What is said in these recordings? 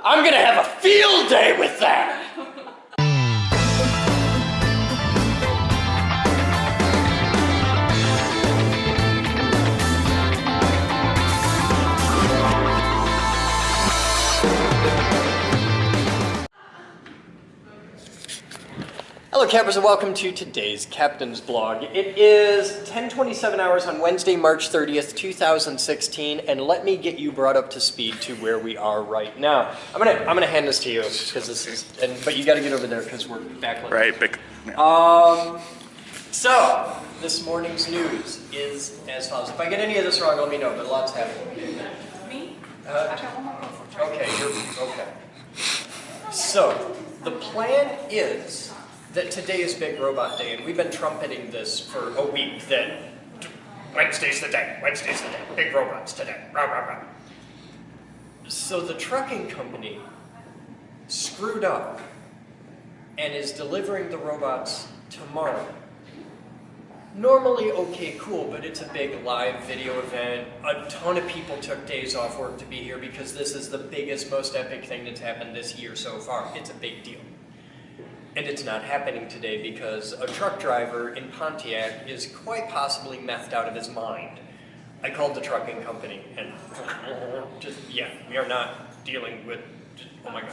I'm gonna have a field day with that. Hello campers and welcome to today's Captain's Blog. It is 10:27 hours on Wednesday, March 30th, 2016, and let me get you brought up to speed to where we are right now. I'm gonna hand this to you because this is, but you got to get over there because we're backlit. Right. So this morning's news is as follows. If I get any of this wrong, let me know. But lots happening. Me? I got one more question. Okay, okay. So the plan is that today is Big Robot Day, and we've been trumpeting this for a week, that Wednesday's the day, big robots today, rah, rah, rah. So the trucking company screwed up and is delivering the robots tomorrow. Normally, okay, cool, but it's a big live video event. A ton of people took days off work to be here because this is the biggest, most epic thing that's happened this year so far. It's a big deal. And it's not happening today because a truck driver in Pontiac is quite possibly methed out of his mind. I called the trucking company and we are not dealing with, oh my God.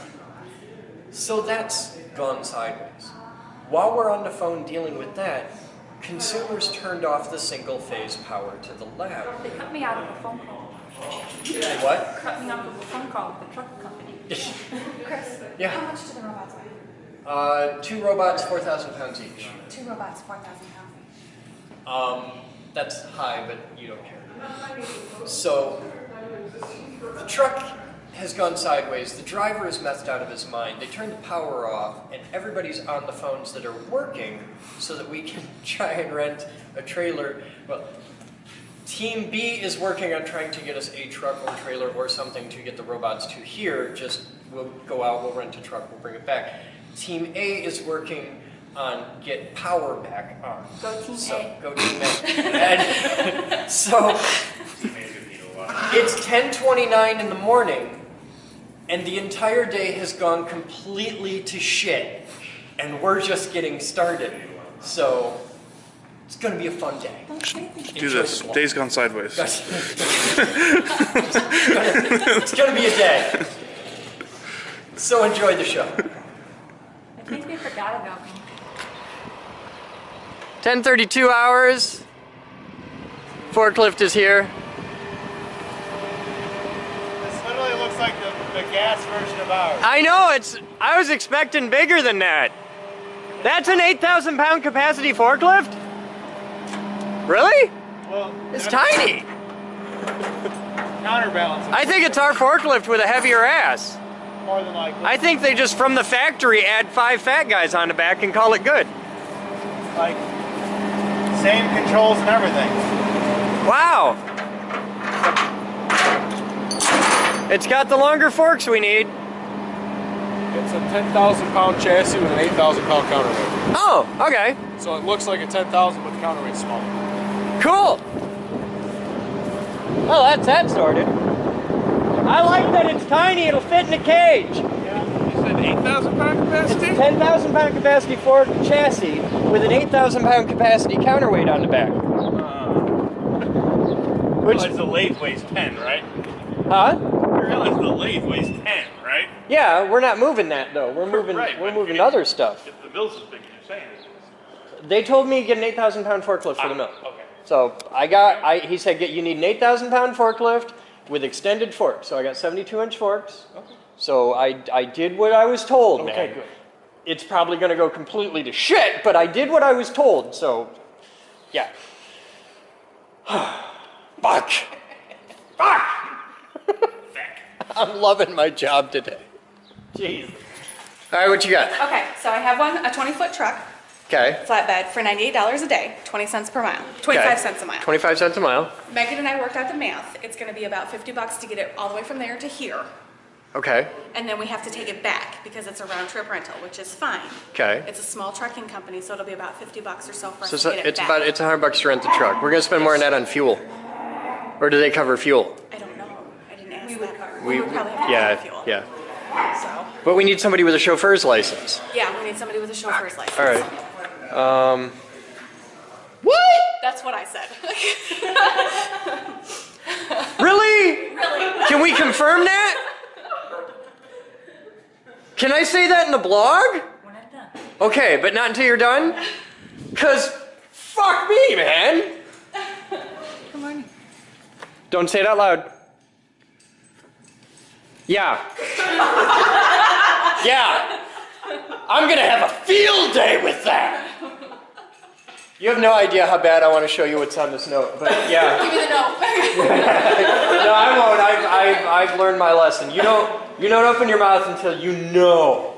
So that's gone sideways. While we're on the phone dealing with that, consumers turned off the single phase power to the lab. They cut me out of a phone call. What? Cut me out of a phone call with the truck company. Chris, Yeah. how much do the robots weigh? 2 robots, 4,000 pounds each. 2 robots, 4,000 pounds each. That's high, but you don't care. So, the truck has gone sideways. The driver is methed out of his mind. They turned the power off, and everybody's on the phones that are working so that we can try and rent a trailer. Well, Team B is working on trying to get us a truck or trailer or something to get the robots to here. Just, we'll go out, we'll rent a truck, we'll bring it back. Team A is working on get power back on. Go Team A. Go Team A. And so it's 10:29 in the morning, and the entire day has gone completely to shit, and we're just getting started. So it's going to be a fun day. Do this. Day's gone sideways. It's going to be a day. So enjoy the show. I think they forgot about me. 10:32 hours. Forklift is here. This literally looks like the gas version of ours. I know, I was expecting bigger than that. That's an 8,000 pound capacity forklift? Really? Well, It's tiny. counterbalance. I think it's our forklift with a heavier ass. More than likely. I think they just from the factory add 5 fat guys on the back and call it good. Like, same controls and everything. Wow. It's got the longer forks we need. It's a 10,000 pound chassis with an 8,000 pound counterweight. Oh, okay. So it looks like a 10,000 but the counterweight's smaller. Cool. Well, that's that sorted. I like that it's tiny, it'll fit in a cage. You said 8,000 pound It's capacity? a 10,000 pound capacity Ford chassis with an 8,000 pound capacity counterweight on the back. Which, The lathe weighs 10, right? huh? You realize the lathe weighs 10, right? Yeah, we're not moving that though. We're moving other stuff. If the mill's as big as you're saying it is. They told me to get an 8,000 pound forklift for the mill. Okay. So he said you need an 8,000 pound forklift with extended forks. So I got 72-inch forks. Okay. So I did what I was told, man. Okay, good. It's probably going to go completely to shit, but I did what I was told. So, yeah. Fuck. Fuck. I'm loving my job today. Jeez. All right, what you got? Okay, so I have a 20-foot truck, Okay. flatbed, for $98 a day, 20 cents per mile, 25 cents a mile. 25 cents a mile. Megan and I worked out the math. It's going to be about $50 to get it all the way from there to here. Okay. And then we have to take it back because it's a round trip rental, which is fine. Okay. It's a small trucking company, so it'll be about $50 or so for us So to get it back. it's $100 to rent the truck. We're gonna spend more on that on fuel, or do they cover fuel? I don't know. I didn't ask We that. would cover. We would probably have to yeah, cover fuel. yeah. So, But we need somebody with a chauffeur's license. yeah, we need somebody with a chauffeur's license. All right. What? That's what I said. Really? Really? Can we confirm that? Can I say that in the blog? We're not done. Okay, but not until you're done? Because fuck me, man. Good morning. Don't say it out loud. Yeah. Yeah. I'm going to have a field day with that. You have no idea how bad I want to show you what's on this note, but yeah. Give me the note. No, I won't. I've learned my lesson. You don't open your mouth until you know.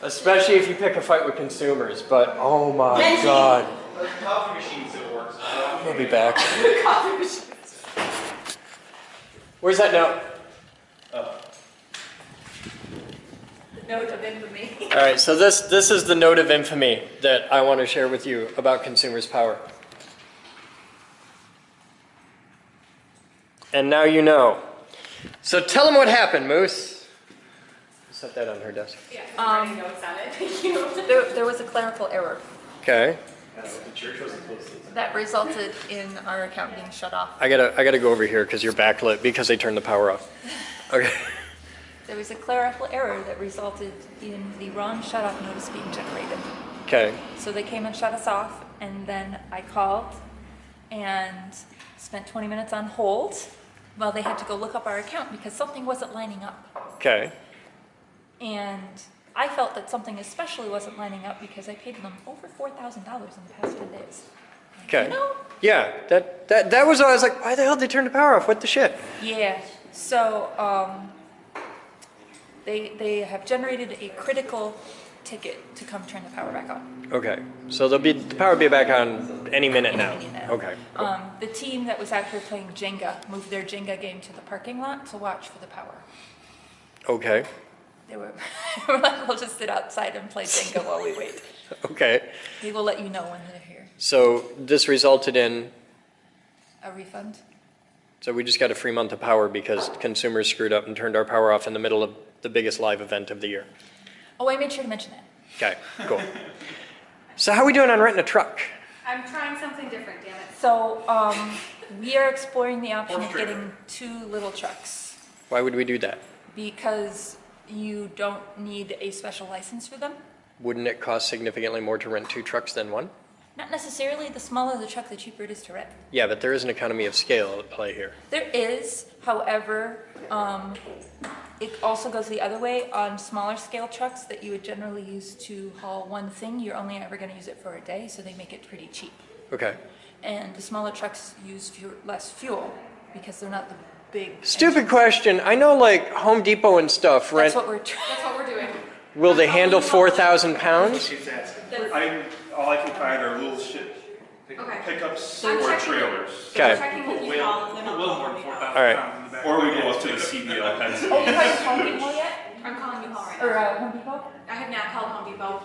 Especially if you pick a fight with consumers, but oh my God. There's coffee machines that works. We'll be back. Where's that note? Note of infamy. All right, so this is the note of infamy that I want to share with you about consumers' power. And now you know. So tell them what happened, Moose. Set that on her desk. Yeah, writing notes on it. Thank you. There was a clerical error Okay. that resulted in our account being shut off. I gotta go over here because you're backlit because they turned the power off. Okay. There was a clerical error that resulted in the wrong shut-off notice being generated. Okay. So they came and shut us off, and then I called and spent 20 minutes on hold while they had to go look up our account because something wasn't lining up. Okay. And I felt that something especially wasn't lining up because I paid them over $4,000 in the past 10 days. Okay. You know? Yeah. That was. I was like, why the hell did they turn the power off? What the shit? Yeah. So they have generated a critical ticket to come turn the power back on. Okay. So the power will be back on any minute now. Any minute. Okay. The team that was out here playing Jenga moved their Jenga game to the parking lot to watch for the power. Okay. They were like, we'll just sit outside and play Jenga while we wait. Okay. They will let you know when they're here. So this resulted in. A refund? So we just got a free month of power because consumers screwed up and turned our power off in the middle of the biggest live event of the year. Oh, I made sure to mention that. Okay, cool. So how are we doing on renting a truck? I'm trying something different, damn it. So we are exploring the option of getting 2 little trucks Why would we do that? because you don't need a special license for them. Wouldn't it cost significantly more to rent 2 trucks than one? Not necessarily. The smaller the truck, the cheaper it is to rent. Yeah, but there is an economy of scale at play here. There is, however, it also goes the other way on smaller scale trucks that you would generally use to haul one thing. You're only ever going to use it for a day, so they make it pretty cheap. Okay. And the smaller trucks use less fuel because they're not the big. Stupid question. I know like Home Depot and stuff rent. That's what we're doing. Will they handle 4,000 pounds? All I can find are little shit Okay. pickups I'm or checking- trailers. Okay. I'm checking with you all, and then I'll call you. All right. Or we go up to the CBL heads. Oh, you haven't Home Depot yet? I'm calling you all right Or now. Home Depot? I have now called Home Depot.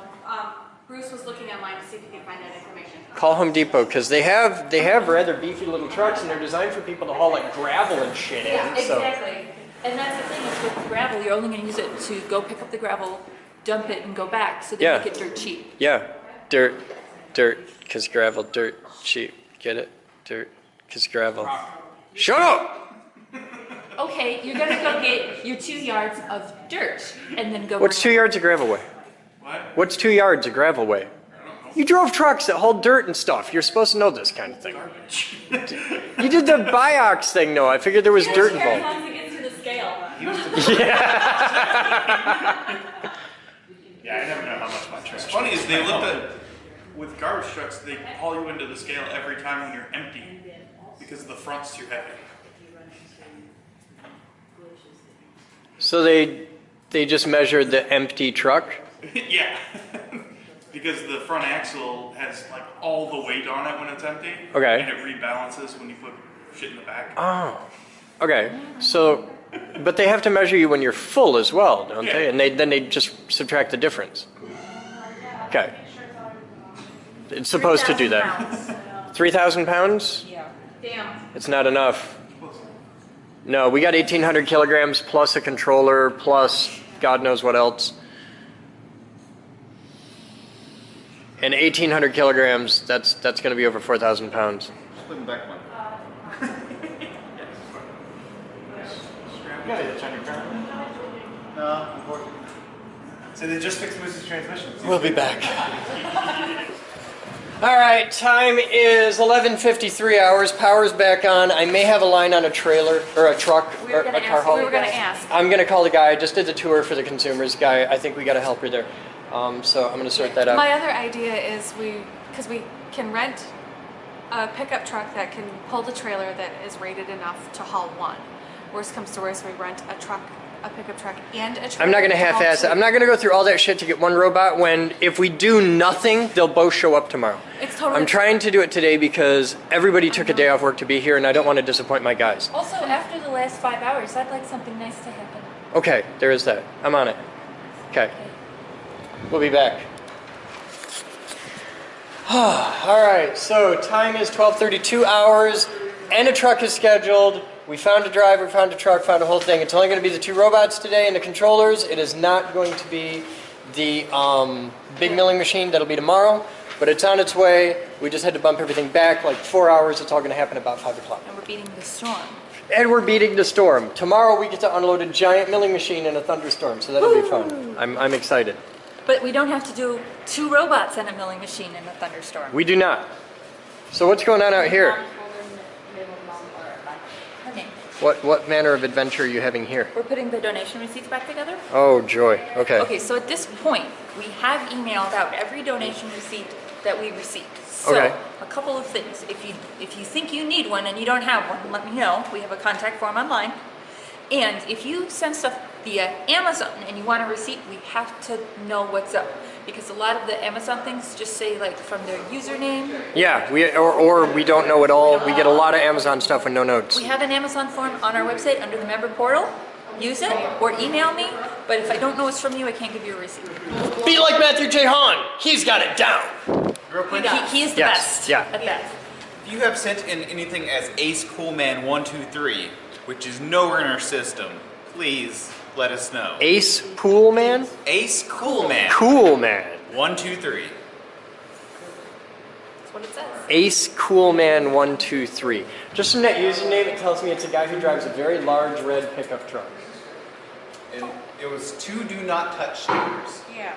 Bruce was looking online to see if he could find that information. Call Home Depot because they have rather beefy little trucks and they're designed for people to haul like gravel and shit in. Yeah, So. exactly. And that's the thing is with gravel, you're only going to use it to go pick up the gravel, dump it, and go back. So they Yeah. make it dirt cheap. Yeah, dirt, because gravel, dirt, cheap. Get it? Dirt, because gravel. Shut up! Okay, you're going to go get your 2 yards of dirt and then go. What's 2 yards of gravel weigh? What? What's 2 yards of gravel weigh? You drove trucks that haul dirt and stuff. You're supposed to know this kind of thing. You did the Biox thing, though. I figured there was dirt involved. Once it gets to the scale. Yeah, I never know how much my trash. What's funny is they looked at, with garbage trucks, they haul you into the scale every time when you're empty because the front's too heavy. So they just measured the empty truck? Yeah. Because the front axle has like all the weight on it when it's empty. Okay. And it rebalances when you put shit in the back. Oh. Okay. So, but they have to measure you when you're full as well, don't they? Yeah. And then they just subtract the difference. Okay. It's supposed to do that. 3,000 pounds? Yeah. Damn. It's not enough. No, we got 1,800 kilograms plus a controller plus God knows what else. And 1,800 kilograms, that's going to be over 4,000 pounds. Just put them back one. You got a check car? No, unfortunately. So they just fixed Moose's transmission. We'll be back. All right, time is 11:53 hours. Power's back on. I may have a line on a trailer or a truck or a car haul. We were gonna ask. I'm gonna call the guy. I just did the tour for the consumers guy. I think we got a helper there. So I'm gonna sort that out. My other idea is because we can rent a pickup truck that can pull the trailer that is rated enough to haul one. Worst comes to worst, we rent a pickup truck and a trailer. I'm not gonna half-ass it. I'm not gonna go through all that shit to get one robot when if we do nothing, they'll both show up tomorrow. It's totally. I'm trying to do it today because everybody took a day off work to be here and I don't want to disappoint my guys. Also, after the last 5 hours, I'd like something nice to happen. Okay, there is that. I'm on it. Okay. We'll be back. All right, so time is 12:32 hours and a truck is scheduled. We found a driver, found a truck, found a whole thing. It's only going to be the 2 robots today and the controllers. It is not going to be the big milling machine. That'll be tomorrow, but it's on its way. We just had to bump everything back like 4 hours. It's all going to happen about 5 o'clock. And we're beating the storm. And we're beating the storm. Tomorrow we get to unload a giant milling machine in a thunderstorm, so that'll be fun. I'm excited. But we don't have to do 2 robots and a milling machine in a thunderstorm. We do not. So what's going on out here? Okay. What manner of adventure are you having here? We're putting the donation receipts back together. Oh, joy. Okay. Okay, so at this point, we have emailed out every donation receipt that we received. So, Okay. a couple of things. If you think you need one and you don't have one, let me know. We have a contact form online. And if you send stuff via Amazon and you want a receipt, we have to know what's up. Because a lot of the Amazon things just say like from their username. Yeah, or we don't know at all. We get a lot of Amazon stuff with no notes. We have an Amazon form on our website under the member portal. Use it or email me. But if I don't know it's from you, I can't give you a receipt. Be like Matthew J. Hahn. He's got it down. Real quick. He is the Yes, best yeah. at that. If you have sent in anything as Ace Coolman123, which is nowhere in our system, please let us know. Ace Pool Man? Ace Coolman. Cool Man. 123. That's what it says. Ace Cool Man 123. Just from that username, it tells me it's a guy who drives a very large red pickup truck. And it was 2 do not touch stickers. Yeah.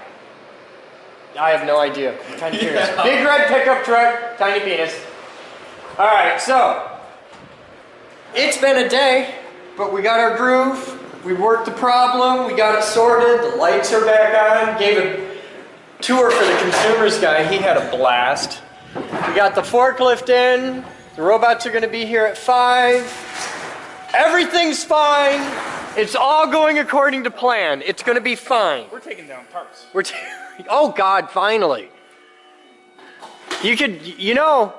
I have no idea. I'm kind of curious. Big red pickup truck, tiny penis. All right, so it's been a day, but we got our groove. We worked the problem. We got it sorted. The lights are back on. Gave a tour for the consumers guy. He had a blast. We got the forklift in. The robots are going to be here at 5. Everything's fine. It's all going according to plan. It's going to be fine. We're taking down tarps. Oh God, finally. You know,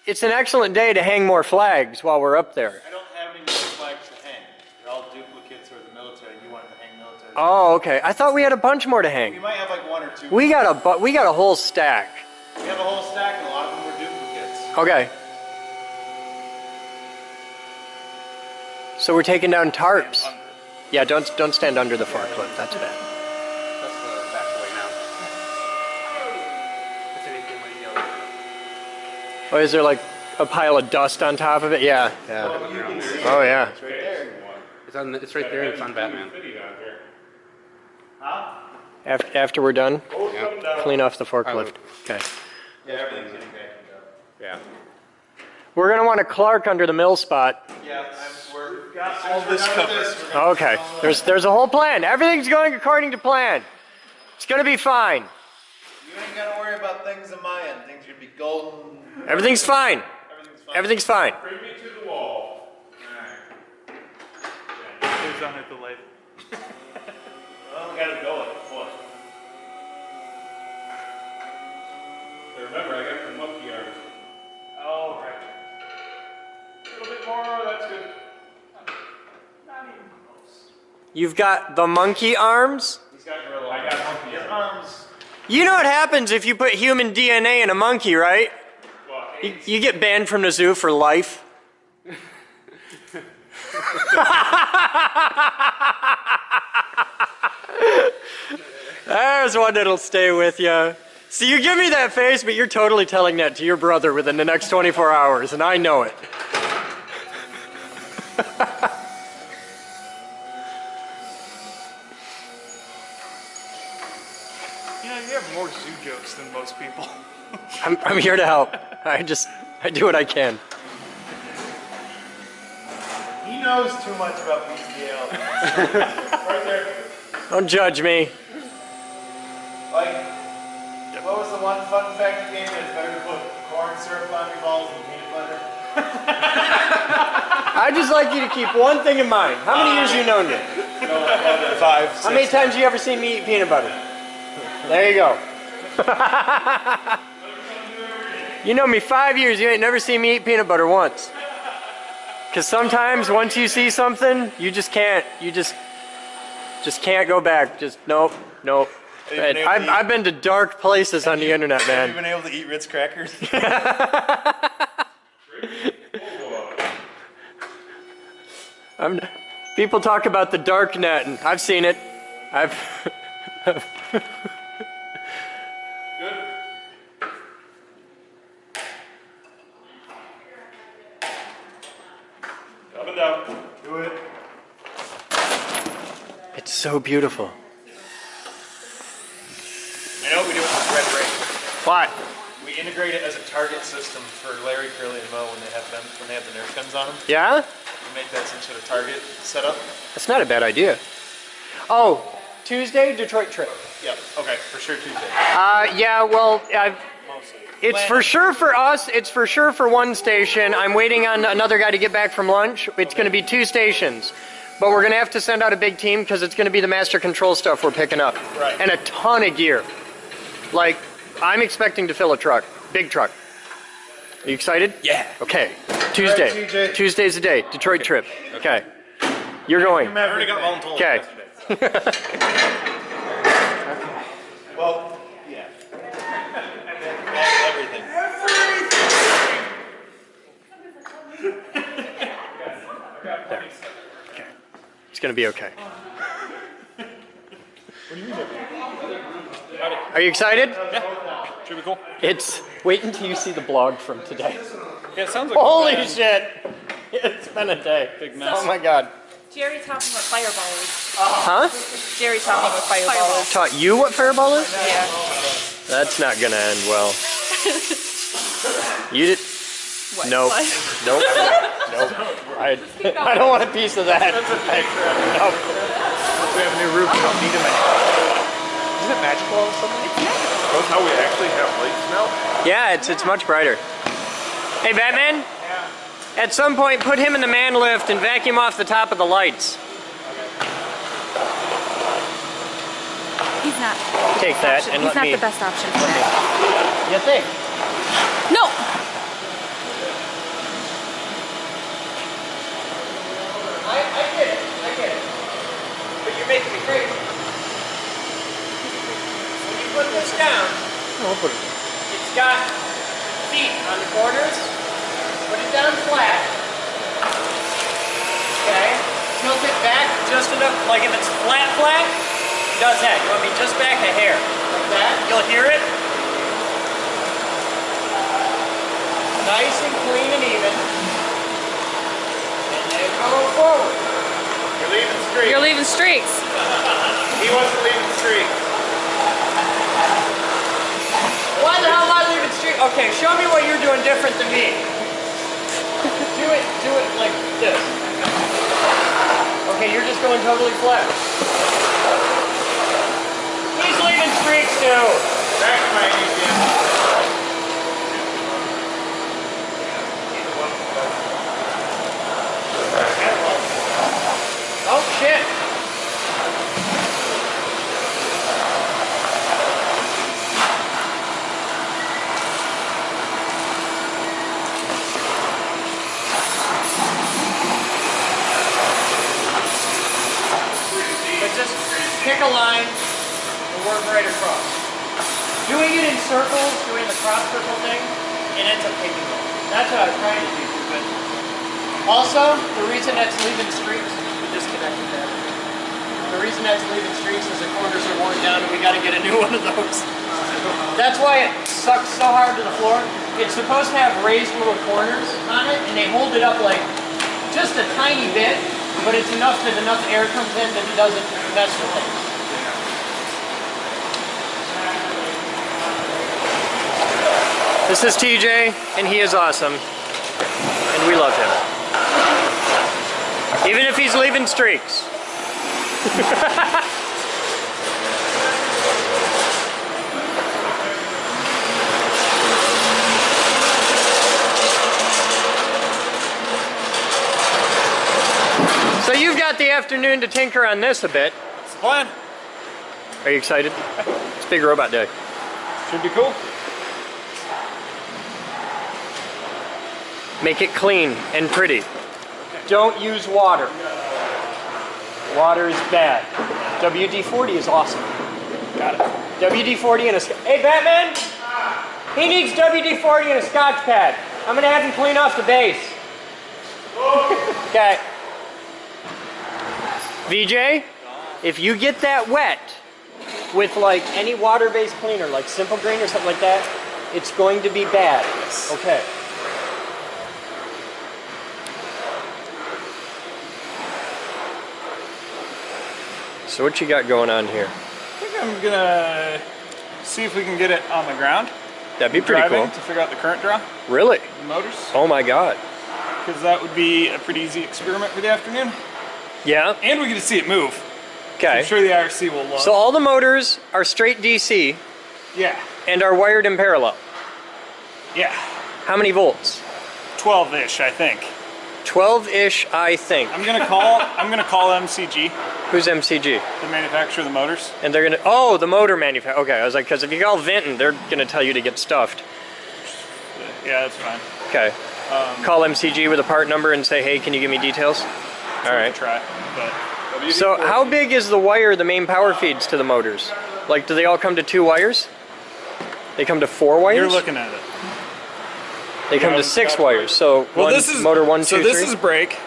it's an excellent day to hang more flags while we're up there. I don't have any more flags to hang. They're all duplicates for the military. You wanted to hang military. Oh, okay. I thought we had a bunch more to hang. We might have like 1 or 2. We got a whole stack. We have a whole stack and a lot of them were duplicates. Okay. So we're taking down tarps. Yeah, don't stand under the forklift. That's bad. That's the back way now. That's anything like yellow. Oh, is there like a pile of dust on top of it? Yeah. Yeah. Oh yeah. It's right there. It's right there. It's on Batman. Huh? After we're done, Yeah. clean off the forklift. Okay. Yeah, everything's getting vacuumed up. Yeah. We're gonna want a Clark under the mill spot. Yeah, we've got all this covered. Okay. There's a whole plan. Everything's going according to plan. It's gonna be fine. You ain't gotta worry about things on my end. Things are gonna be golden. Everything's fine. Everything's fine. Everything's fine. Bring me to the wall. Alright. Who's on it the lathe? Well, we gotta go at foot. Remember, I got the monkey arms. Oh, right. A little bit more, that's good. Not even close. You've got the monkey arms. He's got real I got monkey His arms. arms. You know what happens if you put human DNA in a monkey, right? Well, You get banned from the zoo for life. is one that'll stay with you. See, you give me that face, but you're totally telling that to your brother within the next 24 hours, and I know it. You know, you have more zoo jokes than most people. I'm here to help. I do what I can. He knows too much about PCL. Right there. Don't judge me. Like, what was the one fun fact you gave me? It's better to put corn syrup on your balls than peanut butter. I'd just like you to keep one thing in mind. How many years have you known me? 5, 6. How many times have you ever seen me eat peanut butter? There you go. You know me 5 years, you ain't never seen me eat peanut butter once. Because sometimes once you see something, you just can't, just can't go back. Just, nope. And I've been to dark places on the internet, man. Have you been able to eat Ritz crackers? People talk about the dark net, and I've seen it. Up and down. Do it. It's so beautiful. I know what we do with this red ring. What? We integrate it as a target system for Larry, Curly, and Mo when they have the Nerf guns on them. Yeah? We make that some sort of target setup. That's not a bad idea. Oh, Tuesday, Detroit trip. Yep. Okay, for sure Tuesday. Yeah, well, Mostly. it's for sure for us. It's for sure for one station. I'm waiting on another guy to get back from lunch. It's going to be 2 stations. But we're going to have to send out a big team because it's going to be the master control stuff we're picking up. Right. And a ton of gear. Like, I'm expecting to fill a truck. Big truck. Are you excited? Yeah. Okay. Tuesday. All right, TJ. Tuesday's the day. Detroit trip. Okay. You're going. I already got voluntold Okay. yesterday. Well, yeah. Everything. It's going to be okay. Are you excited? Yeah. Should be cool. It's wait until you see the blog from today. Yeah, it sounds like Holy shit! It's been a day. Big mess. Oh my god. Jerry taught me what fireball is. Huh? Jerry taught me what fireball is. Taught you what fireball is? Yeah. That's not gonna end well. You did. What? Nope. What? Nope. Nope. I don't want a piece of that. Nope. We have a new roof. We don't need them anymore. Isn't it magical all of a sudden? That's how we actually have lights now? Yeah, it's much brighter. Hey, Batman? At some point, put him in the man lift and vacuum off the top of the lights. He's not. Take that and He's let me. not the best option for that. You think? No. I get it. I get it. But you're making me crazy. When you put this down, it's got feet on the corners. Put it down flat. Okay. Tilt it back just enough. Like if it's flat, it does that. You want me just back a hair. Like that. You'll hear it. Nice and clean and even. And then go forward. You're leaving streaks. You're leaving streaks. He wasn't leaving streaks. Why the hell am I leaving street? Okay, show me what you're doing different than me. Do it like this. Okay, you're just going totally flat. He's leaving streaks too. Back to my ATM. Oh shit. But just pick a line and work right across. Doing it in circles, doing the cross circle thing, it ends up taking long. That's what I was trying to do, but also, the reason that's leaving streaks, we disconnected that. The reason that's leaving streaks is the corners are worn down and we gotta get a new one of those. That's why it sucks so hard to the floor. It's supposed to have raised little corners on it, and they hold it up like just a tiny bit, but it's enough that enough air comes in that it doesn't mess with things. This is TJ, and he is awesome, and we love him. Even if he's leaving streaks. So you've got the afternoon to tinker on this a bit. It's the plan. Are you excited? It's Big Robot Day. Should be cool. Make it clean and pretty. Don't use water. Water is bad. WD-40 is awesome. Got it. WD-40 and a... Hey, Batman! He needs WD-40 and a Scotch pad. I'm gonna have him clean off the base. Okay. VJ, if you get that wet with like any water-based cleaner, like Simple Green or something like that, it's going to be bad. Okay. So what you got going on here? I think I'm gonna see if we can get it on the ground. That'd be pretty cool. To figure out the current draw. Really? The motors. Oh my God. Because that would be a pretty easy experiment for the afternoon. Yeah? And we get to see it move. Okay. I'm sure the IRC will love. So all the motors are straight DC Yeah. and are wired in parallel. Yeah. How many volts? 12-ish, I think. 12-ish, I think. I'm gonna call MCG, Who's MCG? the manufacturer of the motors. And they're gonna, oh, the motor manufacturer. Okay, I was like, because if you call Vinton, they're gonna tell you to get stuffed. Yeah, that's fine. Okay. Call MCG with a part number and say, hey, can you give me details? All right. Try, but So how big is the wire the main power feeds to the motors? Like, do they all come to 2 wires? They come to 4 wires? you're looking at it. They come to 6 wires. So Well, one, this is motor 1, 2, so 3. this is brake.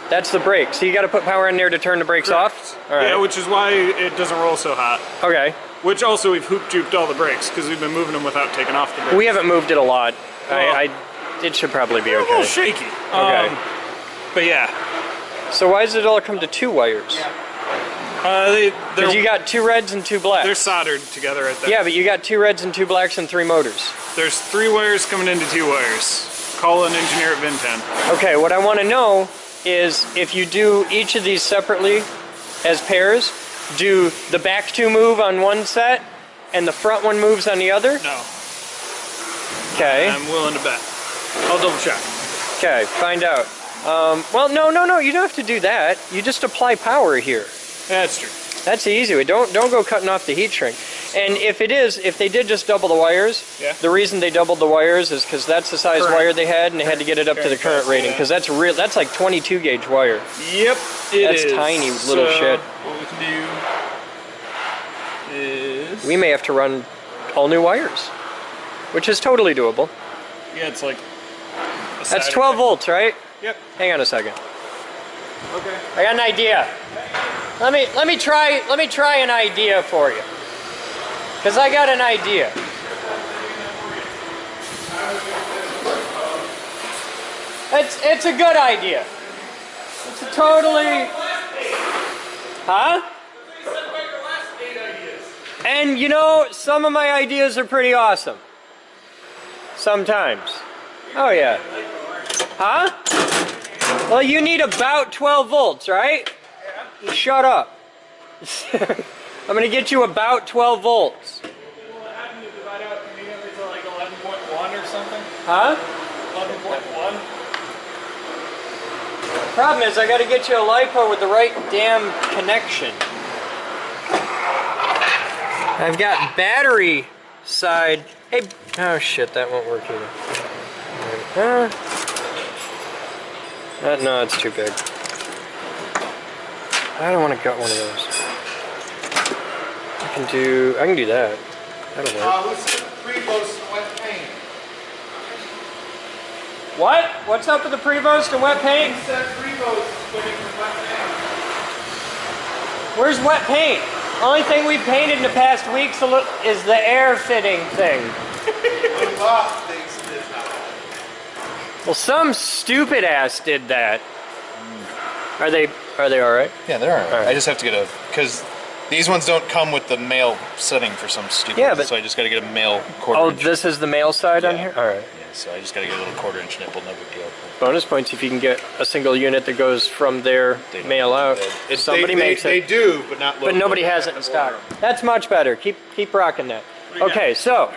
That's the brake. So you got to put power in there to turn the brakes off. All right. Yeah, which is why it doesn't roll so hot. Okay. Which also we've hoop juped all the brakes because we've been moving them without taking off the brakes. We haven't moved it a lot. Well, It should probably be a little okay. shaky. Okay. But yeah. So why does it all come to 2 wires? Because you got 2 reds and 2 blacks. They're soldered together right there. Yeah, but you got 2 reds and 2 blacks and 3 motors. There's 3 wires coming into 2 wires. Call an engineer at Vinten. Okay, what I want to know is if you do each of these separately as pairs, do the back 2 move on one set and the front one moves on the other? No. Okay. I'm willing to bet. I'll double check. Okay, find out. Well, no, you don't have to do that. You just apply power here. That's true. That's the easy way. Don't go cutting off the heat shrink. And if they did just double the wires, Yeah. the reason they doubled the wires is because that's the size Current. wire they had, and they had to get it up to the current rating. Because that's like 22 gauge wire. Yep, That's tiny little shit. What we can do is... We may have to run all new wires, which is totally doable. Yeah, it's like... That's 12 volts, right? Yep. Hang on a second. Okay. I got an idea. Let me try an idea for you. Cause I got an idea. It's a good idea. It's a totally. Huh? And you know, some of my ideas are pretty awesome. Sometimes. Oh yeah. Huh? Well, you need about 12 volts, right? Yeah. Shut up. I'm gonna get you about 12 volts. Will it happen to divide out conveniently to like 11.1 or something? Huh? 11.1? Problem is, I gotta get you a LiPo with the right damn connection. I've got battery side. Hey, oh shit, that won't work either. No, it's too big. I don't want to gut one of those. I can do that. That'll work. What's the pre-post and wet paint? What? What's up with the pre-post and wet paint? He said pre-post putting the wet paint. Where's wet paint? Only thing we painted in the past weeks is the air fitting thing. Well, some stupid ass did that. Are they all right? Yeah, they're all right. Alright. I just have to get because these ones don't come with the male setting for some stupid reason, so I just got to get a male quarter Oh, inch. this is the male side on here? All right. Yeah, so I just got to get a little quarter-inch nipple, no big deal. Bonus points if you can get a single unit that goes from their male out. Somebody makes They it. do, but not. But nobody has it in stock. That's much better. Keep rocking that. Okay, so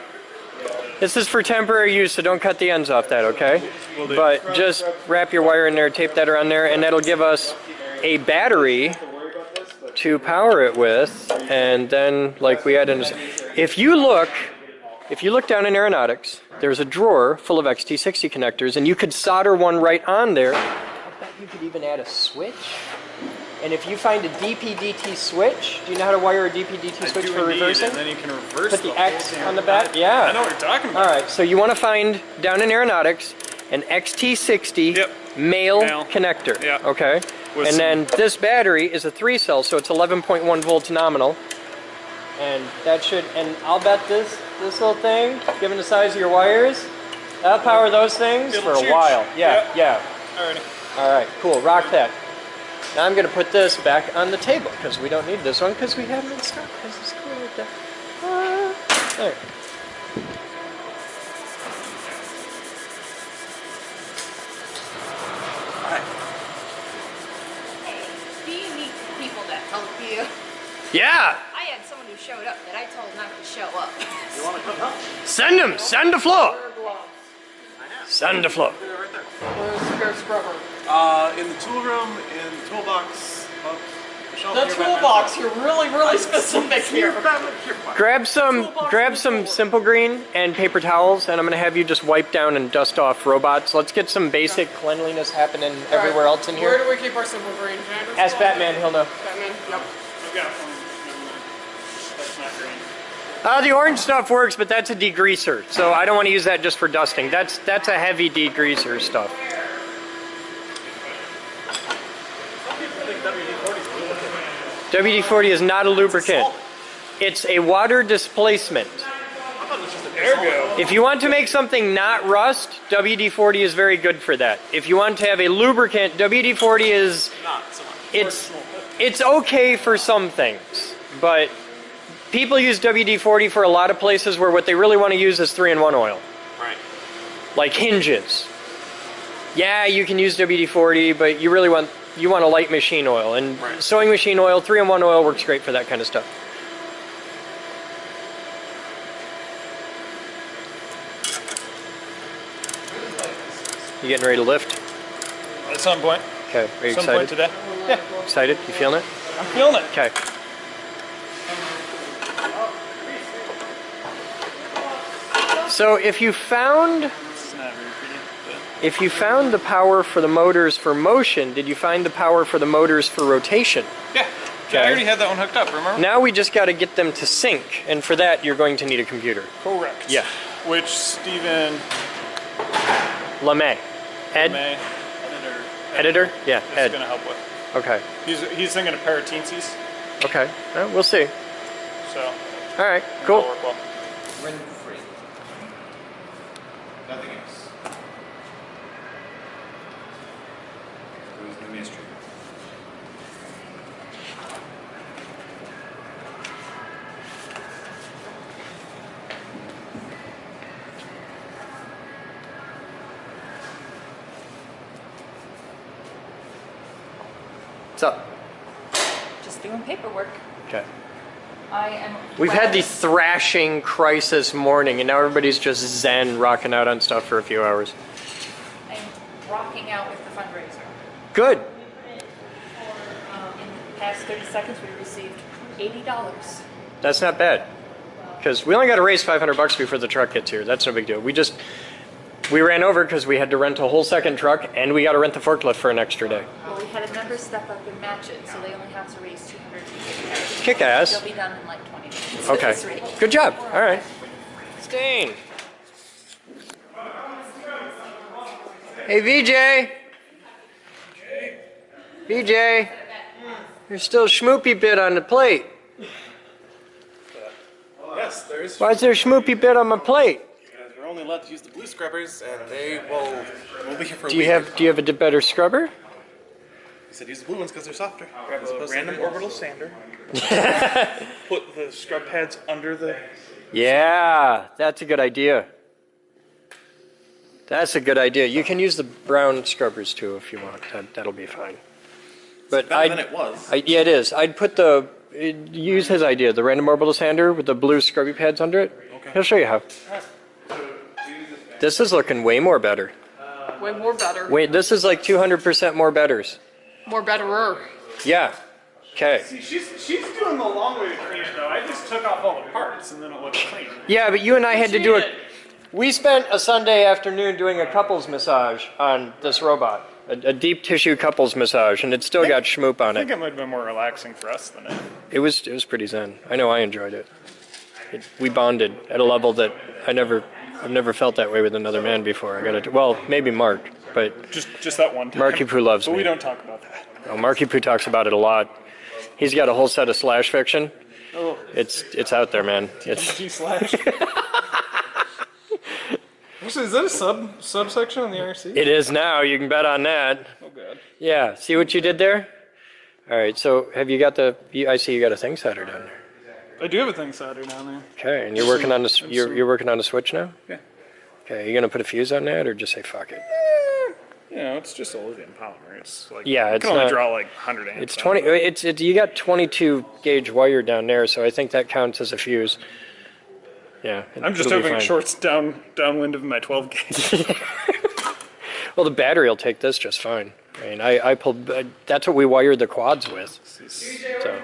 this is for temporary use, so don't cut the ends off that, okay? But just wrap your wire in there, tape that around there, and that'll give us a battery to power it with. And then, like we had in, if you look down in aeronautics, there's a drawer full of XT60 connectors, and you could solder one right on there. I bet you could even add a switch. And if you find a DP-DT switch, do you know how to wire a DP-DT switch for reversing? And then you can reverse Put the X on the back? Yeah. I know what you're talking about. All right, so you want to find, down in aeronautics, an XT60 male connector. Yep. Okay? And then this battery is a 3-cell, so it's 11.1 volts nominal. And that should, and I'll bet this little thing, given the size of your wires, that'll power those things for a while. Yeah, yeah. Alrighty. All right, cool, rock that. Now I'm gonna put this back on the table, because we don't need this one, because we have it in stock, because it's cool like that. There. Do you need people that help you? Yeah! I had someone who showed up that I told not to show up. You want to come help? Send them! Send the floor! Send the floor. Where's the spare scrubber? In the tool room, in the toolbox, above the shelf. The here, toolbox, you're really specific here. Grab some Simple Green and paper towels, and I'm gonna have you just wipe down and dust off robots. Let's get some basic cleanliness happening everywhere else in here. Where do we keep our Simple Green? Ask Batman, he'll know. Batman, yep. I've got one. That's not green. The orange stuff works, but that's a degreaser, so I don't want to use that just for dusting. That's a heavy degreaser stuff. WD-40 is not a lubricant. It's a water displacement. Ergo. If you want to make something not rust, WD-40 is very good for that. If you want to have a lubricant, WD-40 is Not so much. it's okay for some things, but people use WD-40 for a lot of places where what they really want to use is 3-in-1 oil. Right. Like hinges. Yeah, you can use WD-40, but you really want a light machine oil, and sewing machine oil, 3-in-1 oil works great for that kind of stuff. You getting ready to lift? At some point. Okay, are you Some excited? point today. Yeah. Excited? You feeling it? I'm feeling it. Okay. So if you found It's not very pretty, but If you found the power for the motors for motion, did you find the power for the motors for rotation? yeah. Okay. I already had that one hooked up, remember? Now we just got to get them to sync, and for that you're going to need a computer. Correct. Yeah. Which Steven LeMay. Ed? May, Editor? Yeah, is Ed. going to help with. Okay. He's thinking of parateensies, Okay. We'll see. so All right, that'll cool. work well. Rent-free. Nothing else. It was the mystery. What's up? Just doing paperwork. Okay. I am. We've had the thrashing crisis morning, and now everybody's just zen rocking out on stuff for a few hours. I'm rocking out with the fundraiser. Good. In the past 30 seconds, we received $80. That's not bad. Because we only got to raise $500 before the truck gets here. That's no big deal. We ran over because we had to rent a whole second truck, and we got to rent the forklift for an extra day. Well, we had a member step up and match it, so they only have to raise $250. Kick ass. They'll be done in like 20 minutes. Okay. It's ready. Good job. All right. Stain. Hey, VJ. VJ. There's still a schmoopy bit on the plate. Yes, there is. Why is there a schmoopy bit on my plate? Because we're only allowed to use the blue scrubbers, and they will. We'll be here for a Do you week. have a better scrubber? He said use the blue ones because they're softer. Grab a random orbital sander. Put the scrub pads under the. Yeah, that's a good idea. That's a good idea. You can use the brown scrubbers too if you want. That'll be fine. But Better than it was. Yeah, it is. I'd put use his idea, the random orbital sander with the blue scrubby pads under it. Okay. He'll show you how. This is looking way more better. Way more better. Wait, this is like 200% more betters. More betterer. Yeah. Okay. See, she's doing the long way to clean it though. I just took off all the parts and then it looks clean. Yeah, but you and I had to do it. We spent a Sunday afternoon doing a couples massage on this robot, a deep tissue couples massage, and it still got schmoop on I think it. it might have been more relaxing for us than it. It was pretty zen. I know I enjoyed it. We bonded at a level that I've never felt that way with another man before. Well, maybe Mark, but Just that one time. Marky Poo loves But me. we don't talk about that. Oh, Marky Poo talks about it a lot. He's got a whole set of slash fiction. Oh. It's out there, man. It's G/. Actually, is that a subsection on the IRC? It is now. You can bet on that. Oh god. Yeah. See what you did there? All right. So have you got I see you got a thing soldered down there. I do have a thing soldered down there. Okay. And you're working on the you're working on the switch now. Yeah. Okay. Are you gonna put a fuse on that or just say fuck it? You know, it's just a lithium polymer. It's like Yeah, you it's can only not- draw like 100 amps. It's 20. It's you got 22 gauge wire down there, so I think that counts as a fuse. Yeah. I'm just it'll be hoping it fine. shorts downwind of my 12 gauge. Well, the battery will take this just fine. I mean, I pulled. That's what we wired the quads with. So,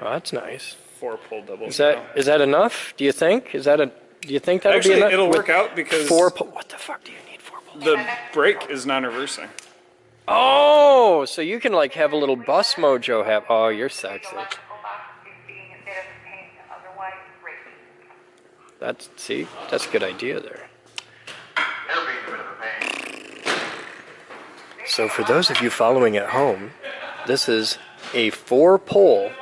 oh, that's nice. 4-pull double. Is that enough? Do you think? Do you think that'll Actually, be enough? it'll With work out because 4-pull. What the fuck do you need 4-pull? the brake is non-reversing. Oh, so you can like have a little bus mojo have. Oh, you're sexy. That's a good idea there. So for those of you following at home, this is a 4-pole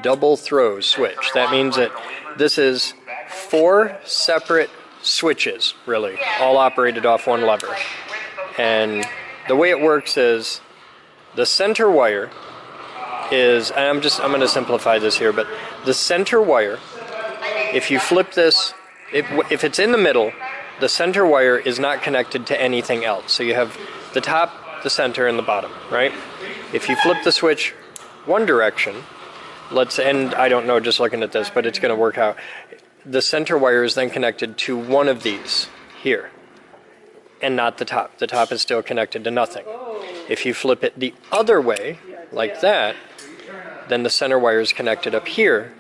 double throw switch. That means that this is 4 separate switches, really, all operated off one lever. And the way it works is the center wire is, and I'm going to simplify this here, but the center wire, if you flip this, if it's in the middle, the center wire is not connected to anything else. So you have the top, the center, and the bottom, right? If you flip the switch one direction, and I don't know just looking at this, but it's going to work out. The center wire is then connected to one of these here, and not the top. The top is still connected to nothing. If you flip it the other way, like that, then the center wire is connected up here,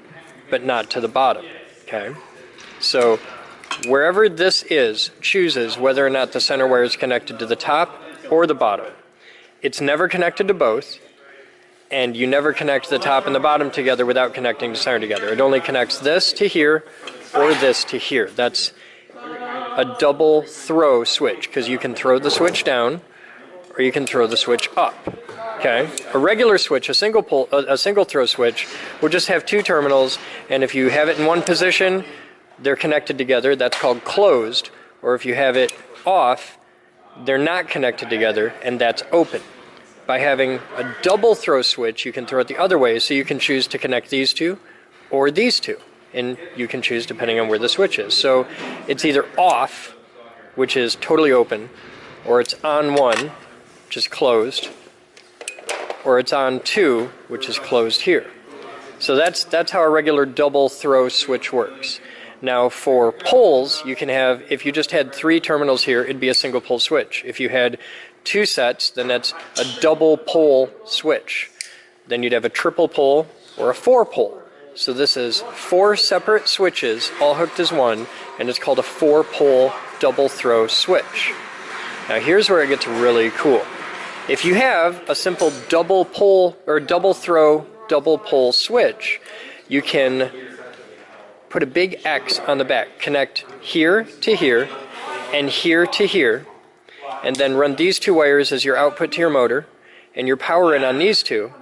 but not to the bottom, okay? So wherever this is chooses whether or not the center wire is connected to the top or the bottom. It's never connected to both, and you never connect the top and the bottom together without connecting the center together. It only connects this to here or this to here. That's a double throw switch, because you can throw the switch down or you can throw the switch up. Okay, a regular switch, a single throw switch, will just have 2 terminals, and if you have it in one position, they're connected together. That's called closed. Or if you have it off, they're not connected together, and that's open. By having a double throw switch, you can throw it the other way, so you can choose to connect these 2 or these 2, and you can choose depending on where the switch is. So it's either off, which is totally open, or it's on 1, which is closed, or it's on 2, which is closed here. So that's how a regular double throw switch works. Now for poles, you can have, if you just had 3 terminals here, it'd be a single pole switch. If you had 2 sets, then that's a double pole switch. Then you'd have a triple pole or a 4-pole. So this is 4 separate switches, all hooked as one, and it's called a 4-pole double throw switch. Now here's where it gets really cool. If you have a simple double pole or double throw double pole switch, you can put a big X on the back, connect here to here and here to here, and then run these 2 wires as your output to your motor and your power in on these 2.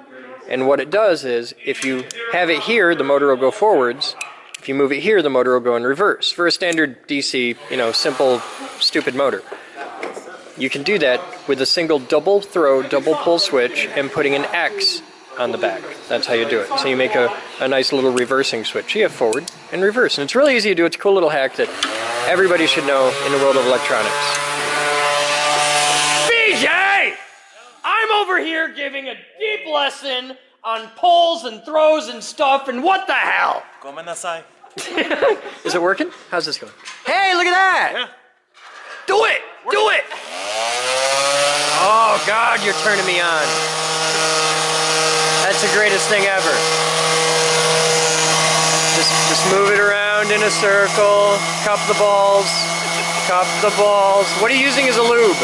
And what it does is, if you have it here, the motor will go forwards, If you move it here, the motor will go in reverse. For a standard DC, simple, stupid motor. You can do that with a single double throw, double pull switch and putting an X on the back. That's how you do it. So you make a nice little reversing switch. You have forward and reverse. And it's really easy to do. It's a cool little hack that everybody should know in the world of electronics. BJ! I'm over here giving a deep lesson on pulls and throws and stuff, and what the hell? Is it working? How's this going? Hey, look at that! Yeah. Do it! Do it! Oh, God, you're turning me on. That's the greatest thing ever. Just move it around in a circle. Cup the balls. Cup the balls. What are you using as a lube?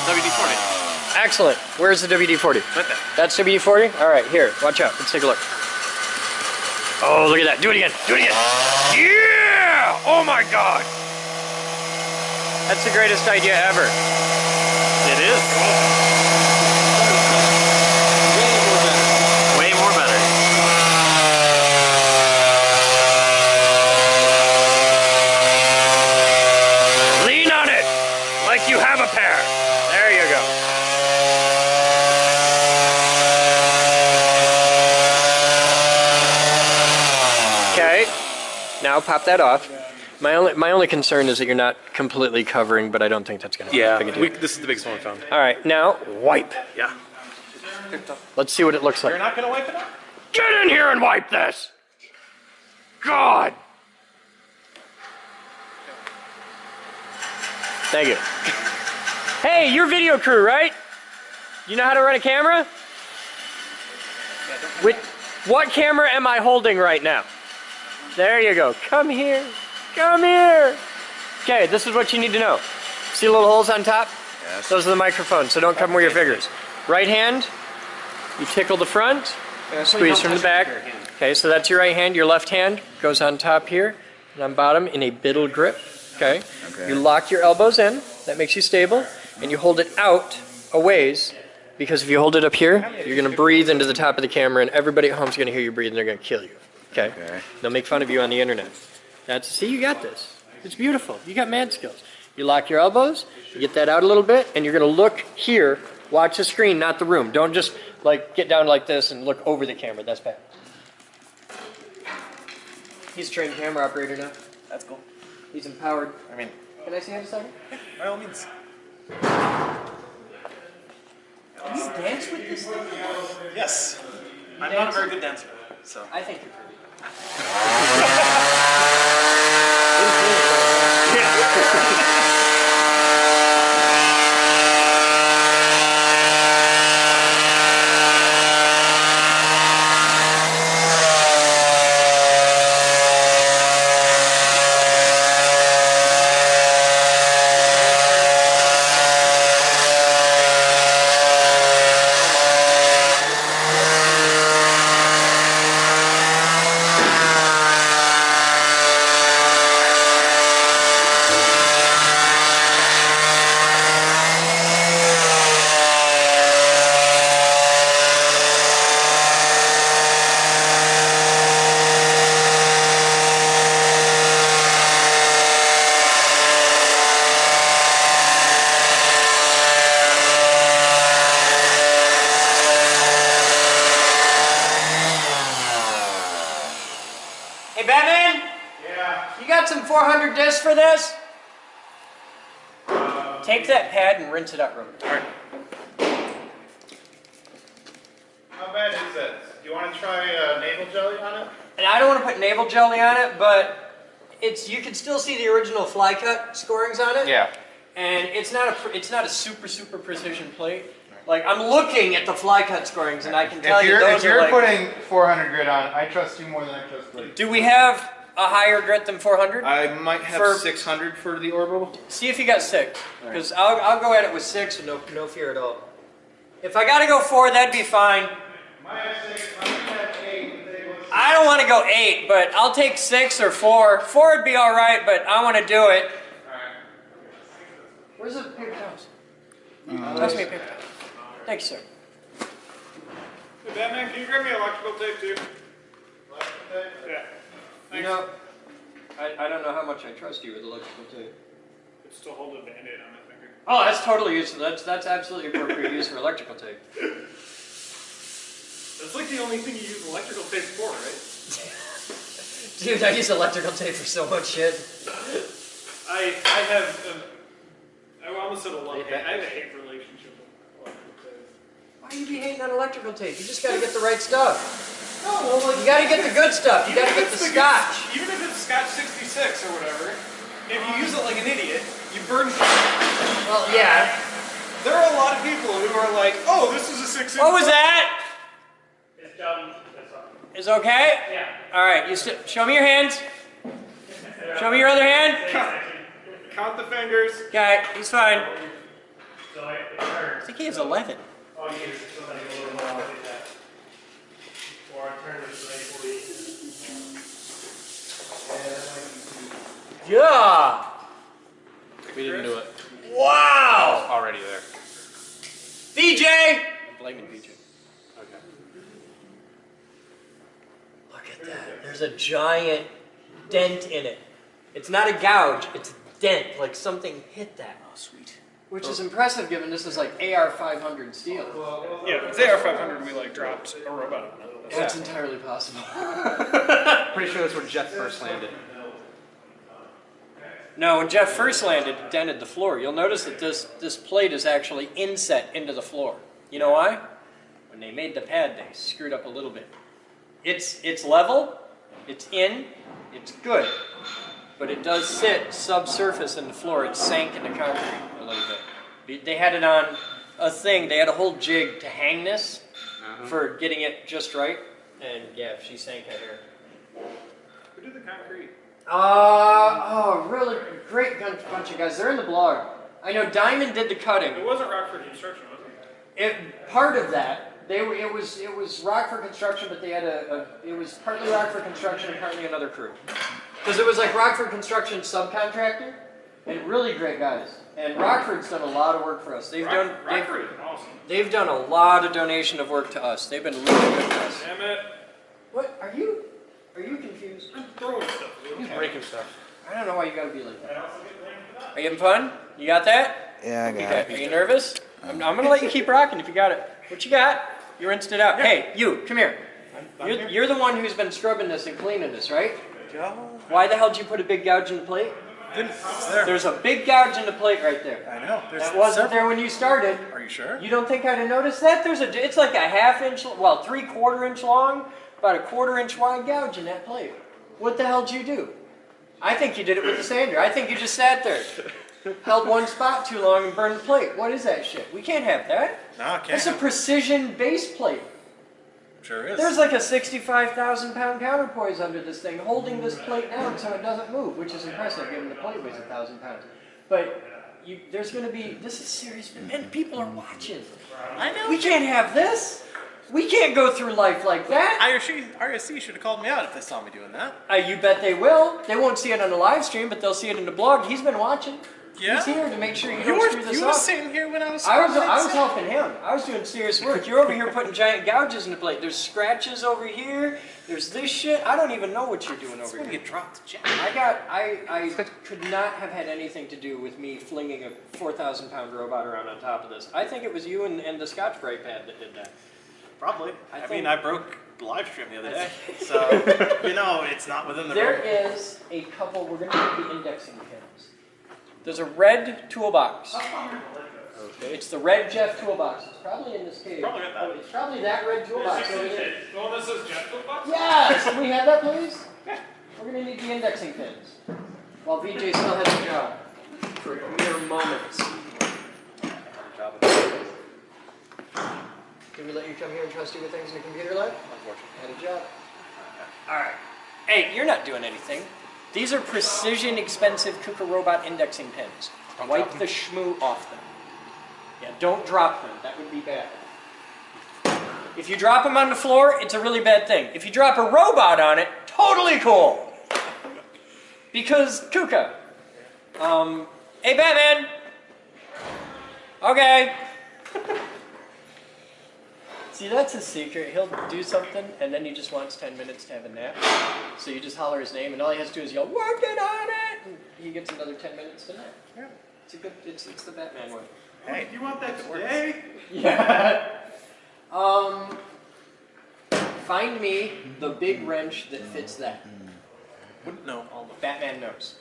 WD-40. Excellent. Where's the WD-40? Right there. That's WD-40? All right, here. Watch out. Let's take a look. Oh, look at that. Do it again. Do it again. Yeah! Oh, my God. That's the greatest idea ever. It is. Way more better. Lean on it like you have a pair. There you go. Okay, now pop that off. My only concern is that you're not completely covering, but I don't think that's going to be a big a deal. This is the biggest one we found. All right, now wipe. Yeah. Let's see what it looks like. You're not going to wipe it up? Get in here and wipe this! God! Thank you. Hey, you're video crew, right? You know how to run a camera? What camera am I holding right now? There you go. Come here. Come here. Okay, this is what you need to know. See the little holes on top? Yes. Those are the microphones, so don't cover with your fingers. Right hand, you tickle the front, squeeze from the back. Okay, so that's your right hand. Your left hand goes on top here and on bottom in a biddle grip. Okay. You lock your elbows in. That makes you stable. And you hold it out a ways, because if you hold it up here, you're going to breathe into the top of the camera, and everybody at home's going to hear you breathe, and they're going to kill you. Okay? They'll make fun of you on the internet. See, you got this. It's beautiful. You got mad skills. You lock your elbows, you get that out a little bit, and you're going to look here. Watch the screen, not the room. Don't just get down like this and look over the camera. That's bad. He's a trained camera operator now. That's cool. He's empowered. I mean, can I see him a second? By all means. Can you dance with this thing? Yes. I'm not a very good dancer, so. I think you're pretty. Hey, Batman? Yeah. You got some 400 discs for this? Take that pad and rinse it out real quick. Alright. How bad is this? Do you want to try navel jelly on it? And I don't want to put navel jelly on it, but you can still see the original fly cut scorings on it. Yeah. And it's not a super precision plate. Like, I'm looking at the fly cut scorings, and I can tell you those if you're are like, putting 400 grit on, I trust you more than I trust Blake. do we have a higher grit than 400? I might have 600 for the orbital. See if you got 6, because I'll go at it with 6 and no fear at all. If I gotta go 4, that'd be fine. I don't want to go 8, but I'll take 6 or 4. 4 would be all right, but I want to do it. Where's the paper towels? Toss me a paper towel. Thank you, sir. Hey, Batman, can you grab me electrical tape too? Electrical tape? Yeah. You know, I don't know how much I trust you with electrical tape. It's to hold a band-aid on my finger. Oh, that's totally useful. That's absolutely appropriate use for electrical tape. That's like the only thing you use electrical tape for, right? Dude, I use electrical tape for so much shit. I have, I almost said a love hate. I have a hate relationship with electrical tape. Why do you be hating on electrical tape? You just gotta get the right stuff. No, well, like, you gotta get the good stuff. You gotta get the scotch. Even if it's Scotch 66 or whatever, if you use it like an idiot, you burn it. Well, yeah. There are a lot of people who are like, oh, this is a 6-inch. What was that? It's done. Is okay? Yeah. All right. You show me your hands. Show me your other hand. Count the fingers. Okay, he's fine. So I think he has 11. Oh, you get something a little more like that. Or I turn this way. Yeah. We didn't do it. Wow. Already there. VJ. I'm blaming VJ. Okay. Look at that. There's a giant dent in it. It's not a gouge. It's a dent. Like something hit that. Oh, sweet. Which is impressive given this is like AR-500 steel. Yeah, if it's AR-500, we like dropped a robot on it. That's entirely possible. Pretty sure that's where Jeff first landed. No, when Jeff first landed, it dented the floor. You'll notice that this plate is actually inset into the floor. You know why? When they made the pad, they screwed up a little bit. It's level, it's in, it's good, but it does sit subsurface in the floor. It sank into concrete a little bit. They had it on a thing. They had a whole jig to hang this for getting it just right, and yeah, she sank at her. Who did the concrete? Really great bunch of guys. They're in the blog. I know Diamond did the cutting. It wasn't Rockford Construction, was it? Part of that. It was Rockford Construction, but they had it was partly Rockford Construction and partly another crew. Because it was like Rockford Construction subcontractor, and really great guys. And Rockford's done a lot of work for us. Rockford is awesome. They've done a lot of donation of work to us. They've been really good to us. Damn it. What are you confused? I'm throwing stuff. He's breaking stuff. I don't know why you gotta be like that. Are you having fun? You got that? Yeah, I got it. Are you nervous? I'm gonna let you keep rocking if you got it. What you got? You rinsed it out. Hey, you, come here. You're the one who's been scrubbing this and cleaning this, right? Why the hell did you put a big gouge in the plate? There's a big gouge in the plate right there. I know. That wasn't there when you started. Are you sure? You don't think I'd have noticed that? It's like a 1/2 inch, well, 3/4 inch long, about a 1/4 inch wide gouge in that plate. What the hell did you do? I think you did it with the sander. I think you just sat there, held one spot too long and burned the plate. What is that shit? We can't have that. No, I can't. It's a precision base plate. Sure is. There's like a 65,000 pound counterpoise under this thing, holding this plate down so it doesn't move, which is impressive given the plate weighs 1,000 pounds. But there's going to be, this is serious, and people are watching. I know. We can't have this. We can't go through life like that. RSC should have called me out if they saw me doing that. You bet they will. They won't see it on the live stream, but they'll see it in the blog. He's been watching. Yeah? He's here to make sure you don't screw this You up. were sitting here when I was I was helping him. I was doing serious work. You're over here putting giant gouges in the plate. There's scratches over here. There's this shit. I don't even know what you're doing over here. Get dropped, Jack. I could not have had anything to do with me flinging a 4,000 pound robot around on top of this. I think it was you and the Scotch Brite pad that did that. Probably. I mean, I broke the live stream the other day. So, it's not within the There is a couple, we're going to do the indexing pins. There's a red toolbox. Okay. It's the red Jeff toolbox. It's probably in this cave. It's probably that red toolbox over there. The one that says Jeff toolbox? Yes! Can we have that, please? We're going to need the indexing pins. While VJ still has a job. For mere moments. Can we let you come here and trust you with things in the computer lab? Unfortunately. Had a job. Alright. Hey, you're not doing anything. These are precision expensive Kuka robot indexing pins. Wipe the schmoo off them. Yeah, don't drop them. That would be bad. If you drop them on the floor, it's a really bad thing. If you drop a robot on it, totally cool. Because Kuka. Hey, Batman. See, that's his secret. He'll do something, and then he just wants 10 minutes to have a nap. So you just holler his name, and all he has to do is yell, "Working on it!" And he gets another 10 minutes to nap. Yeah. It's a good, it's the Batman way. Hey, you want that today? Yeah. Find me the big wrench that fits that. No, Batman knows.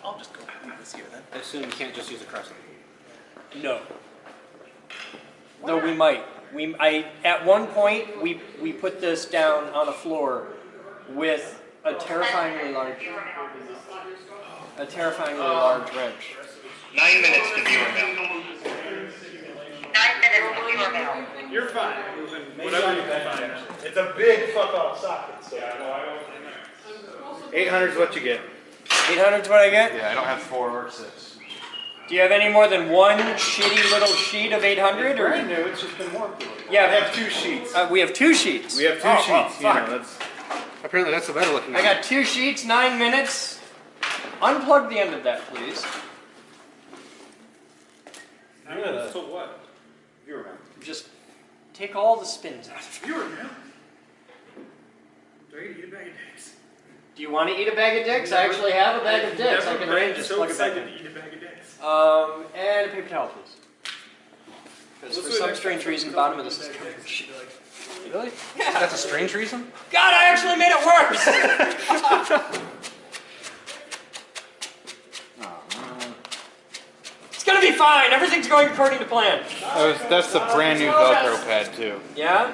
I'll just go leave this here then. I assume you can't just use a crescent. No. Though we might. At one point we put this down on a floor with a terrifyingly large wrench. 9 minutes to viewer mail. 9 minutes to viewer mail. You're fine. Whatever you can find. It's a big fuck off socket, so. 800 is what you get. 800 is what I get? Yeah, I don't have 4 or 6. Do you have any more than one shitty little sheet of 800? It's brand new, it's just been warm. Yeah, I have 2 sheets. we have 2 sheets. We have 2 sheets. fuck. That's... Apparently that's the better looking I got 2 sheets, 9 minutes. Unplug the end of that, please. So what? Viewer mail. Just take all the spins out. Viewer mail? Do I eat a bag of dicks? Do you want to eat a bag of dicks? I actually have a bag of dicks. I can arrange just plug it back in. to eat a bag of dicks. And a paper towel, please. Because for some strange reason, bottom of this is Really? Yeah. That's a strange reason? God, I actually made it worse! It's gonna be fine. Everything's going according to plan. That's the brand new Velcro pad, too. Yeah?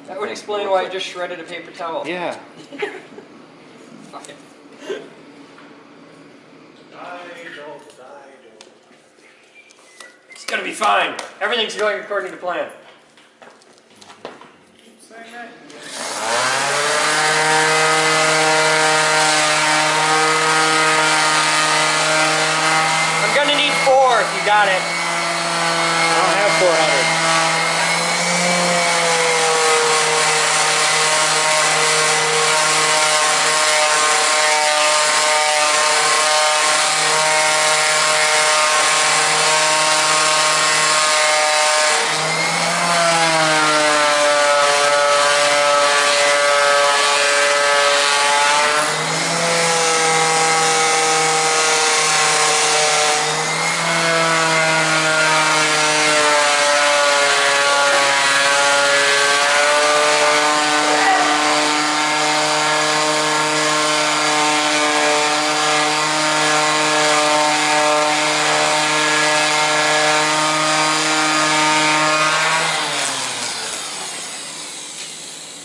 That would explain why I just shredded a paper towel. Yeah. Fuck it. It's gonna be fine. Everything's going according to plan. I'm gonna need 4 if you got it. I don't have 400.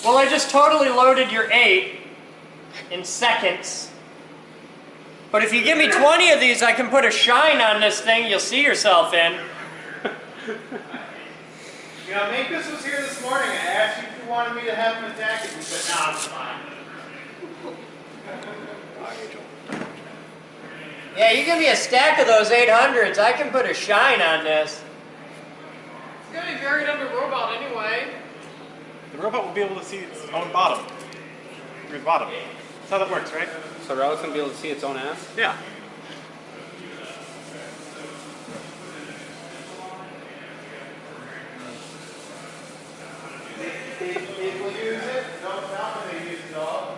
Well, I just totally loaded your 8 in seconds. But if you give me 20 of these, I can put a shine on this thing you'll see yourself in. You know, Minkus was here this morning. I asked you if you wanted me to have him attack it. You said, no, it's fine. Yeah, you give me a stack of those 800s, I can put a shine on this. It's gonna be buried under robot anyway. The robot will be able to see its own bottom. Through the bottom. That's how that works, right? So Robot's gonna be able to see its own ass? Yeah. People use it. Don't tell them they use it all.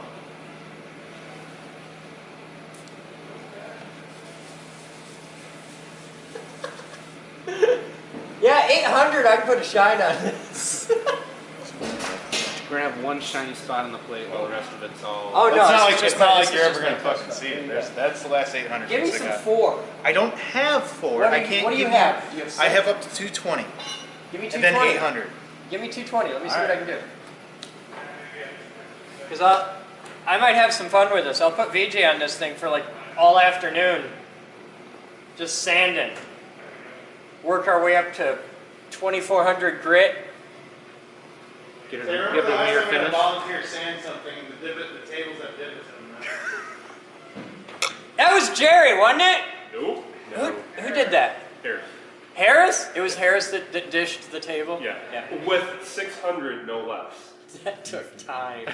Yeah, 800, I can put a shine on this. We're gonna have one shiny spot on the plate while the rest of it's all... Oh no, It's not like you're ever going to fucking see it. That's the last 800. Give me I some got. 4. I don't have 4. What do I you- can't what do you give have? Do you have I 6? have up to 220. Give me 220. And then 800. Give me 220. Let me see All what I right. can do. Because I might have some fun with this. I'll put VJ on this thing for like all afternoon. Just sanding. Work our way up to 2400 grit. Get her, They get remember the the last near time we had finish. a volunteer sand something, the tables have divots in them. That was Jerry, wasn't it? Nope. Who did that? Here. Harris? It was Harris that dished the table? Yeah. Yeah. With 600, no less. That took time.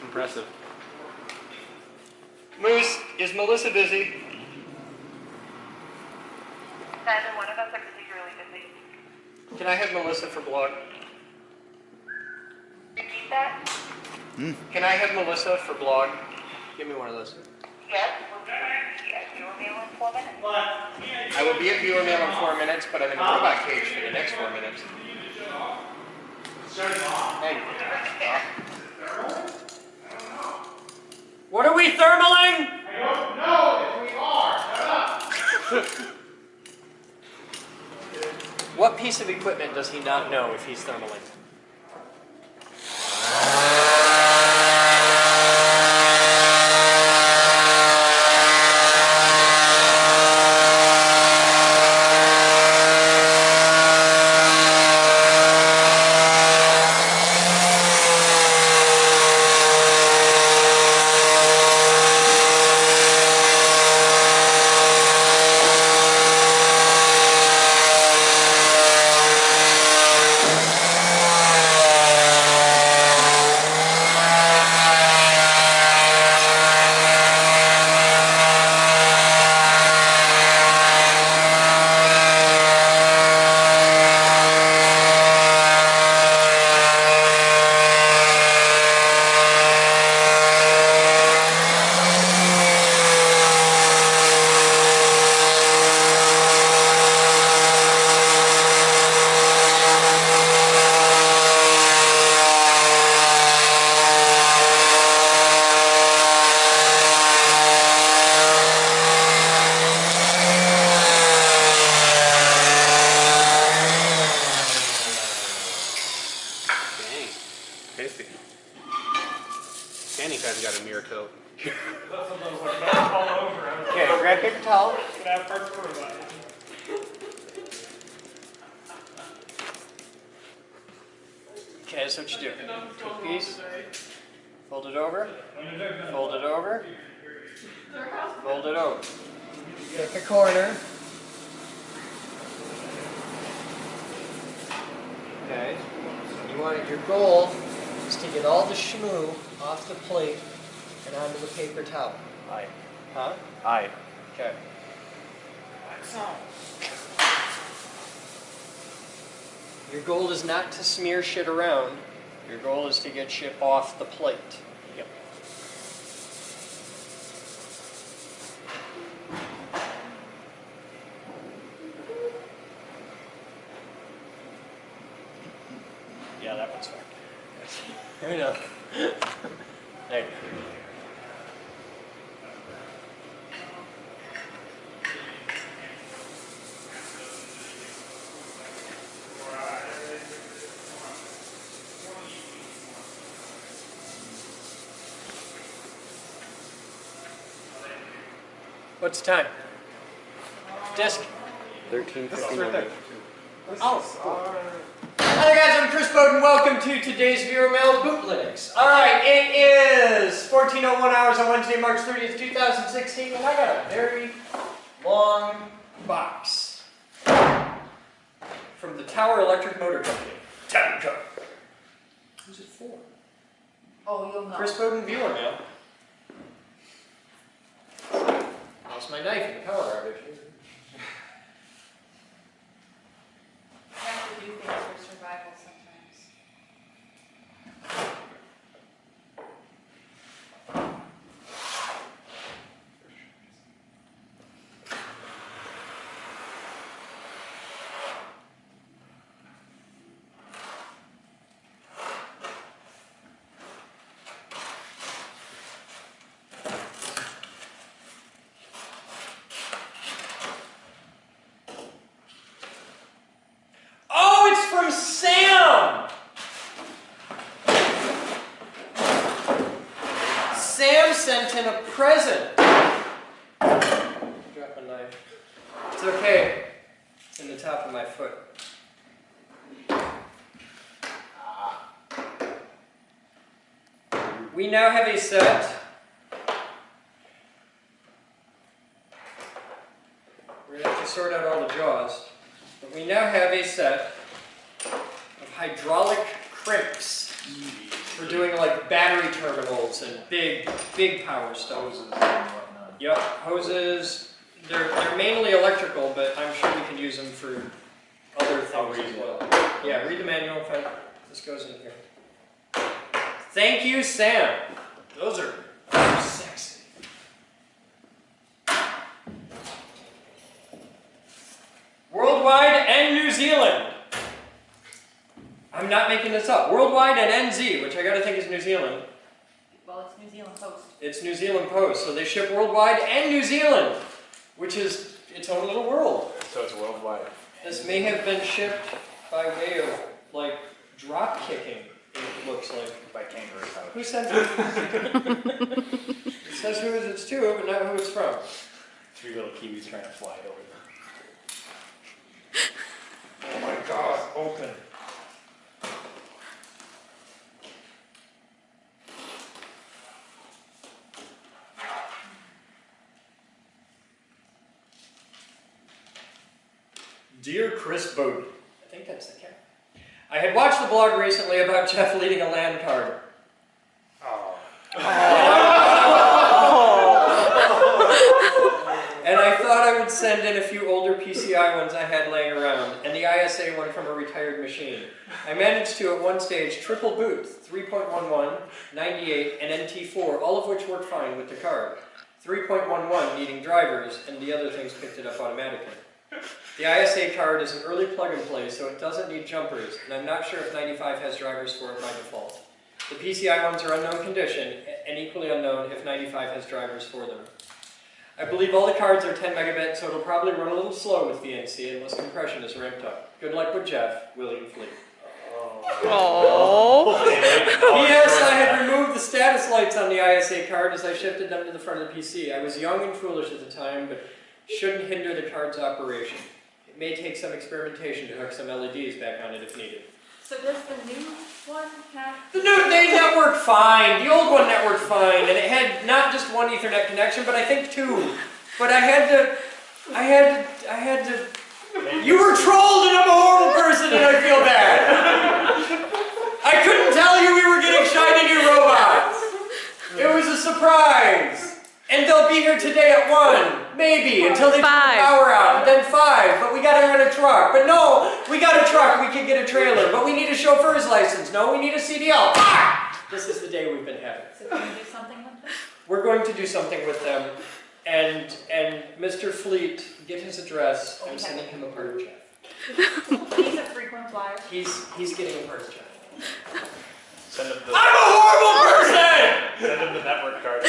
Impressive. Moose, is Melissa busy? Neither one of us are busy Can I have Melissa for blog? Repeat that? Can I have Melissa for blog? Give me one of those. Yes. Viewer mail in 4 minutes. I will be at viewer mail in 4 minutes, but I'm in a robot cage for the next 4 minutes. Hey. What are we thermaling? I don't know if we are. Shut up. What piece of equipment does he not know if he's thermaling? Tasty. Candy guy's got a mirror coat. Okay, grab paper towel. Okay, that's what you do. Take a piece, fold it over, fold it over, fold it over. Pick a corner. Okay. You want it, your goal is to get all the shmoo off the plate and onto the paper towel. Aye. Huh? Aye. Okay. Your goal is not to smear shit around. Your goal is to get shit off the plate. Yep. Yeah, that one's fine. I know. Hey. What's the time? Disc. 13:59. Oh. Hi there guys, I'm Chris Boden. Welcome to today's Viewer Mail Bootlegs. Alright, it is 14:01 hours on Wednesday, March 30th, 2016, and I got a very long box from the Tower Electric Motor Company. Tower. Who's it for? Oh, you'll know. Chris Boden Viewer Mail. Lost my knife in the power outage. You have to do things for survival sometimes. Oh, it's from Sam! Sam sent in a present. Drop a knife. It's okay. It's in the top of my foot. We now have a set. We're going to have to sort out all the jaws. But we now have a set of hydraulic crimps for doing like battery terminals and big power stuff. Yep, hoses. They're mainly electrical, but I'm sure we can use them for other things as well. Yeah, read the manual if this goes in here. Thank you, Sam. Those are sexy. Worldwide and New Zealand. I'm not making this up. Worldwide and NZ, which I gotta think is New Zealand. Well, it's New Zealand Post. It's New Zealand Post, so they ship worldwide and New Zealand, which is its own little world. So it's worldwide. This may have been shipped by way of, like, drop kicking, it looks like. By kangaroo pouch. Who sent it? It says who it's to, but not who it's from. 3 little kiwis trying to fly it over there. Oh my god, open. Dear Chris Boden, I think that's the cat. I had watched the blog recently about Jeff leading a land card. And I thought I would send in a few older PCI ones I had laying around, and the ISA one from a retired machine. I managed to, at one stage, triple boot 3.11, 98, and NT4, all of which worked fine with the card. 3.11 needing drivers, and the other things picked it up automatically. The ISA card is an early plug-and-play, so it doesn't need jumpers, and I'm not sure if 95 has drivers for it by default. The PCI ones are unknown condition, and equally unknown if 95 has drivers for them. I believe all the cards are 10 megabit, so it'll probably run a little slow with VNC unless compression is ramped up. Good luck with Jeff, William Fleet. Oh. P.S. I had removed the status lights on the ISA card as I shifted them to the front of the PC. I was young and foolish at the time, but shouldn't hinder the card's operation. It may take some experimentation to hook some LEDs back on it if needed. So does the new one have... They networked fine. The old one networked fine, and it had not just one Ethernet connection, but I think 2. But I had to. You were trolled, and I'm a horrible person, and I feel bad. I couldn't tell you we were getting shiny new robots. It was a surprise. And they'll be here today at 1, maybe, until they turn the power out, and then 5, but we gotta rent a truck. But no, we got a truck, we can get a trailer, but we need a chauffeur's license. No, we need a CDL. Ah! This is the day we've been having. So can we do something with this? We're going to do something with them, and Mr. Fleet, get his address. I'm sending him a part of Jeff. He's a frequent flyer. He's getting a part of Jeff. Send him the... I'm a horrible person! Send him the network card. I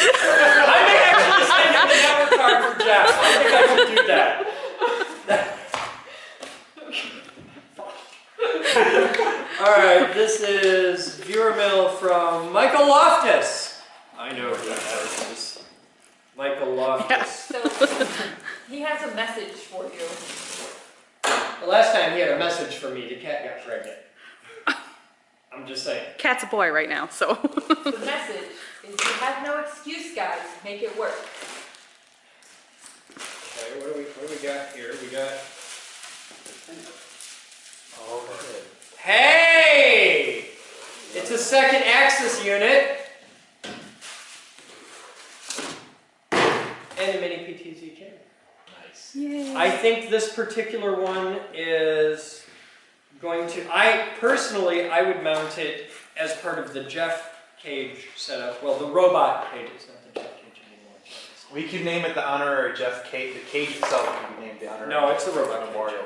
may actually send him the network card for Jeff. I think I should do that. Alright, this is viewer mail from Michael Loftus. I know who that is. Michael Loftus. So he has a message for you. The last time he had a message for me, the cat got pregnant. I'm just saying. Cat's a boy right now, so. The message is you have no excuse, guys. Make it work. Okay, what do we got here? We got... Oh, good. Hey! It's a second axis unit. And a mini PTZ camera. Nice. Yay. I think this particular one is going to... I would mount it as part of the Jeff cage setup. Well, the robot cage is not the Jeff cage anymore. We could name it the honorary Jeff cage. The cage itself can be named the honorary. No, it's the robot memorial.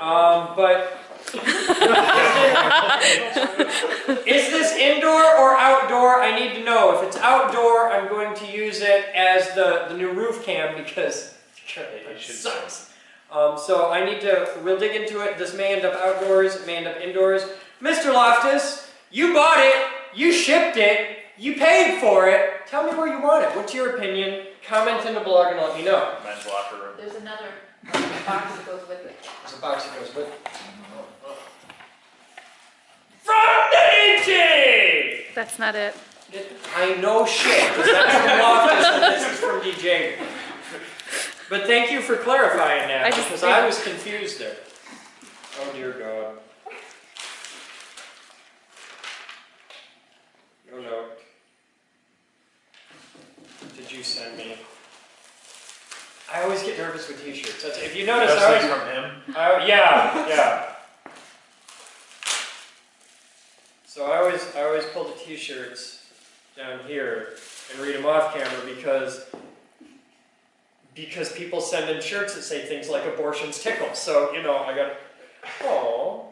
But is this indoor or outdoor? I need to know. If it's outdoor, I'm going to use it as the new roof cam because it sucks. So I need to, we'll dig into it. This may end up outdoors, it may end up indoors. Mr. Loftus, you bought it, you shipped it, you paid for it. Tell me where you want it. What's your opinion? Comment in the blog and let me know. Men's locker room. There's another box that goes with it. There's a box that goes with it. From DJ! That's not it. I know shit, because that's from Loftus and this is from DJ. But thank you for clarifying that, because I was confused there. Oh dear God. Oh no. Did you send me? I always get nervous with t-shirts. If you notice, I always... from him? Yeah. pull the t-shirts down here and read them off camera because people send in shirts that say things like abortions tickle. So, you know, I got, oh.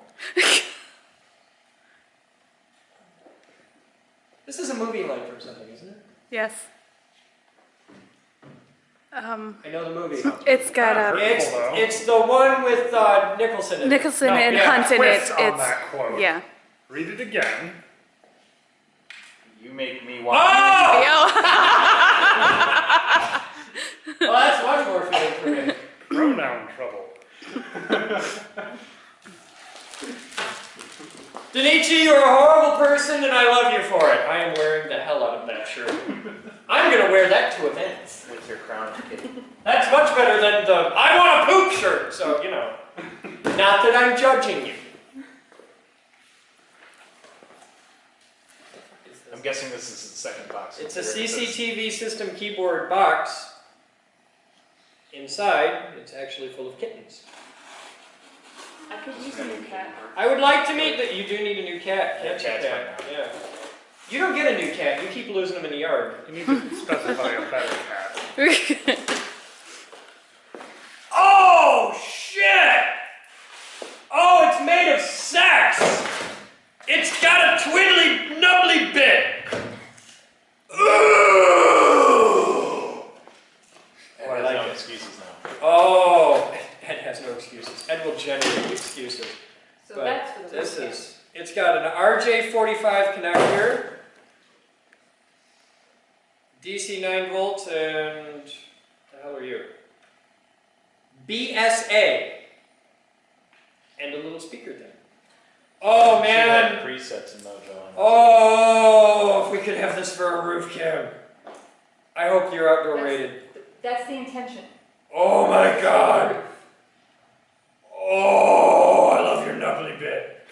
This is a movie line from something, isn't it? Yes. I know the movie. It's got a. It's the one with Nicholson in it. Nicholson and Hunt in it. It's yeah. Read it again. You make me want. Oh! Well, that's much more fitting for me. Pronoun trouble. Denichi, you're a horrible person, and I love you for it. I am wearing the hell out of that shirt. I'm gonna wear that to events. With your crown kitty. That's much better than the I want a poop shirt. So, you know, not that I'm judging you. I'm guessing this is the second box. It's a CCTV system keyboard box. Inside, it's actually full of kittens. I could use a new cat. I would like to meet that. You do need a new cat. Yeah, Catch a cat's cat. fine Yeah. You don't get a new cat. You keep losing them in the yard. You need to specify a better cat. Oh shit! Oh, it's made of sex. It's got a twiddly nubbly bit. Ooh! Oh, I like no excuses now. Oh, Ed has no excuses. Ed will generate excuses. So But that's for the this weekend. is, it's got an RJ45 connector, DC 9 volt, and the hell are you? BSA, and a little speaker thing. Oh man! Presets and Mojo. Oh, if we could have this for a roof cam. I hope you're outdoor rated. That's the intention. Oh my god! Oh, I love your nubbly bit.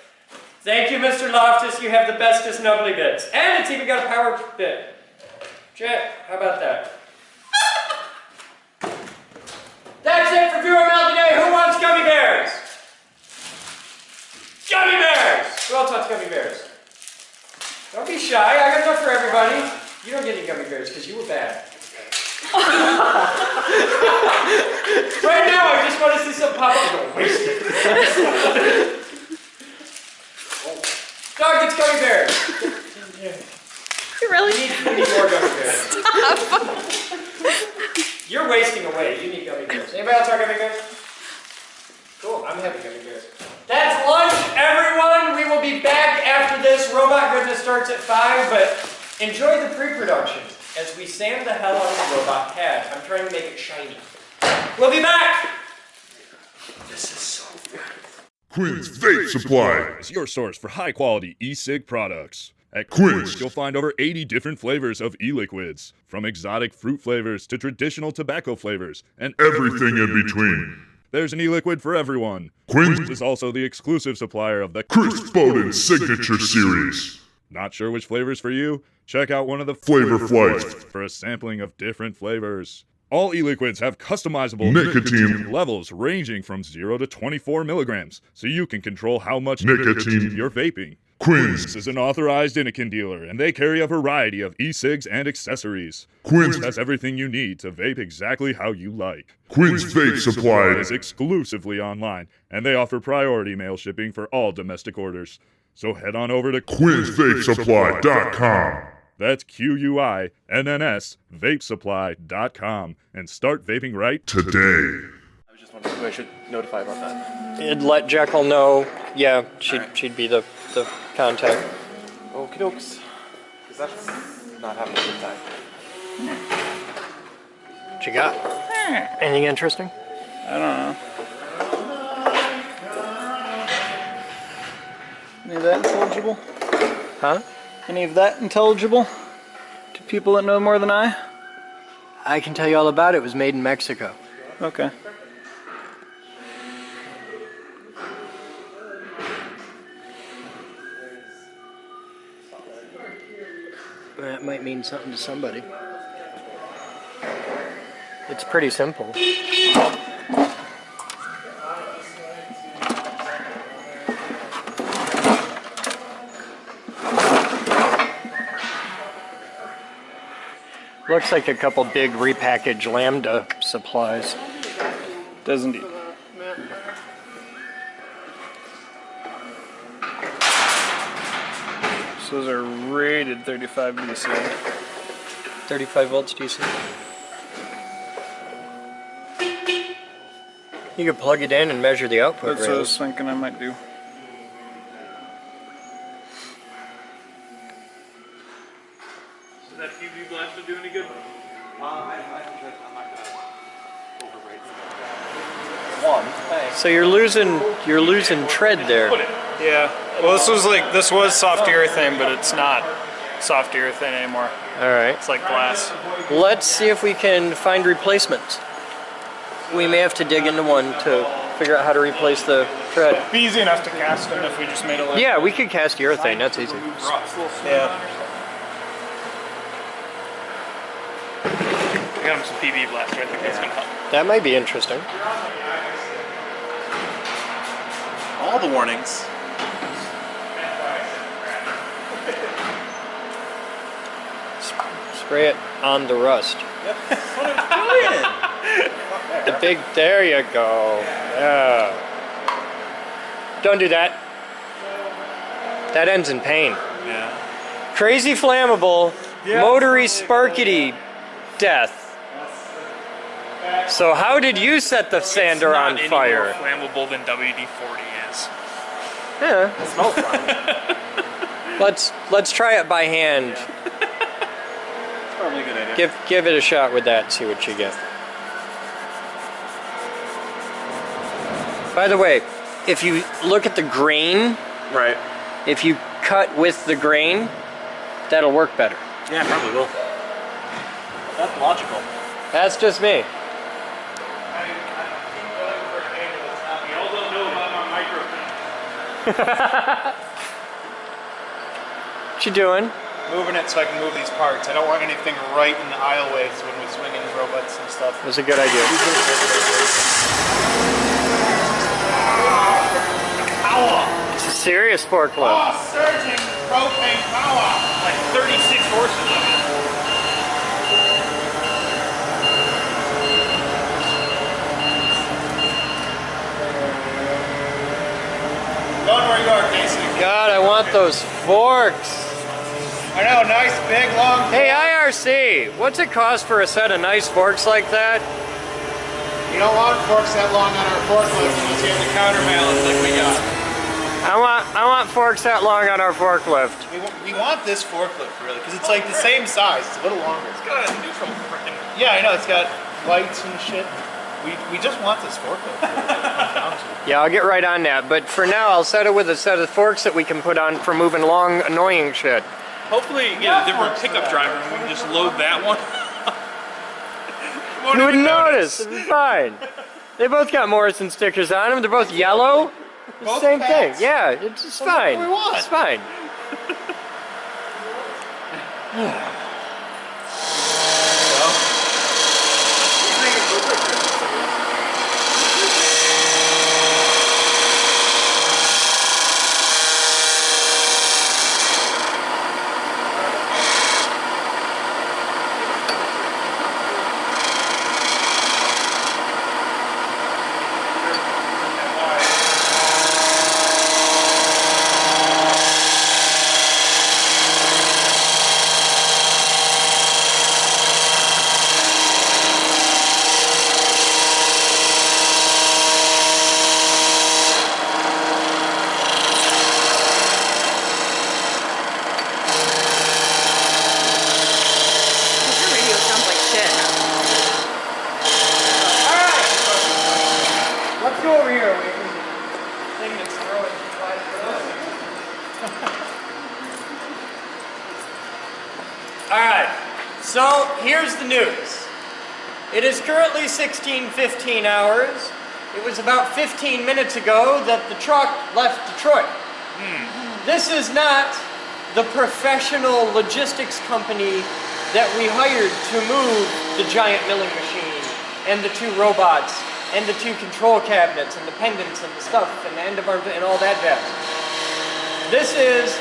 Thank you, Mr. Loftus. You have the bestest nubbly bits. And it's even got a power bit. Chet, how about that? That's it for Viewer Mail today. Who wants gummy bears? Gummy bears! Who else wants gummy bears? Don't be shy. I got enough for everybody. You don't get any gummy bears because you were bad. Right now, I just want to see some pop up. Don't waste it. Dog gets gummy bears. Really? You need more gummy bears. You're wasting away. You need gummy bears. Anybody else want gummy bears? Cool. I'm having gummy bears. That's lunch, everyone. We will be back after this. Robot Goodness starts at 5, but enjoy the pre-production as we sand the hell out of the robot CAD. I'm trying to make it shiny. We'll be back. This is so good. Quinn's Vape Supply is your source for high-quality e-cig products. At Quinn's, you'll find over 80 different flavors of e-liquids, from exotic fruit flavors to traditional tobacco flavors, and everything in between. There's an e-liquid for everyone. Quinn's is also the exclusive supplier of the Crisp Boden Signature Series. Not sure which flavor's for you? Check out one of the Flavor Flights for a sampling of different flavors. All e-liquids have customizable nicotine levels ranging from 0 to 24 milligrams, so you can control how much nicotine you're vaping. Quinn's is an authorized Inikin dealer, and they carry a variety of e-cigs and accessories. Quinn's has everything you need to vape exactly how you like. Quinn's Vape Supply is exclusively online, and they offer priority mail shipping for all domestic orders. So head on over to QuinnsVapeSupply.com. That's QUINNS vapesupply.com and start vaping right today. I was just wondering who I should notify about that. It'd let Jekyll know. Yeah, she'd be the contact. Okie dokes. Because that's not happening this time. What you got? Anything interesting? I don't know. Any of that intelligible? Huh? Any of that intelligible to people that know more than I? I can tell you all about it. It was made in Mexico. Okay. That might mean something to somebody. It's pretty simple. Looks like a couple big repackaged Lambda supplies. Does indeed. So those are rated 35 DC. 35 volts DC. You could plug it in and measure the output That's what I rails. was thinking I might do. Does that PV blaster do any good? I'm not gonna overrate One. Thanks. So you're losing tread there. Yeah. Well, this was soft urethane, but it's not soft urethane anymore. All right. It's like glass. Let's see if we can find replacements. We may have to dig into one to figure out how to replace the tread. It'd be easy enough to cast them if we just made a list. Yeah, we could cast urethane. That's easy. Yeah. I got him some PV blaster. I think that's gonna help. That might be interesting. all the warnings. Spray it on the rust. Yep, that's what I'm doing. The big, there you go. Yeah. Don't do that. That ends in pain. Yeah. Crazy flammable, motory sparkety death. So how did you set the sander on fire? It's not any more flammable than WD-40 is. Yeah, it smells fine. Let's try it by hand. It's probably a good idea. Give it a shot with that and see what you get. By the way, if you look at the grain, right? If you cut with the grain, that'll work better. Yeah, probably will. That's logical. That's just me. We all don't know about my microphone. What you doing? Moving it so I can move these parts. I don't want anything right in the aisleways when we swing in robots and stuff. That's a good idea. It's a serious forklift. Oh, surging propane power! Like 36 horses of it. Going where you are, Casey. God, I want those forks. I know, nice, big, long. Hey, IRC, what's it cost for a set of nice forks like that? You don't want forks that long on our forklift unless you have the counterbalance like we got. I want forks that long on our forklift. We want this forklift really, because it's like the same size. It's a little longer. It's got a neutral freaking. Yeah, I know. It's got lights and shit. We just want this forklift. Yeah, I'll get right on that. But for now, I'll set it with a set of forks that we can put on for moving long, annoying shit. Hopefully you get a different pickup driver and we can just load that one. You wouldn't notice. It's fine. They both got Morrison stickers on them. They're both yellow. It's the same thing. Yeah, it's fine. It's fine. So here's the news. It is currently 16:15 hours. It was about 15 minutes ago that the truck left Detroit. This is not the professional logistics company that we hired to move the giant milling machine and the 2 robots and the 2 control cabinets and the pendants and the stuff and the end of our and all that jazz. This is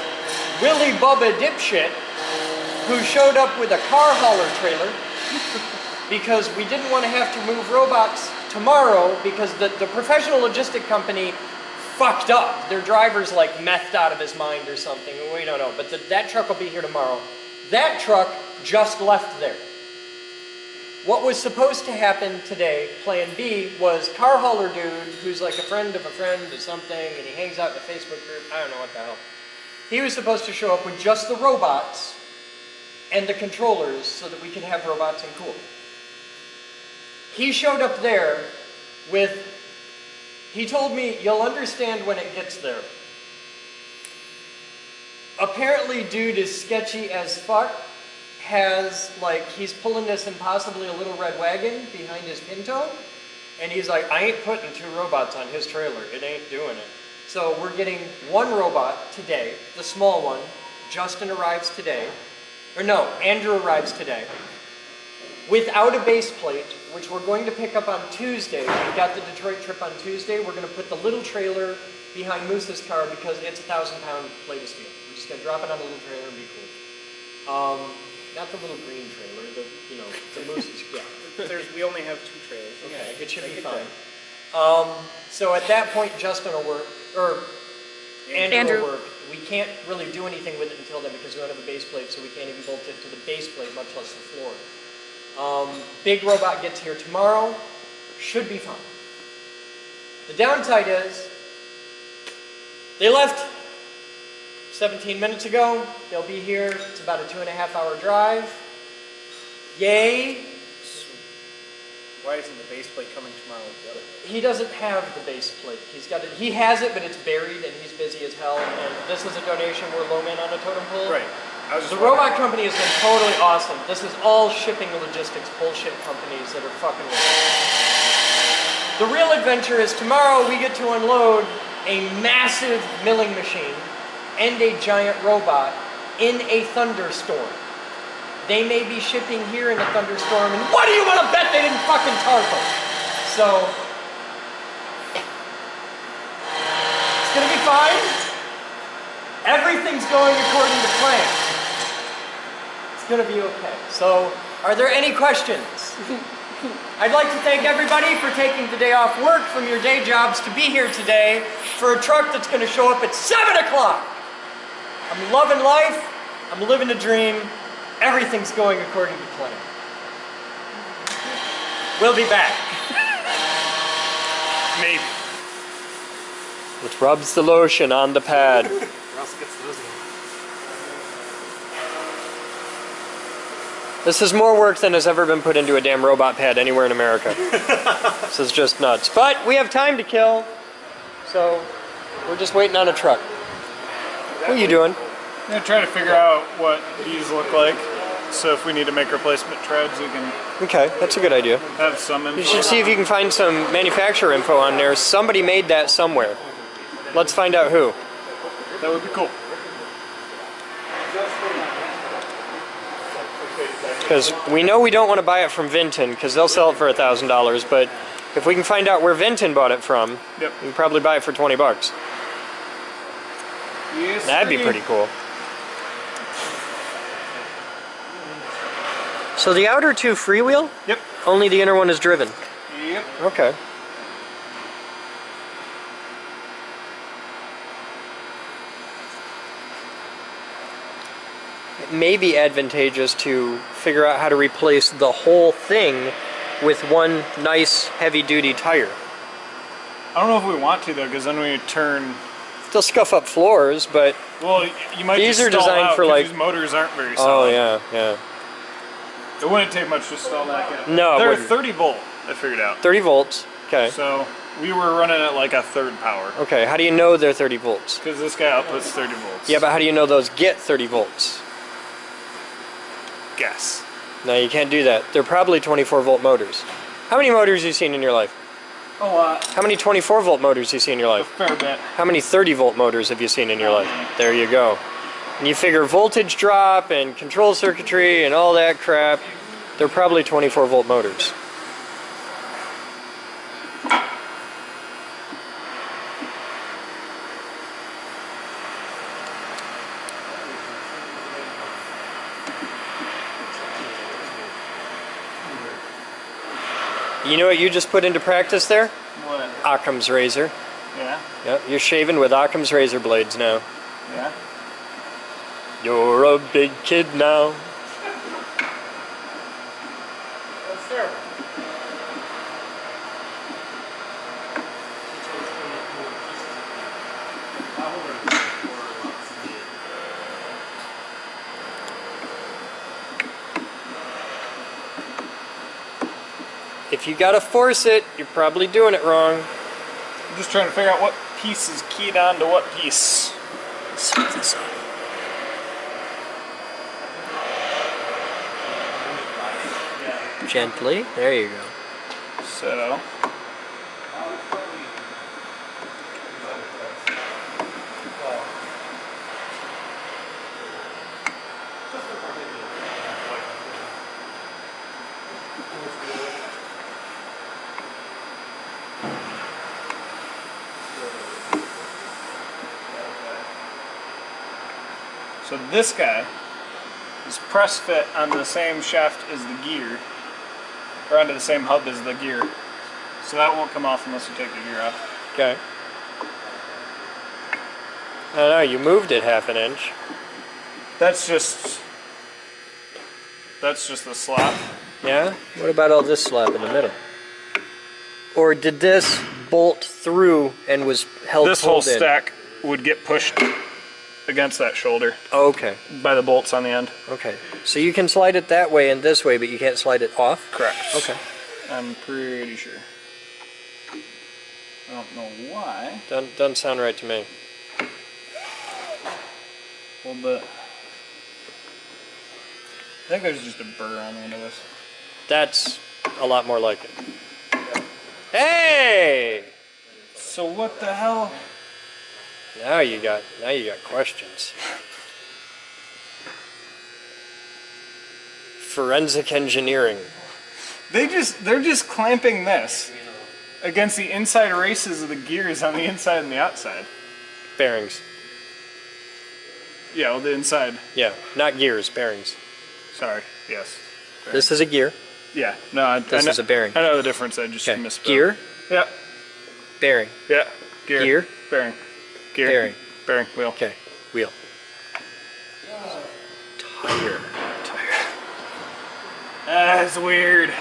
Willy Bubba dipshit who showed up with a car hauler trailer because we didn't want to have to move robots tomorrow because the professional logistic company fucked up. Their driver's like methed out of his mind or something. We don't know, but that truck will be here tomorrow. That truck just left there. What was supposed to happen today, plan B, was car hauler dude, who's like a friend of a friend or something, and he hangs out in a Facebook group, I don't know what the hell. He was supposed to show up with just the robots and the controllers so that we could have robots and cool. He showed up there with, he told me, you'll understand when it gets there. Apparently dude is sketchy as fuck. Has, like, he's pulling this impossibly a little red wagon behind his Pinto, and he's like, I ain't putting 2 robots on his trailer, it ain't doing it. So we're getting 1 robot today, the small one. Justin arrives today, or no, Andrew arrives today, without a base plate, which we're going to pick up on Tuesday. We've got the Detroit trip on Tuesday. We're going to put the little trailer behind Moose's car because it's a 1,000-pound plate of steel. We're just going to drop it on the little trailer and be cool. Not the little green trailer, the Moose's, yeah. We only have 2 trailers. Okay, it should be fine. So at that point, Justin will work, or Andrew will work. We can't really do anything with it until then because we don't have a base plate, so we can't even bolt it to the base plate, much less the floor. Big robot gets here tomorrow, should be fine. The downside is, they left 17 minutes ago. They'll be here. It's about a 2.5-hour drive. Yay. Why isn't the base plate coming tomorrow with the other? He doesn't have the base plate. He's got it. He has it, but it's buried, and he's busy as hell. And this is a donation. We're low man on a totem pole. Right. The robot company has been totally awesome. This is all shipping logistics bullshit companies that are fucking with us. The real adventure is tomorrow we get to unload a massive milling machine and a giant robot in a thunderstorm. They may be shipping here in a thunderstorm, and what do you want to bet they didn't fucking tarp them? So, it's gonna be fine. Everything's going according to plan. It's gonna be okay. So, are there any questions? I'd like to thank everybody for taking the day off work from your day jobs to be here today for a truck that's gonna show up at 7 o'clock. I'm loving life, I'm living a dream, everything's going according to plan. We'll be back. Maybe. It rubs the lotion on the pad. Russ gets those in. This is more work than has ever been put into a damn robot pad anywhere in America. This is just nuts. But we have time to kill, so we're just waiting on a truck. What are you doing? I'm gonna try to figure out what these look like. So if we need to make replacement treads, we can. Okay, that's a good idea. Have some info. You should see if you can find some manufacturer info on there. Somebody made that somewhere. Let's find out who. That would be cool. Because we know we don't want to buy it from Vinton because they'll sell it for $1,000. But if we can find out where Vinton bought it from, yep, we can probably buy it for $20. Yes, that'd be pretty cool. So the outer 2 freewheel? Yep. Only the inner one is driven? Yep. Okay. It may be advantageous to figure out how to replace the whole thing with one nice heavy-duty tire. I don't know if we want to though, because then we turn. They'll scuff up floors, but well, you might. These just are stall designed out for like. These motors aren't very Oh solid. yeah, yeah. It wouldn't take much to stall that in. No, it they're wouldn't. 30 volt. I figured out. 30 volts. Okay. So we were running at like a third power. Okay. How do you know they're 30 volts? Because this guy outputs 30 volts. Yeah, but how do you know those get 30 volts? Guess. No, you can't do that. They're probably 24 volt motors. How many motors have you seen in your life? A lot. How many 24 volt motors have you seen in your life? A fair bit. How many 30 volt motors have you seen in your life? There you go. And you figure voltage drop and control circuitry and all that crap, they're probably 24 volt motors. You know what you just put into practice there? What? Occam's razor. Yeah. Yep, you're shaving with Occam's razor blades now. Yeah. You're a big kid now. That's terrible. If you gotta force it, you're probably doing it wrong. I'm just trying to figure out what piece is keyed on to what piece. Set this up. Gently. There you go. So. So this guy is press fit onto the same shaft as the gear, or onto the same hub as the gear. So that won't come off unless you take the gear off. Okay. I don't know, you moved it half an inch. That's just the slot. Yeah? What about all this slab in the middle? Or did this bolt through and was held This whole pulled in? stack would get pushed against that shoulder. Oh, okay. By the bolts on the end. Okay. So you can slide it that way and this way, but you can't slide it off? Correct. Okay. I'm pretty sure. I don't know why. Doesn't sound right to me. A little bit. I think there's just a burr on the end of this. That's a lot more like it. Hey! So what the hell? Now you got questions. Forensic engineering. They're just clamping this against the inside races of the gears on the inside and the outside. Bearings. Yeah, well, the inside. Yeah, not gears, bearings. Sorry. Yes. Bearings. This is a gear. Yeah. No. This is a bearing. I know the difference. I just misspoke. Gear. Yeah. Bearing. Yeah. Gear. Gear. Bearing. Gear. Bearing. Bearing. Wheel. Okay. Wheel. Tire. That's weird.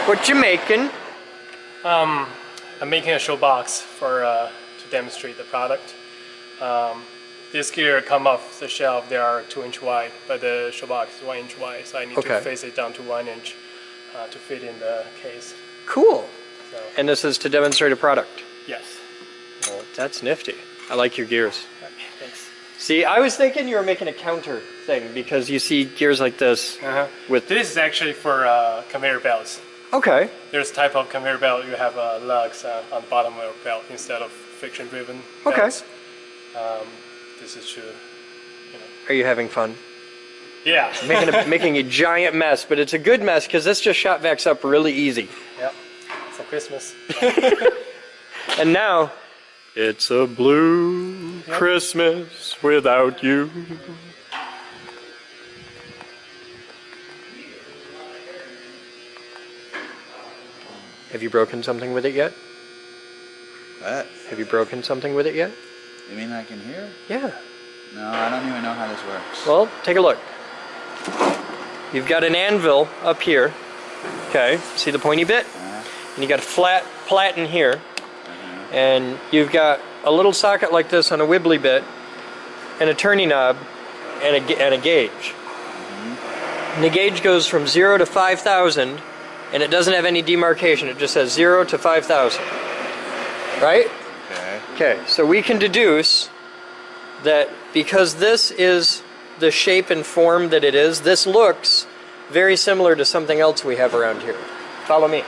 What you making? I'm making a show box for to demonstrate the product. This gear come off the shelf. They are 2-inch wide, but the show box is 1 inch wide, so I need to face it down to 1 inch to fit in the case. Cool. So. And this is to demonstrate a product. Yes. Well, that's nifty. I like your gears. Okay, thanks. See, I was thinking you were making a counter thing because you see gears like this. With this is actually for conveyor belts. Okay. There's a type of conveyor belt you have lugs on the bottom of your belt instead of friction-driven belts. This is to, Are you having fun? Yeah. making a giant mess, but it's a good mess because this just shot vacs up really easy. Yep. It's a Christmas. And now, it's a blue Christmas without you. Have you broken something with it yet? What? Have you broken something with it yet? You mean I can hear? Yeah. No, I don't even know how this works. Well, take a look. You've got an anvil up here. Okay, see the pointy bit? And you got a flat platen here. And you've got a little socket like this on a wibbly bit, and a turning knob, and a gauge. And the gauge goes from 0 to 5,000, and it doesn't have any demarcation. It just says 0 to 5,000. Right? Okay. Okay, so we can deduce that because this is the shape and form that it is, this looks very similar to something else we have around here. Follow me.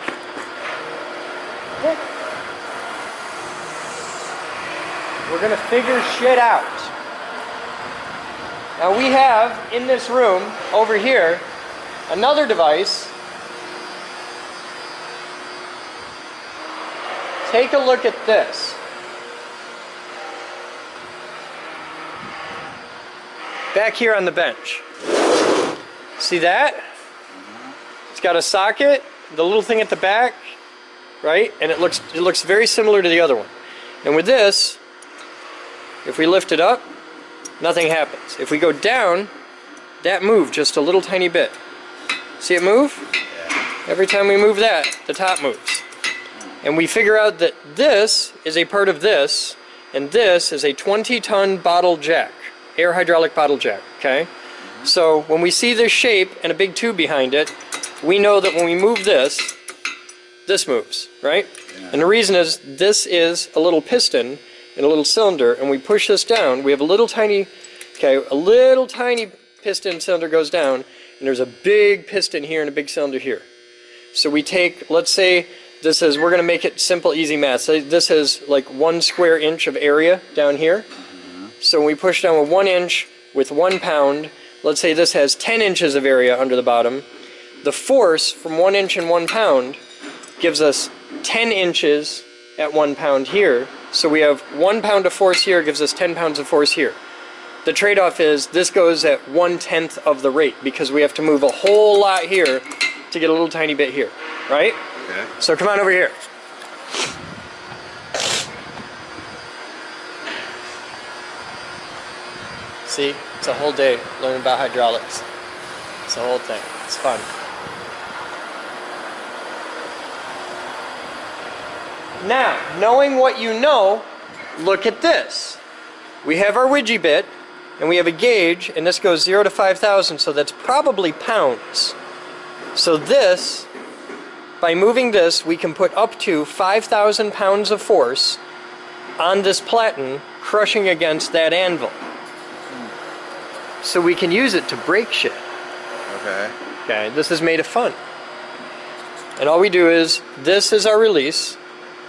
We're gonna figure shit out. Now we have in this room over here another device. Take a look at this. Back here on the bench. See that? It's got a socket, the little thing at the back, right? And it looks very similar to the other one. And with this, if we lift it up, nothing happens. If we go down, that moved just a little tiny bit. See it move? Every time we move that, the top moves. And we figure out that this is a part of this, and this is a 20-ton bottle jack, air hydraulic bottle jack, okay? So when we see this shape and a big tube behind it, we know that when we move this, this moves, right? Yeah. And the reason is this is a little piston in a little cylinder, and we push this down, we have a little tiny piston cylinder goes down, and there's a big piston here and a big cylinder here. So we take, let's say this is, we're going to make it simple, easy math. So this is like 1 square inch of area down here. So when we push down with 1 inch with 1 pound, let's say this has 10 inches of area under the bottom. The force from 1 inch and 1 pound gives us 10 inches at 1 pound here. So we have 1 pound of force here gives us 10 pounds of force here. The trade-off is this goes at 1/10 of the rate because we have to move a whole lot here to get a little tiny bit here, right? Okay. So come on over here. See, it's a whole day learning about hydraulics. It's the whole thing. It's fun. Now, knowing what you know, look at this. We have our widgie bit, and we have a gauge, and this goes 0 to 5,000, so that's probably pounds. So this, by moving this, we can put up to 5,000 pounds of force on this platen, crushing against that anvil. So we can use it to break shit. Okay. Okay, this is made of fun. And all we do is, this is our release.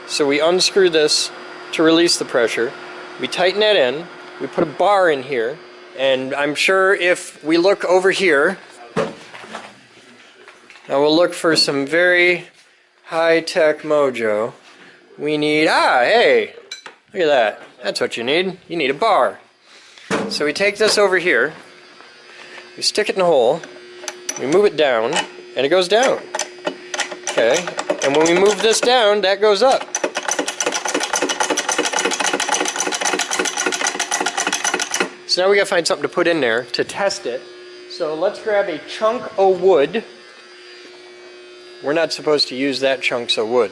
So we unscrew this to release the pressure. We tighten that in. We put a bar in here. And I'm sure if we look over here, now we'll look for some very high-tech mojo. We need, hey, look at that. That's what you need. You need a bar. So we take this over here. We stick it in the hole. We move it down, and it goes down. Okay, and when we move this down, that goes up. So now we gotta find something to put in there to test it. So let's grab a chunk of wood. We're not supposed to use that chunks of wood.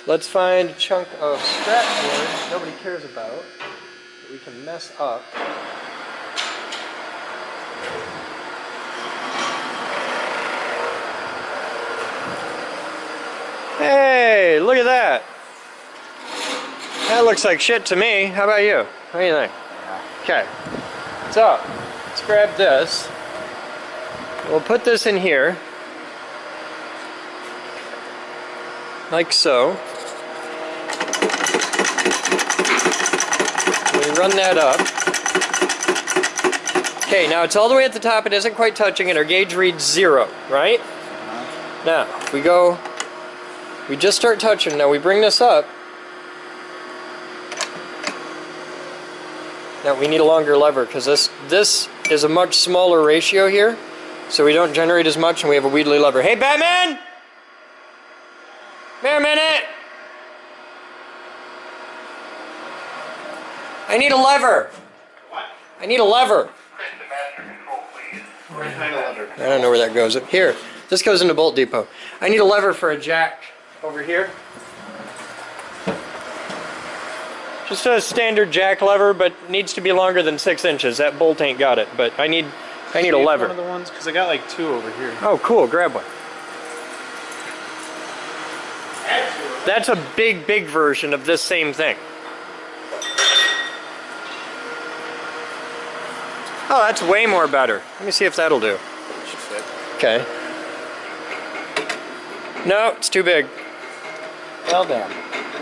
Let's find a chunk of scrap wood nobody cares about that we can mess up. Hey, look at that. That looks like shit to me. How about you? What do you think? Okay. So, let's grab this. We'll put this in here. Like so. We run that up. Okay, now it's all the way at the top. It isn't quite touching it. Our gauge reads 0, right? Now, we go... We just start touching. Now we bring this up. Now we need a longer lever because this is a much smaller ratio here, so we don't generate as much and we have a wheedly lever. Hey Batman! Come here a minute! I need a lever. What? I need a lever. I don't know where that goes. Here. This goes into Bolt Depot. I need a lever for a jack. Over here. Just a standard jack lever, but needs to be longer than 6 inches. That bolt ain't got it, but I need a lever. One of the ones, because I got like 2 over here. Oh, cool. Grab one. That's a big version of this same thing. Oh, that's way more better. Let me see if that'll do. Should fit. Okay. No, it's too big. Well, damn.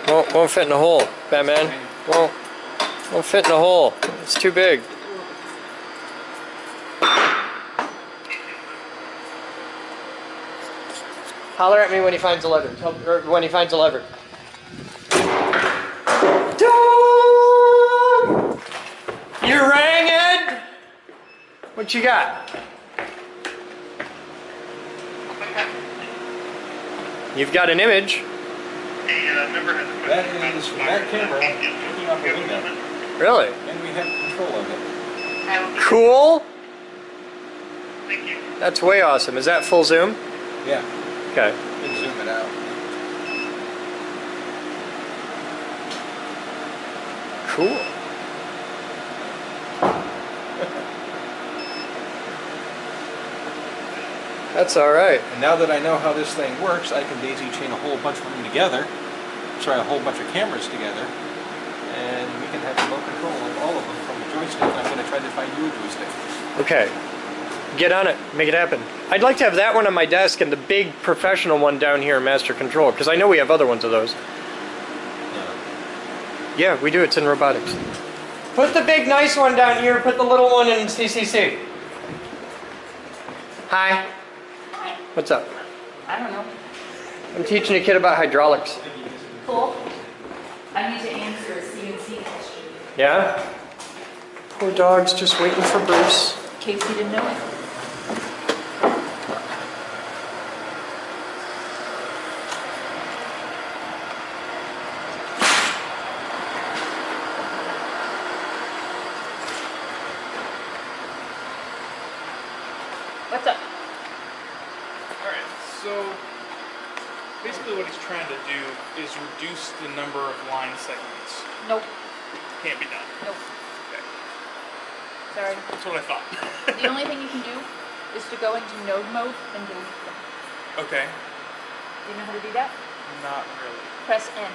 Won't fit in the hole, Batman. Won't fit in the hole. It's too big. Holler at me when he finds a lever. Or when he finds a lever. You rang, Ed? What you got? You've got an image. That is that camera looking out the window. Really? And we have control of it. Cool. That's way awesome. Is that full zoom? Yeah. Okay. You can zoom it out. Cool. That's all right. And now that I know how this thing works, I can daisy chain a whole bunch of them together. Try a whole bunch of cameras together. And we can have remote control of all of them from a joystick. I'm going to try to find you a joystick. Okay. Get on it. Make it happen. I'd like to have that one on my desk and the big professional one down here in Master Control, because I know we have other ones of those. Yeah, we do. It's in robotics. Put the big nice one down here. Put the little one in CCC. Hi. What's up? I don't know. I'm teaching a kid about hydraulics. Cool. I need to answer a CNC question. Yeah? Poor dog's just waiting for Bruce. In case you didn't know it. What's up? Alright, so basically what he's trying to do is reduce the number of line segments. Nope. Can't be done. Nope. Okay. Sorry. That's what I thought. The only thing you can do is to go into node mode and delete them. Okay. Do you know how to do that? Not really. Press N.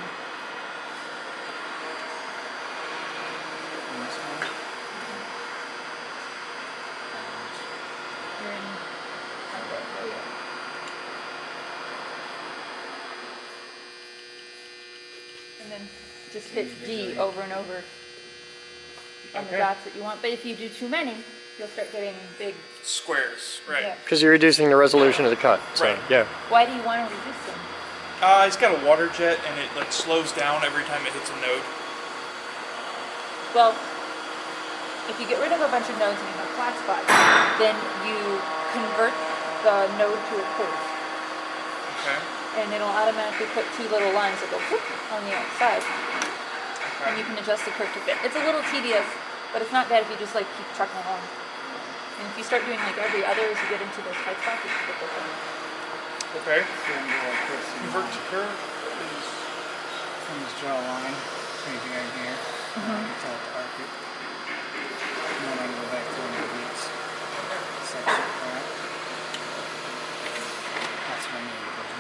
You're in. And then just hit D over and over on the dots that you want. But if you do too many, you'll start getting big squares, right? Yeah. Because you're reducing the resolution of the cut. So, Right. yeah. Why do you want to reduce them? It's got a water jet and it like slows down every time it hits a node. Well, if you get rid of a bunch of nodes and you have flat spots, then you convert the node to a curve. Okay. And it'll automatically put two little lines that go whoop on the outside. And you can adjust the curve to fit. It's a little tedious, but it's not bad if you just like keep trucking along. And if you start doing like every other as you get into those tight spots, it's a bit different. Okay. Convert to curve is just draw a line, anything out here. It's all arc it. And then I go back to one of the beats. Section that. That's my main version.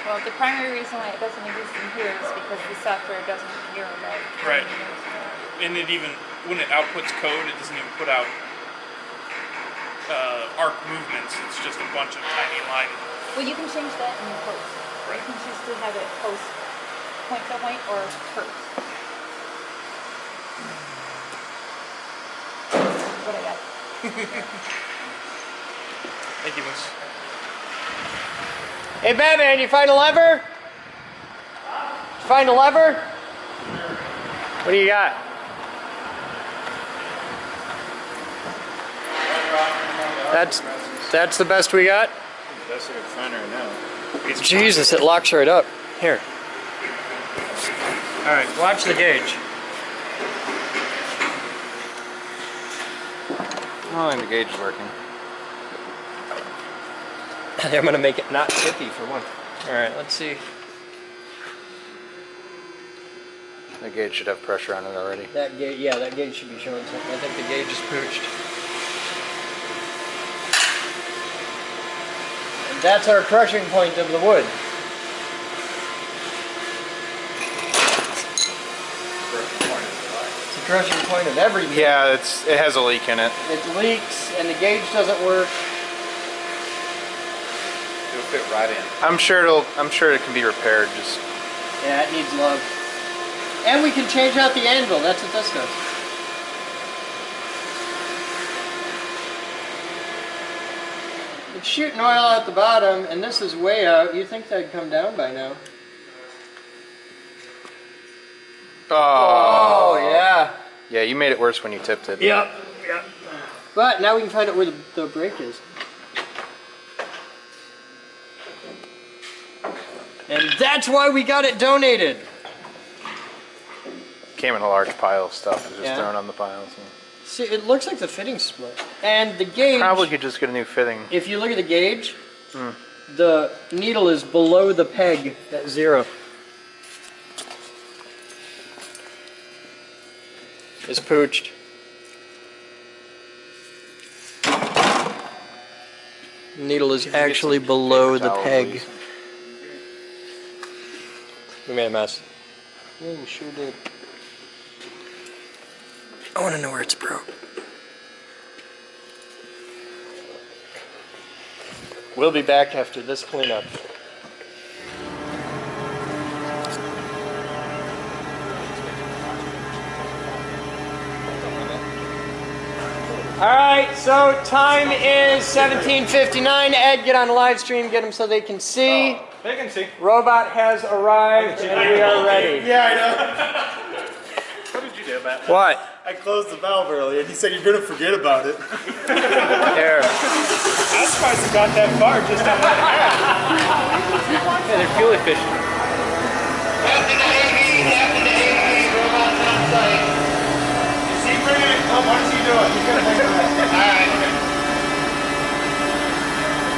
Well, the primary reason why it doesn't exist in here is because the software doesn't care about Right. And it even, when it outputs code, it doesn't even put out arc movements. It's just a bunch of tiny lines. Well, you can change that in the post. Right. You can choose to have it post point to point or curves. What I got. Thank you, Miss. Hey, Batman, you find a lever? Find a lever? What do you got? That's the best we got? Best I could find right now. Jesus, it locks right up. Here. Alright, watch the gauge. I don't think the gauge is working. I'm gonna make it not tippy for one. Alright, let's see. The gauge should have pressure on it already. That gauge, yeah, that gauge should be showing something. I think the gauge is pooched. And that's our crushing point of the wood. It's the crushing point of everything. Yeah, it has a leak in it. It leaks and the gauge doesn't work. It fit right in. I'm sure it can be repaired. Just Yeah, it needs love. And we can change out the anvil. That's what this does. It's shooting oil out the bottom, and this is way out. You'd think that'd come down by now. Oh, yeah. Yeah, you made it worse when you tipped it. Yep. But now we can find out where the brake is. And that's why we got it donated. Came in a large pile of stuff. It was just Yeah. thrown on the piles. See, it looks like the fitting split. And the gauge... Probably could just get a new fitting. If you look at the gauge, the needle is below the peg at 0. It's pooched. Needle is actually below the peg. We made a mess. Yeah, you sure did. I want to know where it's broke. We'll be back after this cleanup. Alright, so time is 17:59. Ed, get on the live stream, get them so they can see. They can see. Robot has arrived and we are ready. Yeah, I know. What did you do about it? What? I closed the valve earlier and he said you're going to forget about it. There. I'm surprised it got that far just on that. Yeah, they're fuel efficient. Captain AV, robots on site. Is he bringing it? Oh, what is he doing? He's going to bring it up. Alright, okay.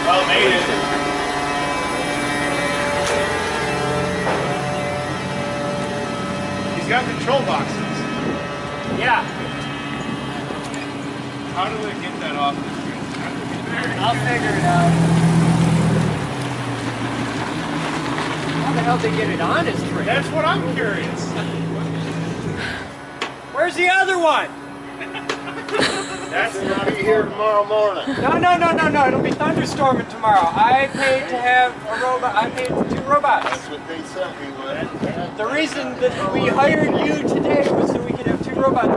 Well, made it. He's got control boxes. Yeah. How do we get that off the screen? I'll figure it out. How the hell did they get it on his tree? That's what I'm curious. Where's the other one? That's not be here tomorrow morning. No. It'll be thunderstorming tomorrow. I paid to have a robot. I paid for 2 robots. That's what they sent me with. The reason that we hired you today was so we could have 2 robots.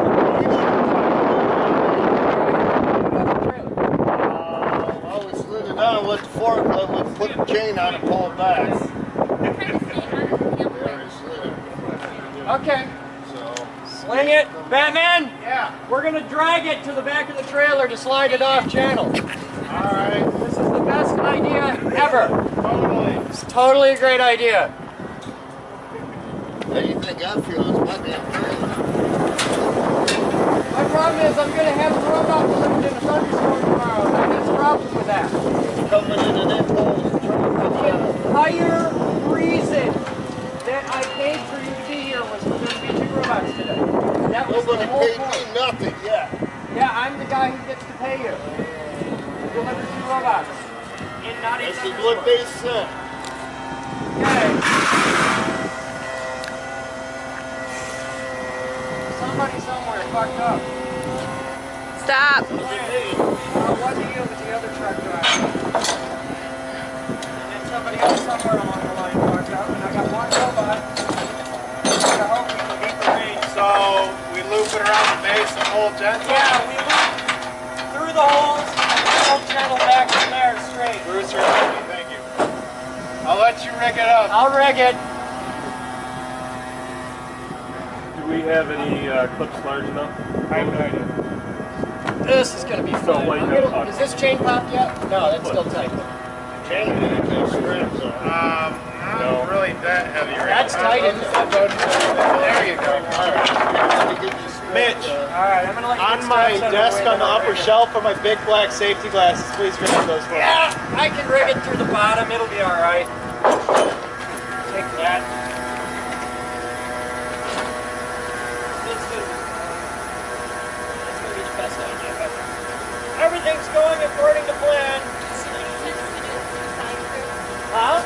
Well, we slid it down with the forklift, we put the chain on and pull it back. Okay. Sling it. Batman? Yeah. We're going to drag it to the back of the trailer to slide it off channel. Alright. This is the best idea ever. Totally. It's totally a great idea. How do you think I feel? It's my damn trailer. My problem is I'm going to have the robot delivered in a thunderstorm tomorrow. That's the problem with that. It's coming in and then pulls the The entire reason that I paid for you to be here was for there to be 2 robots today. That was Nobody the whole paid point. me nothing yet. Yeah, I'm the guy who gets to pay you. Deliver 2 robots. In not a This is what they said. Okay. Somebody somewhere fucked up. Stop. What deal with the other truck driver? And then somebody else somewhere along the line fucked up, and I got 1 robot. I hope we can beat the rain. So, we loop it around the base and hold gently? Yeah, we loop through the holes and hold channel back from there straight. Bruce, you're lucky, thank you. I'll let you rig it up. I'll rig it. Do we have any clips large enough? I have no idea. This is going to be fun. Is this chain popped yet? No, that's still tight. Chain straps are. Not really that heavy right That's tight, isn't it? There you go. Alright. Mitch, Alright, I'm going to let you on my desk on the upper shelf are my big black safety glasses. Please rig those for me. Yeah, I can rig it through the bottom. It'll be alright. Take that. That's going to be the best idea ever. Everything's going according to plan. Huh?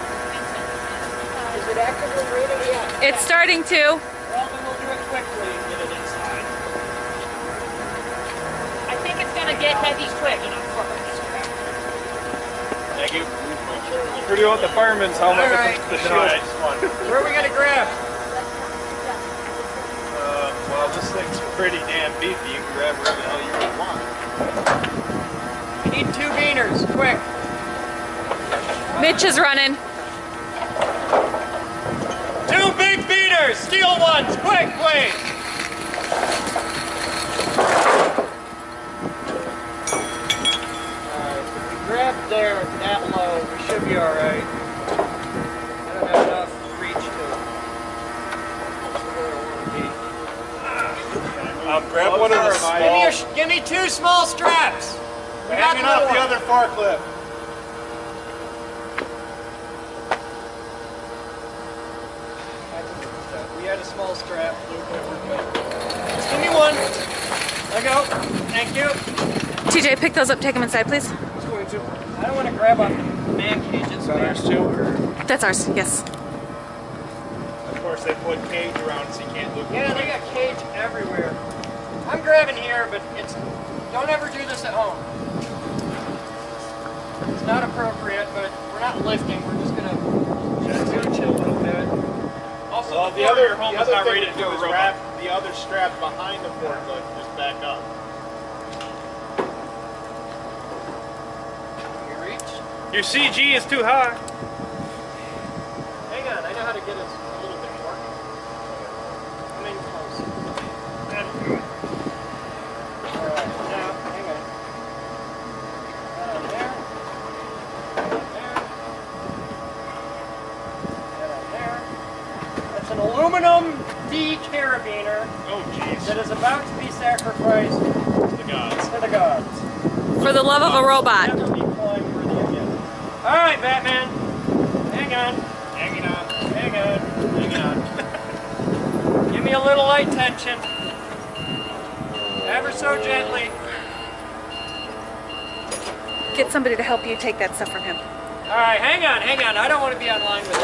Is it actively reading? Yeah. It's starting to. Well, then we'll do it quickly and get it inside. I think it's gonna get heavy quick. Thank you. Where do you want the fireman's helmet Alright. with the shield? Where are we gonna grab? Well, this thing's pretty damn beefy. You can grab wherever the hell you really want. We need 2 beaners, quick. Mitch is running. 2 big beaners, steel ones, quick, please. Grab there that low, we should be alright. I don't have enough reach to. Grab one of the small. Give me 2 small straps. We got Hanging off the other forklift. We had a small strap. Just give me one. Let go. Thank you. TJ, pick those up, take them inside, please. I don't want to grab on man cages. Is that ours too? That's ours, yes. Of course, they put cage around so you can't look. Yeah, they got cage everywhere. I'm grabbing here, but it's. Don't ever do this at home. It's not appropriate, but we're not lifting. We're just gonna chill a little bit. Also, Well, the other thing to do is wrap the other strap behind the forklift. Just back up. You reach. Your CG is too high. Hang on, I know how to get us a little bit more. Come in close. That's good. Alright, now, hang on. That on there. That on there. That on there. That's an aluminum D-carabiner. Oh, jeez. That is about to be sacrificed To the gods. to the gods. For the love of a robot. Never be flying worthy again. Alright, Batman. Hang on. Hanging on. Hang on. Hang on. Give me a little light tension. Ever so gently. Get somebody to help you take that stuff from him. Alright, hang on, hang on. I don't want to be online with this.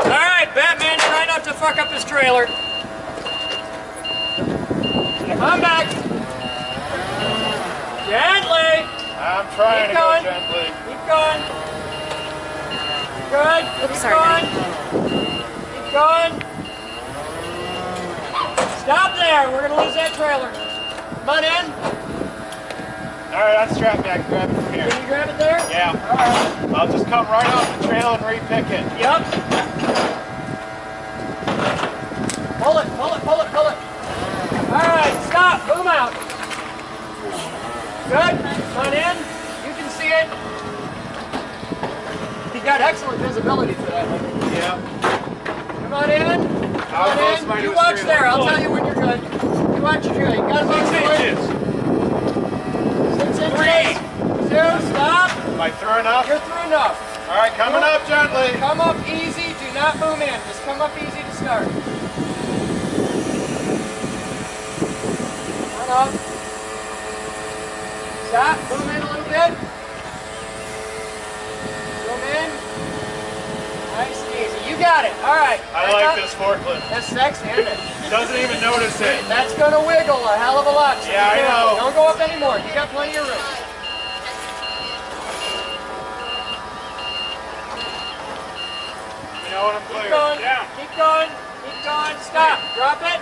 Alright, Batman, try not to fuck up his trailer. Come back. Gently. I'm trying Keep to going. go gently. Keep going. Good. Oops, Keep sorry, going. Keep going. Stop there. We're going to lose that trailer. Come on in. Alright, that's strapped back. Grab it from here. Can you grab it there? Yeah. Alright. I'll just come right off the trail and repick it. Yep. Pull it, pull it, pull it, pull it. Alright, stop. Boom out. Good. Come on in. You can see it. You got excellent visibility for that. Yeah. Come on in. Come on in. You watch there. I'll tell you when you're good. You watch your trailer. You got about 6 inches. 6 inches. 3. 2. Stop. Am I through enough? You're through enough. Alright, coming up gently. Come up easy. Do not boom in. Just come up easy to start. Come up. Stop. Boom in a little bit. Boom in. Nice and easy. You got it. All right. I like this forklift. That's sexy, isn't it? Doesn't even notice it. That's going to wiggle a hell of a lot. So Yeah, I know. Don't go up anymore. You got plenty of room. You know what I'm clear. Keep going. Down. Keep going. Keep going. Stop. Drop it.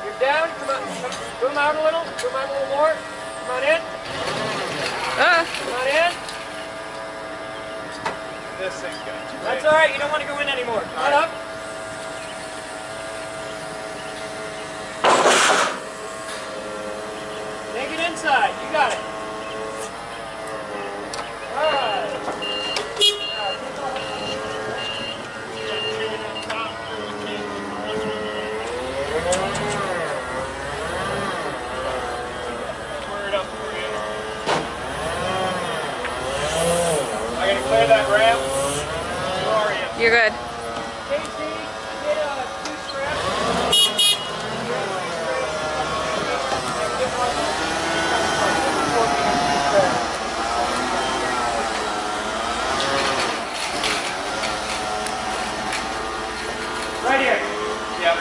You're down. Come on. Boom out a little. Boom out a little more. Come on in. Come on in. This thing's got too That's all right. You don't want to go in anymore. Come on up. Take it inside. You got it. All right. Square it up for you. I gotta clear that ramp. Who are you? You're good. Casey, get 2 straps. Right here. Yep.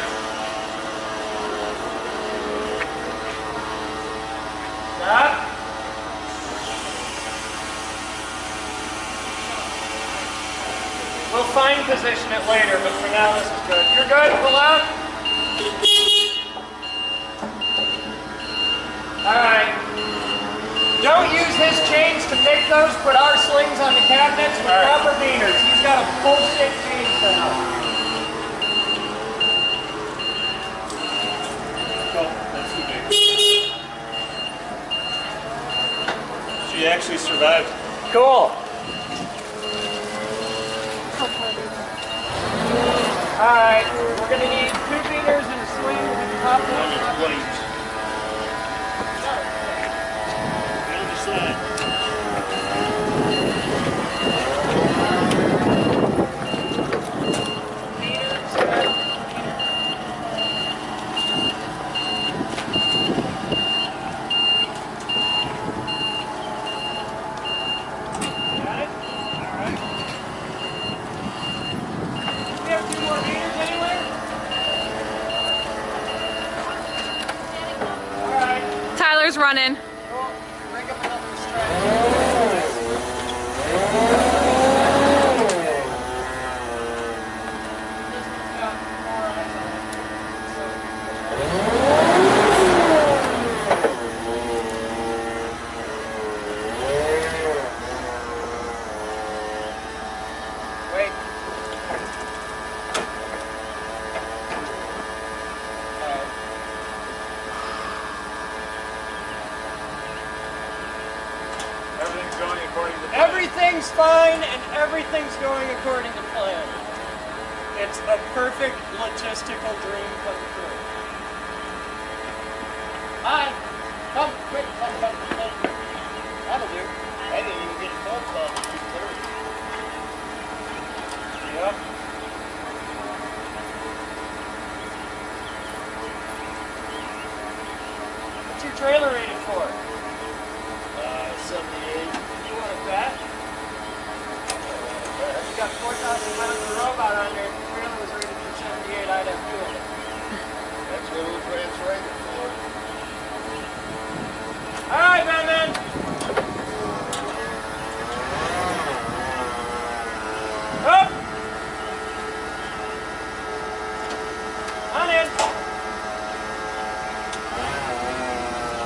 transition it later, but for now this is good. You're good, pull out. Alright. Don't use his chains to make those, put our slings on the cabinets with proper beaners. He's got a bullshit chain set up. She actually survived. Cool. Alright, we're gonna need 2 beaners and a sling with the top one. Tyler's running. Everything's fine and everything's going according to plan. It's a perfect logistical dream come true. Hi. Come, quick, come. That'll do. I didn't even get a phone call at 2:30. Yep. What's your trailer rated for? 78. You want a bet? You got 4,000 pounds of robot on there. If the trailer was rated for 78, I'd have 2 of them. That's what it was rated for. Alright, man. Up! On in.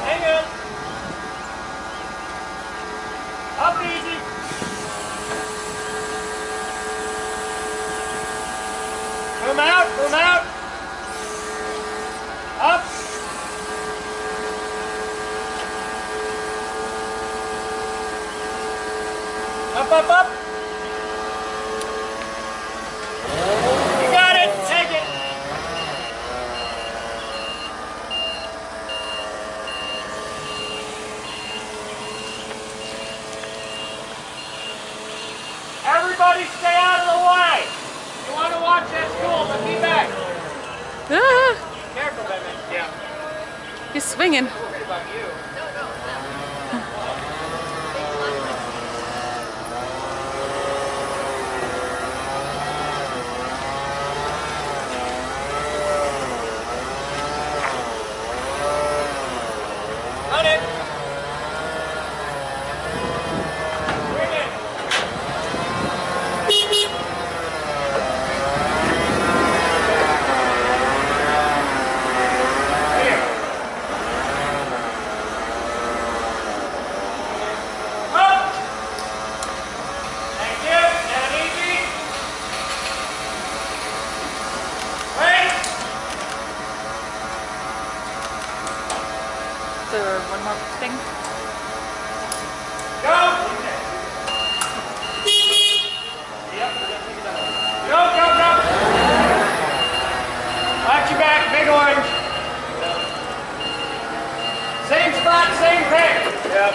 Hang on. Up easy. Boom out. Up. Up. You got it, take it. Everybody stay out of the way. You want to watch that school, but be back. Ah, Careful, baby. Yeah. he's swinging. What about you? On it. Bring it. Up. Thank you. Down easy. Wait. Is there one more thing? Go. Go. Watch your back, big orange. Same spot, same pick. Yep.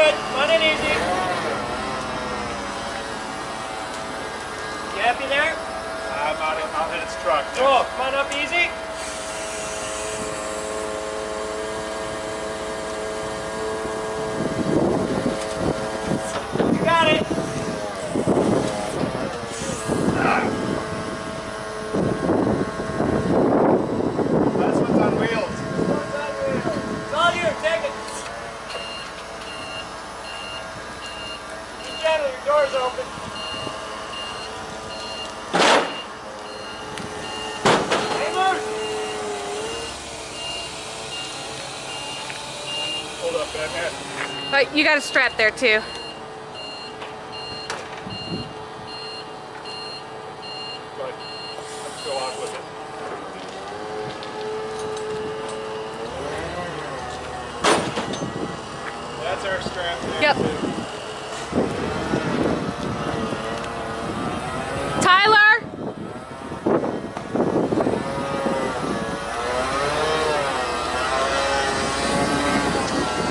good. Come on in easy. You happy there? I'll hit its truck. Cool. Come on up easy. You got it. That's what's on wheels. It's all you. Take it. Be gentle. Your door's open. Hang loose. Hold up, Batman. But you got a strap there too. But let's go on with it. That's our strap there. Yep. Tyler!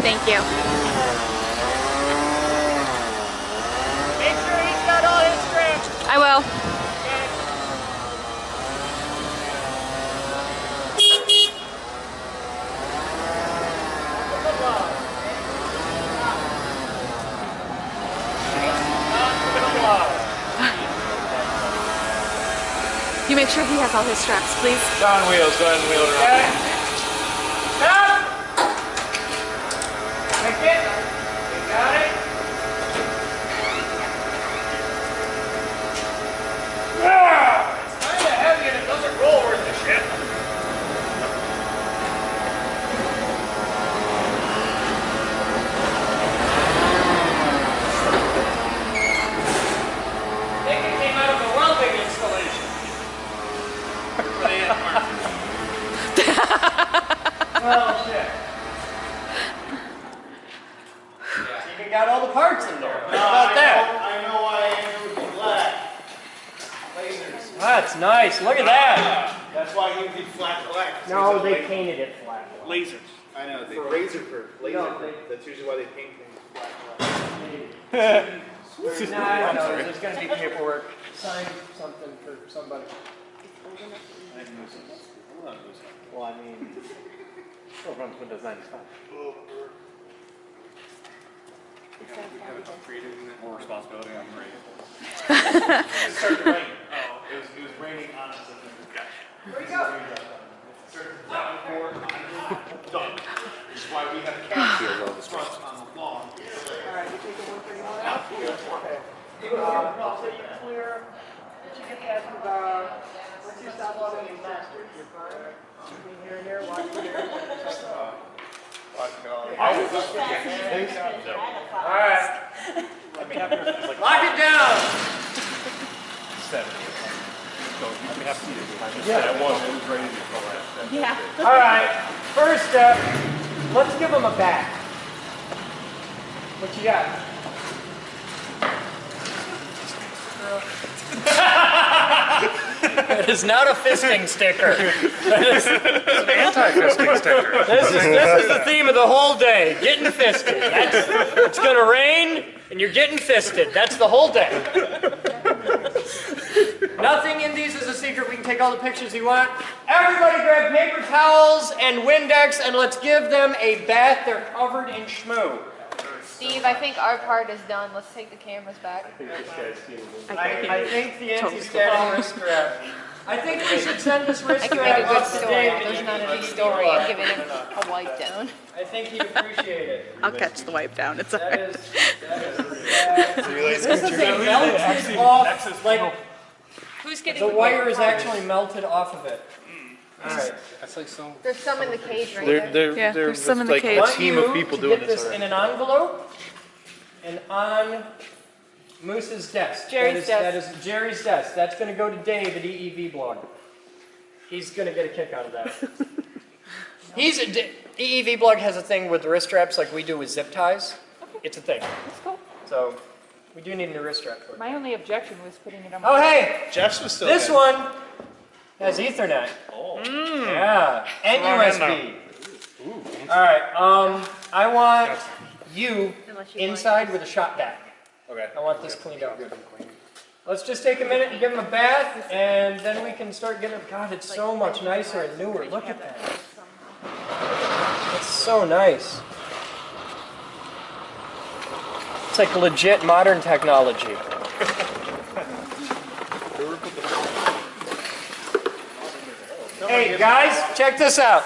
Thank you. Make sure he's got all his straps. I will. You make sure he has all his straps, please. On wheels, go ahead and wheel it around. Stop! Take it. You got it. It's kind of heavy and it doesn't roll worth the shit. I think it came out of a welding installation. For the end mark. Well, shit. You even got all the parts in there. How about that? I know why Andrew would be black. Lasers. That's nice. Look at that. That's why he would be flat black. No, they painted it flat. Lasers. I know. For razor curve. Laser curve. That's usually why they paint things black. No, I don't know. There's going to be paperwork. Sign something for somebody. Well, I mean, still runs Windows 95. We haven't created more responsibility on the radio. It started raining. Oh, it was raining on us. Where'd you go? Done. Which is why we have cats front on the lawn. Alright, you take the 131 out? Okay. So you clear, did you get that, what's your stop loss on your master? You're fine? Between here and there, watch the air. Alright. Lock it down! 70. So you have to see it. That one, it was ready to go. Yeah. Alright, first step, let's give him a back. What you got? It is not a fisting sticker. It's an anti-fisting sticker. This is the theme of the whole day, getting fisted. It's going to rain and you're getting fisted. That's the whole day. Nothing in these is a secret. We can take all the pictures you want. Everybody grab paper towels and Windex and let's give them a bath. They're covered in schmoo. Steve, I think our part is done. Let's take the cameras back. I think the anti-static wrist strap. I think we should send this wrist I can make a strap good up to story. Dave. There's not a big story. I'm giving him a wipe down. I think he'd appreciate it. I'll catch the wipe down. It's That alright. is this is a melted off, like Who's getting the wire is actually melted off of it. Alright. That's like so. There's some in the cage right there. Yeah, they're there's some in the like cage. a team of people to doing get this this in already. an envelope and on Moose's desk. Jerry's That is Jerry's desk. That's going to go to Dave at EEV blog. He's going to get a kick out of that. EEV blog has a thing with wrist straps like we do with zip ties. Okay. It's a thing. That's cool. So we do need a new wrist strap for it. My only objection was putting it on my Oh hey, Jeff's was still this good. one has Ethernet. Oh. Yeah, and USB. All right. I want you inside with a shop vac. Okay. I want this cleaned up. Let's just take a minute and give him a bath, and then we can start getting. God, it's so much nicer and newer. Look at that. It's so nice. It's like legit modern technology. Hey guys, check this out.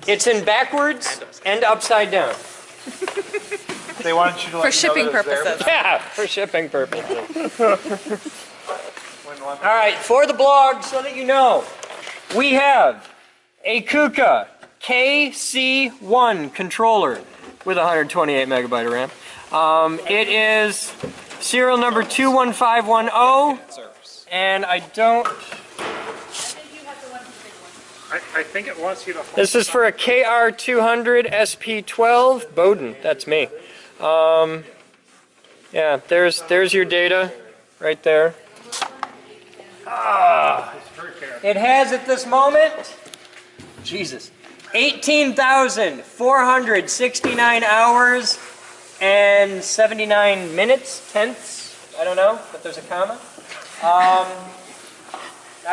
It's in backwards and upside down. They wanted you to let For shipping purposes. Yeah, for shipping purposes. All right, for the blog, so that you know, we have a KUKA KC1 controller with 128 megabyte of RAM. It is serial number 21510, and I don't. I think it wants you to hold. This is for a KR200 SP12 Boden. That's me. Yeah, there's your data right there. It has at this moment, Jesus, 18,469 hours and 79 minutes, tenths. I don't know, but there's a comma. I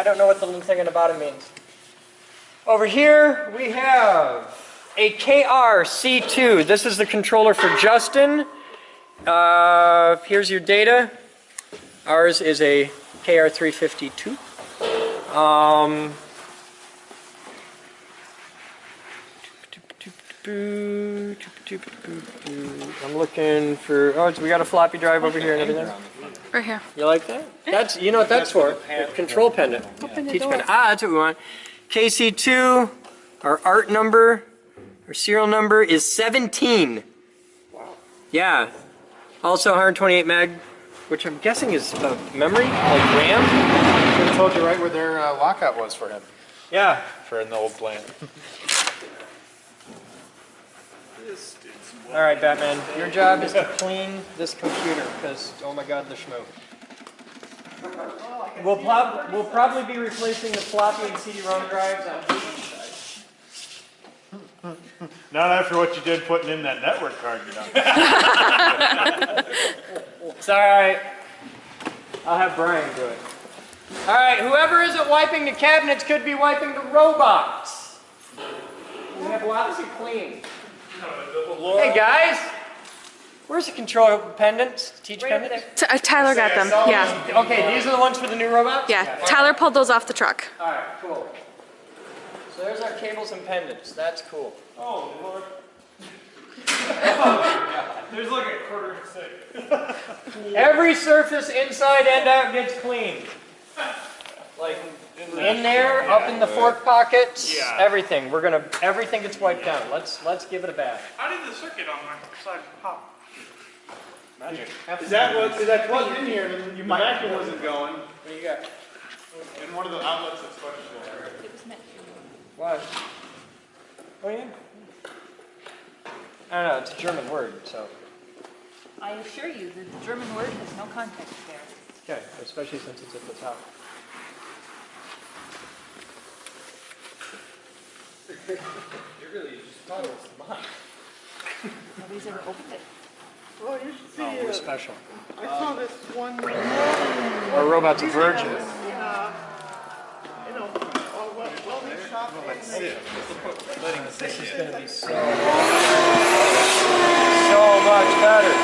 don't know what the little thing in the bottom means. Over here, we have a KR-C2. This is the controller for Justin. Here's your data. Ours is a KR-352. I'm looking for, oh, we got a floppy drive over here and everything. Right here. You like that? That's, you know what that's for? Control pendant. Open the Teach door. pendant. Ah, that's what we want. KC2, our art number, our serial number is 17. Wow. Yeah. Also 128 meg, which I'm guessing is memory, like RAM. Should have told you right where their lockout was for him. Yeah. For an old plant. All right, Batman. Your job is to clean this computer because, oh my God, the schmoo. We'll probably be replacing the floppy and CD-ROM drives on each side. Not after what you did putting in that network card, you know. It's all right. I'll have Brian do it. All right, whoever isn't wiping the cabinets could be wiping the robots. We have lots to clean. Hey guys, where's the control pendants? Teach pendants? Tyler got them, yeah. Okay, these are the ones for the new robots? Yeah, Tyler pulled those off the truck. All right, cool. So there's our cables and pendants. That's cool. Oh, Lord. There's like a quarter of a second. Every surface inside and out gets cleaned. Like in there, up in the fork pockets, everything. Everything gets wiped down. Let's give it a bath. How did the circuit on my side pop? Magic. Is that plugged in here and your vacuum wasn't going? What do you got? In one of the outlets that's questionable. What? Oh yeah. I don't know, it's a German word, so. I assure you that the German word has no context there. Okay, especially since it's at the top. You really just thought it was mine. Nobody's ever opened it. Oh, you should see. Oh, we're special. I saw this one. Our robot's a virgin. You know, all these shops. This is going to be so much better.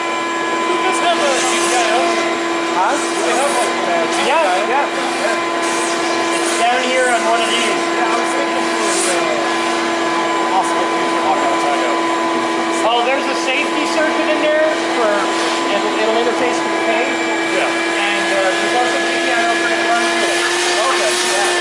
Huh? Yeah. It's down here on one of these. Yeah, I was thinking oh, there's a safety circuit in there for it'll interface with the page. Yeah. And there's also GPIO for the run to it. Okay. Yeah.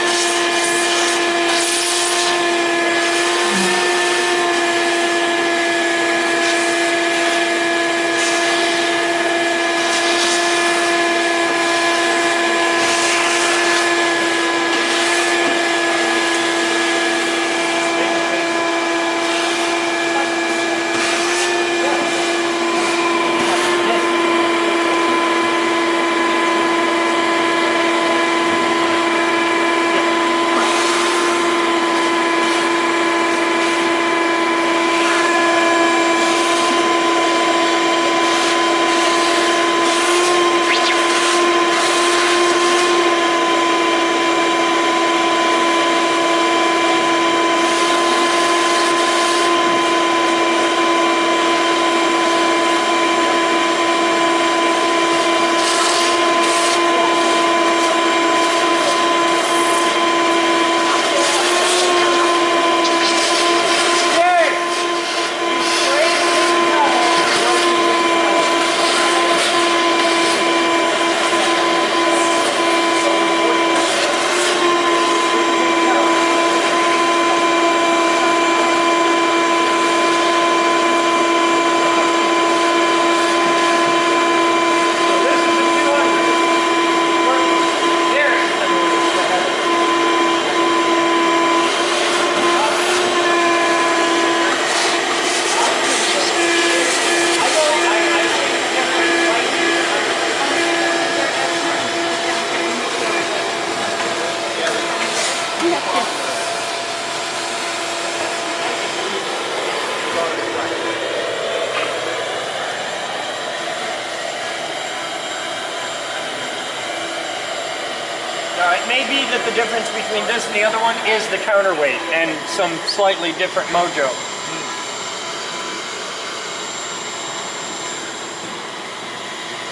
may be that the difference between this and the other one is the counterweight and some slightly different mojo.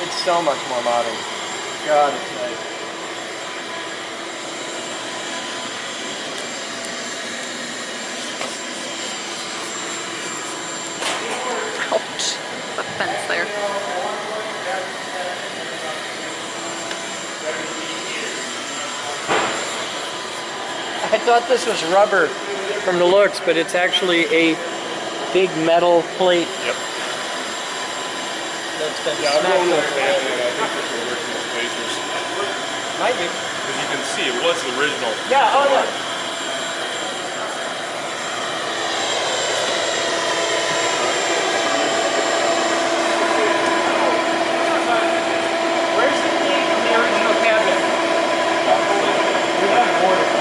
It's so much more modern. God, it's nice. Ouch. The fence there. I thought this was rubber from the looks, but it's actually a big metal plate. Yep. That's been Yeah, I smashed rolled over up there. and I think this is original spacers. Might be. As you can see, it was the original. Yeah, oh yeah. Where's the key from the original cabinet? We have more.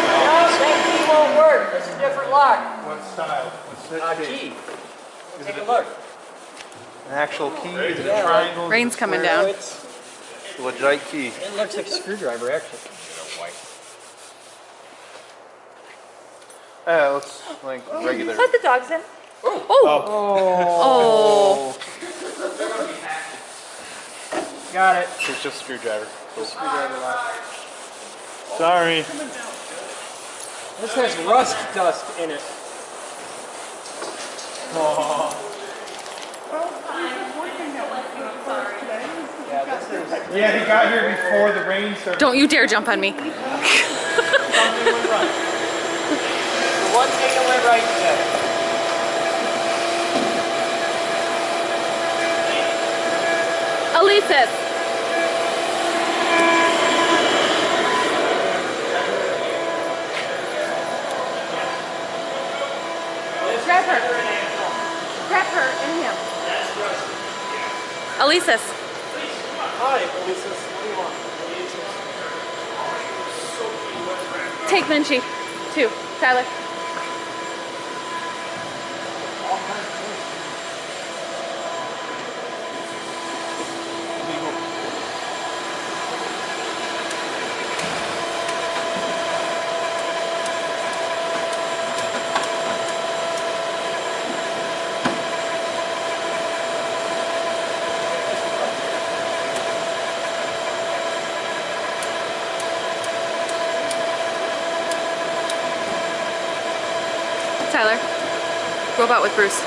No, that key won't work. It's a different lock. What style? What's that Key. Take a look. An actual key? Is it Yeah, a triangle? Rain's coming down. It's a legit key. It looks like a screwdriver, actually. Yeah, it looks like regular. Let the dogs in. Oh. Got it. It's just a screwdriver. Screwdriver lock. Sorry. This has rust dust in it. Oh. Yeah, he got here before the rain started. Don't you dare jump on me. Something went right. The one thing that went right today. Elises. Grab her. Grab her and him. Elises. Hi, Elises. What do you want? Take Minchie. Too. Tyler. Tyler, go about with Bruce.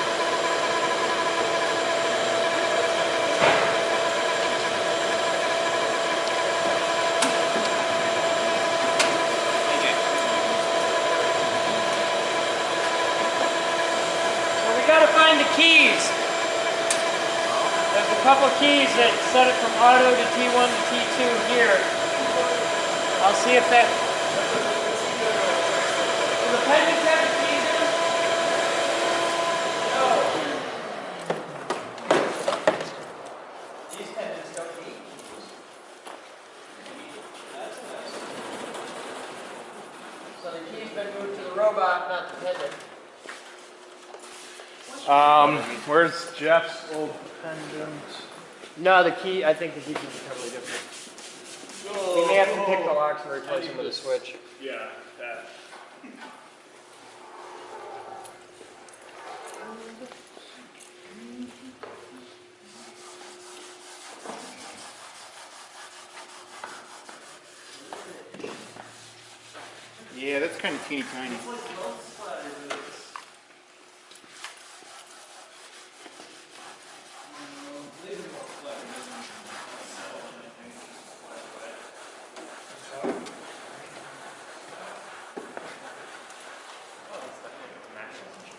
So we gotta find the keys. There's a couple keys that set it from auto to T1 to T2 here. I'll see if that... Do the pendants have the keys in them? No. These pendants don't need keys. So the key's been moved to the robot, not the pendant. Where's Jeff's old pendant? No, the key, I think the key is totally different. We may have to pick the locks and replace them with a switch. Yeah, that. Yeah, that's kind of teeny tiny.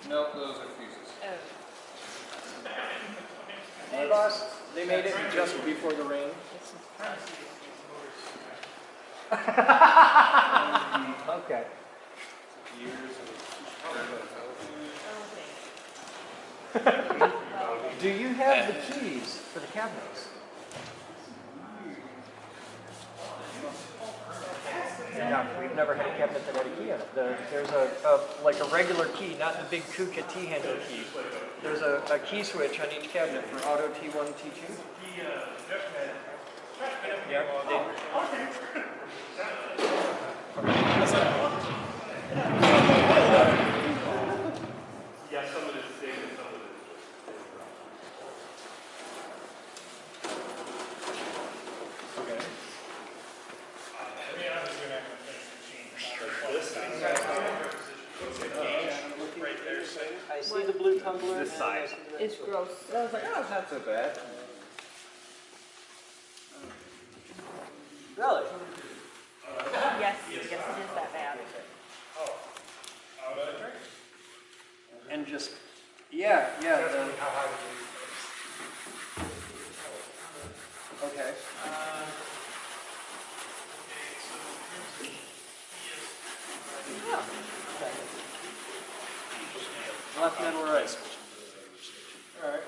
Nope, those are fuses. Hey boss, they made it just before the rain. Okay. Do you have the keys for the cabinets? No, we've never had a cabinet that had a key on it. There's like a regular key, not the big Kuka T-handle key. There's a key switch on each cabinet for auto T1, T2. Yeah. Yeah, some of it is big and some of it is. Okay. I see the blue tumbler. This side. It's gross. I was like, oh, it's not so bad. Really? Yes, yes, it is that bad. And just, yeah. Okay. Left middle right. Alright.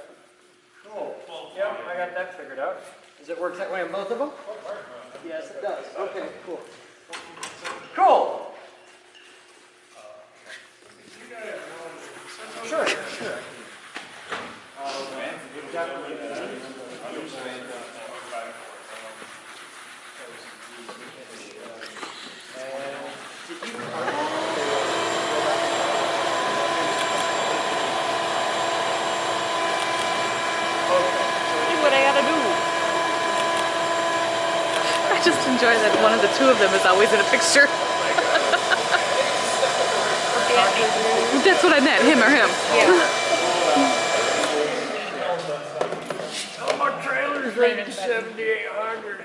Cool. Yep, I got that figured out. Does it work that way on both of them? Yes, it does. Okay, cool. Cool! Sure. What I gotta do. I just enjoy that one of the two of them is always in a picture. That's what I meant, him or him. Oh, my trailer's rated 7,800.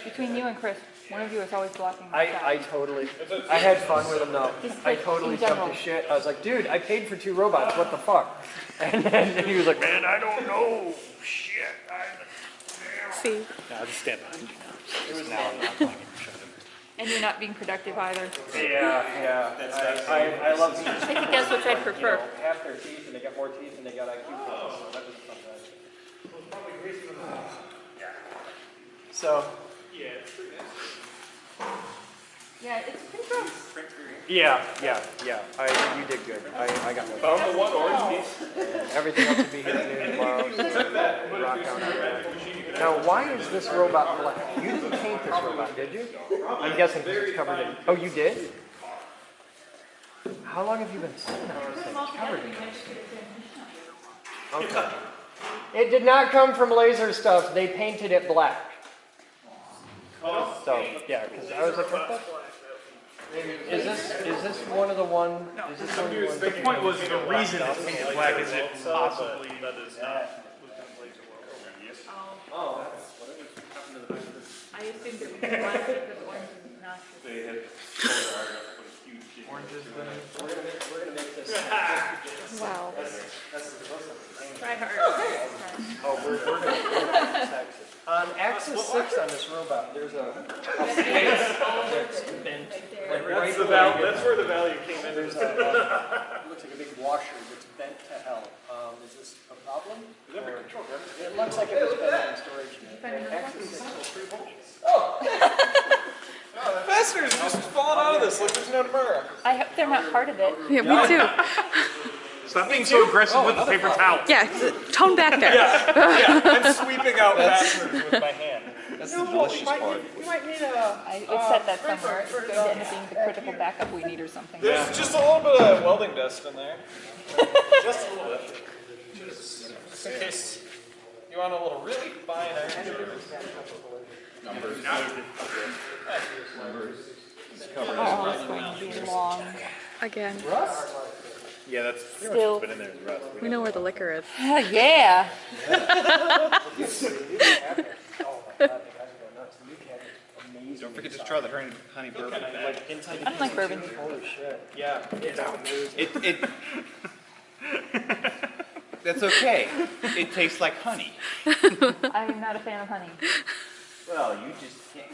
Between you and Chris, one of you is always blocking the I totally, I had fun with him though. Just I like totally in jumped general. to shit. I was like, dude, I paid for 2 robots, what the fuck? And then he was like, man, I don't know. Shit. See? No, I'll just stand behind you now. It was now I'm not going to shut him. And you're not being productive either. Yeah. I love these. I think that's what I'd prefer. Half their teeth and they got more teeth and they got IQ points. So that was sometimes. So. Yeah, it's pretty gross. Yeah. You did good. I got one. Found the one orange piece. Everything else will be here noon tomorrow. So rock down on that. Now, why is this robot black? You didn't paint this robot, did you? I'm guessing because it's covered in. Oh, you did? How long have you been sitting on this thing? It's covered in this. Okay. It did not come from laser stuff. They painted it black. So, yeah, because I was like, what the? Is this one of the one? Is this one of the ones? The point was the reason it's painted black is it possibly that is not. Oh. I assumed it was black because orange is not. They had Oranges, we're gonna make this. Wow. Try hard. Oh, we're gonna make this axis. On axis 6 on this robot, there's a space that's bent. Like right that's where the value came in. There's looks like a big washer that's bent to hell. Is this a problem? It looks like it was bent in storage. Axis 6 is 3 volts. Oh! The fasteners just falling out of this like there's no tomorrow. I hope they're not part of it. Yeah, me too. Stop being so aggressive with the paper towel. Yeah, tone back there. Yeah, I'm sweeping out fasteners with my hand. That's the delicious part. We might need I would set that somewhere. It's going to end up being the critical backup we need or something. There's just a little bit of welding dust in there. Just a little bit. Just in case you want a little really fine iron. Numbers. Oh, it's going to be long. Again. Rust? Yeah, that's pretty much what's been in there is rust. We know where the liquor is. Yeah. Don't forget to try the honey bourbon. I don't like bourbon. Holy shit. Yeah. That's okay. It tastes like honey. I am not a fan of honey. Well, you just can't.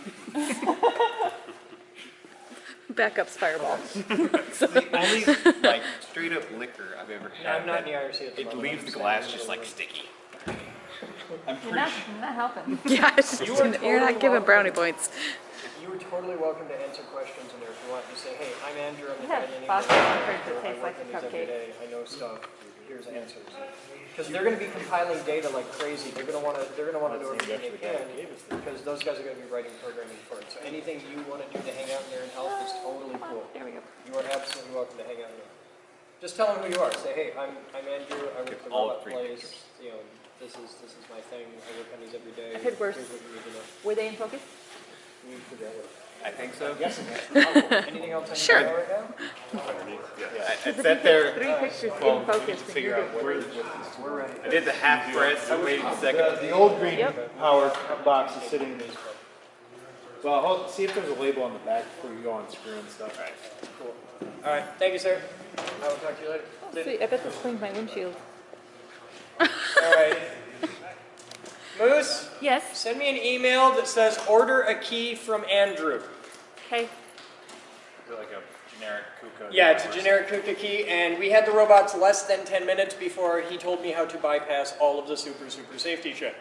Backup's Fireball. The only like straight up liquor I've ever had. I'm not in the IRC at the It moment. leaves the glass just like sticky. I'm You're pretty not helping. Yeah, it's just, you're not giving brownie points. You were totally welcome to answer questions in there if you want. You say, hey, I'm Andrew. I'm the Yeah, guy in Boston England. Concord that tastes I like work a in these every cupcake. day. I know stuff. here's answers. Because they're going to be compiling data like crazy. They're going to want to know everything they can because those guys are going to be writing programming for it. So anything you want to do to hang out in there and help is totally cool. There we go. You are absolutely welcome to hang out in there. Just tell them who you are. Say, hey, I'm Andrew. I work the robot place. You know, this is my thing. I work on these every day. I've heard worse. Here's what you need to know. Were they in focus? I think so. Yes. Anything else I need to know right now? I sat there. 3 pictures in Well, focus. figure out where We're ready. I did the half press. I waited a second. The old green power box is sitting in these. Well, hold, see if there's a label on the back before you go on screw and stuff. All right. Cool. All right. Thank you, sir. I will talk to you later. Oh, sweet. I bet this cleaned my windshield. All right. Moose? Yes? Send me an email that says, order a key from Andrew. Okay. Is it like a generic KUKA? Yeah, it's a generic KUKA key, and we had the robots less than 10 minutes before he told me how to bypass all of the super safety shit.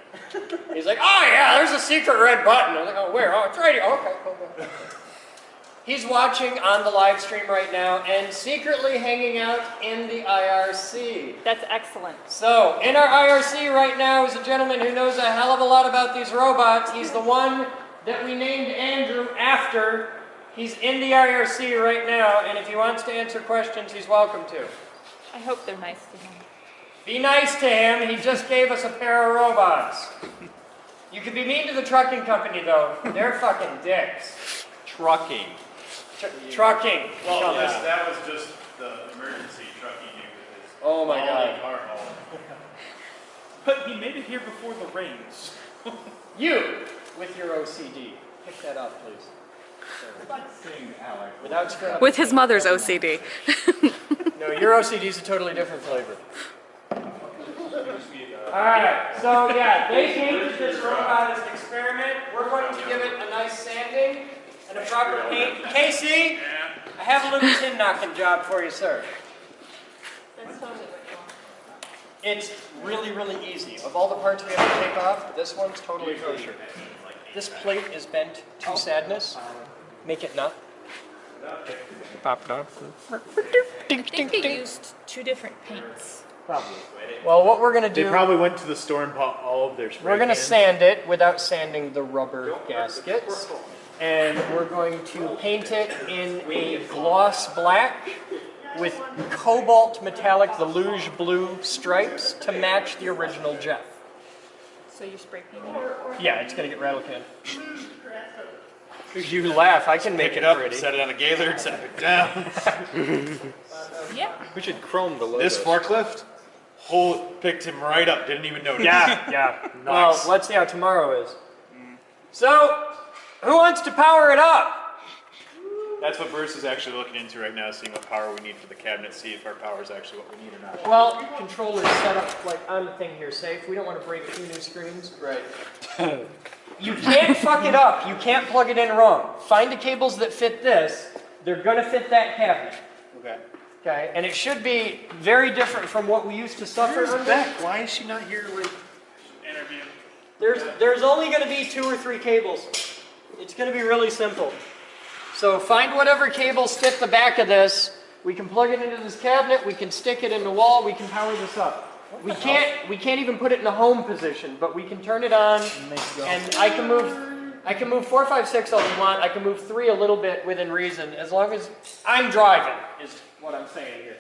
He's like, oh yeah, there's a secret red button. I was like, oh, where? Oh, it's right here. Okay, cool. He's watching on the live stream right now and secretly hanging out in the IRC. That's excellent. So, in our IRC right now is a gentleman who knows a hell of a lot about these robots. He's the one that we named Andrew after. He's in the IRC right now, and if he wants to answer questions, he's welcome to. I hope they're nice to him. Be nice to him. He just gave us a pair of robots. You can be mean to the trucking company, though. They're fucking dicks. Trucking. Trucking. Well, that was just the emergency trucking unit. Oh my God. Car haul. But he made it here before the rains. You, with your OCD, pick that up, please. Without screwing up. With his mother's OCD. No, your OCD is a totally different flavor. Alright, so yeah, they painted this robot as an experiment. We're going to give it a nice sanding and a proper paint. Casey, I have a little tin knocking job for you, sir. It's really, really easy. Of all the parts we have to take off, this one's totally kosher. This plate is bent to sadness. Make it not. Pop it up. I think they used 2 different paints. Probably. Well, what we're going to do... They probably went to the store and bought all of their spray We're going to cans. sand it without sanding the rubber gaskets. And we're going to paint it in a gloss black with cobalt metallic, the luge blue stripes to match the original Jeff. So you spray painting it? Yeah, it's going to get rattle can. You laugh, I can make Pick it it up, pretty. set it on a gaylord, set it down. Yeah. We should chrome the logo. This forklift, picked him right up, didn't even notice. Yeah. Nice. Well, let's see how tomorrow is. So, who wants to power it up? That's what Bruce is actually looking into right now, seeing what power we need for the cabinet, see if our power is actually what we need or not. Well, controller's set up like on the thing here safe. We don't want to break 2 new screens. Right. You can't fuck it up. You can't plug it in wrong. Find the cables that fit this. They're going to fit that cabinet. Okay. Okay? And it should be very different from what we used to suffer Where's under. Beck? Why is she not here, like, interview? There's only going to be 2 or 3 cables. It's going to be really simple. So find whatever cables fit the back of this. We can plug it into this cabinet. We can stick it in the wall. We can power this up. We can't even put it in a home position, but we can turn it on, and I can move 4, 5, 6 all you want. I can move 3 a little bit within reason, as long as I'm driving, is what I'm saying here.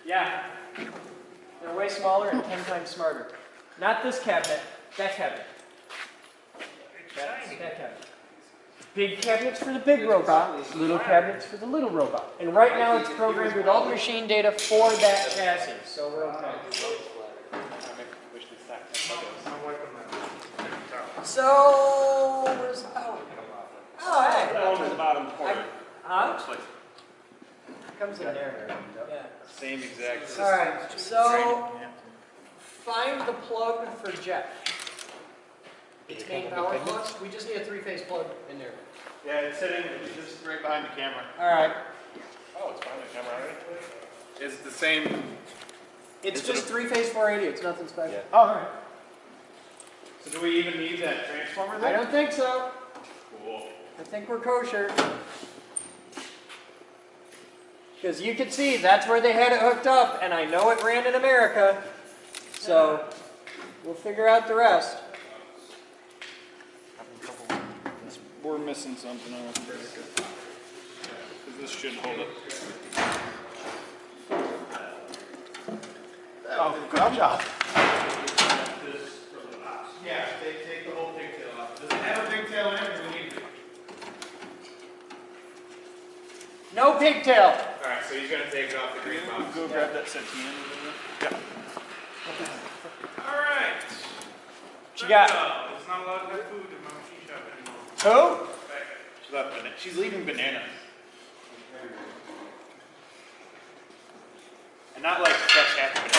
Yeah. They're way smaller and 10 times smarter. Not this cabinet, that cabinet. That cabinet. Big cabinets for the big robot, little cabinets for the little robot. And right now it's programmed with all the machine data for that chassis, so we're okay. So, where's the power? Oh, hey. On the bottom corner. Huh? Comes in there. Yeah. Same exact system. All right, so find the plug for Jeff. Its main power plug. We just need a 3-phase plug in there. Yeah, it's sitting just right behind the camera. All right. Oh, it's behind the camera already? Is it the same? It's just 3-phase 480. It's nothing special. Yeah. Oh, all right. So do we even need that transformer I then? don't think so. Cool. I think we're kosher. Because you can see that's where they had it hooked up, and I know it ran in America. So we'll figure out the rest. We're missing something on America. Because this should hold it. Oh, good job. Yeah, take the whole pigtail off. Does it have a pigtail in it, or do we need it? No pigtail. Alright, so he's gonna take it off the green box. Go grab that Sentian. Yeah. Alright. What you got? It's not allowed to have food in my machine shop anymore. Who? She's leaving banana. And not like fresh after banana.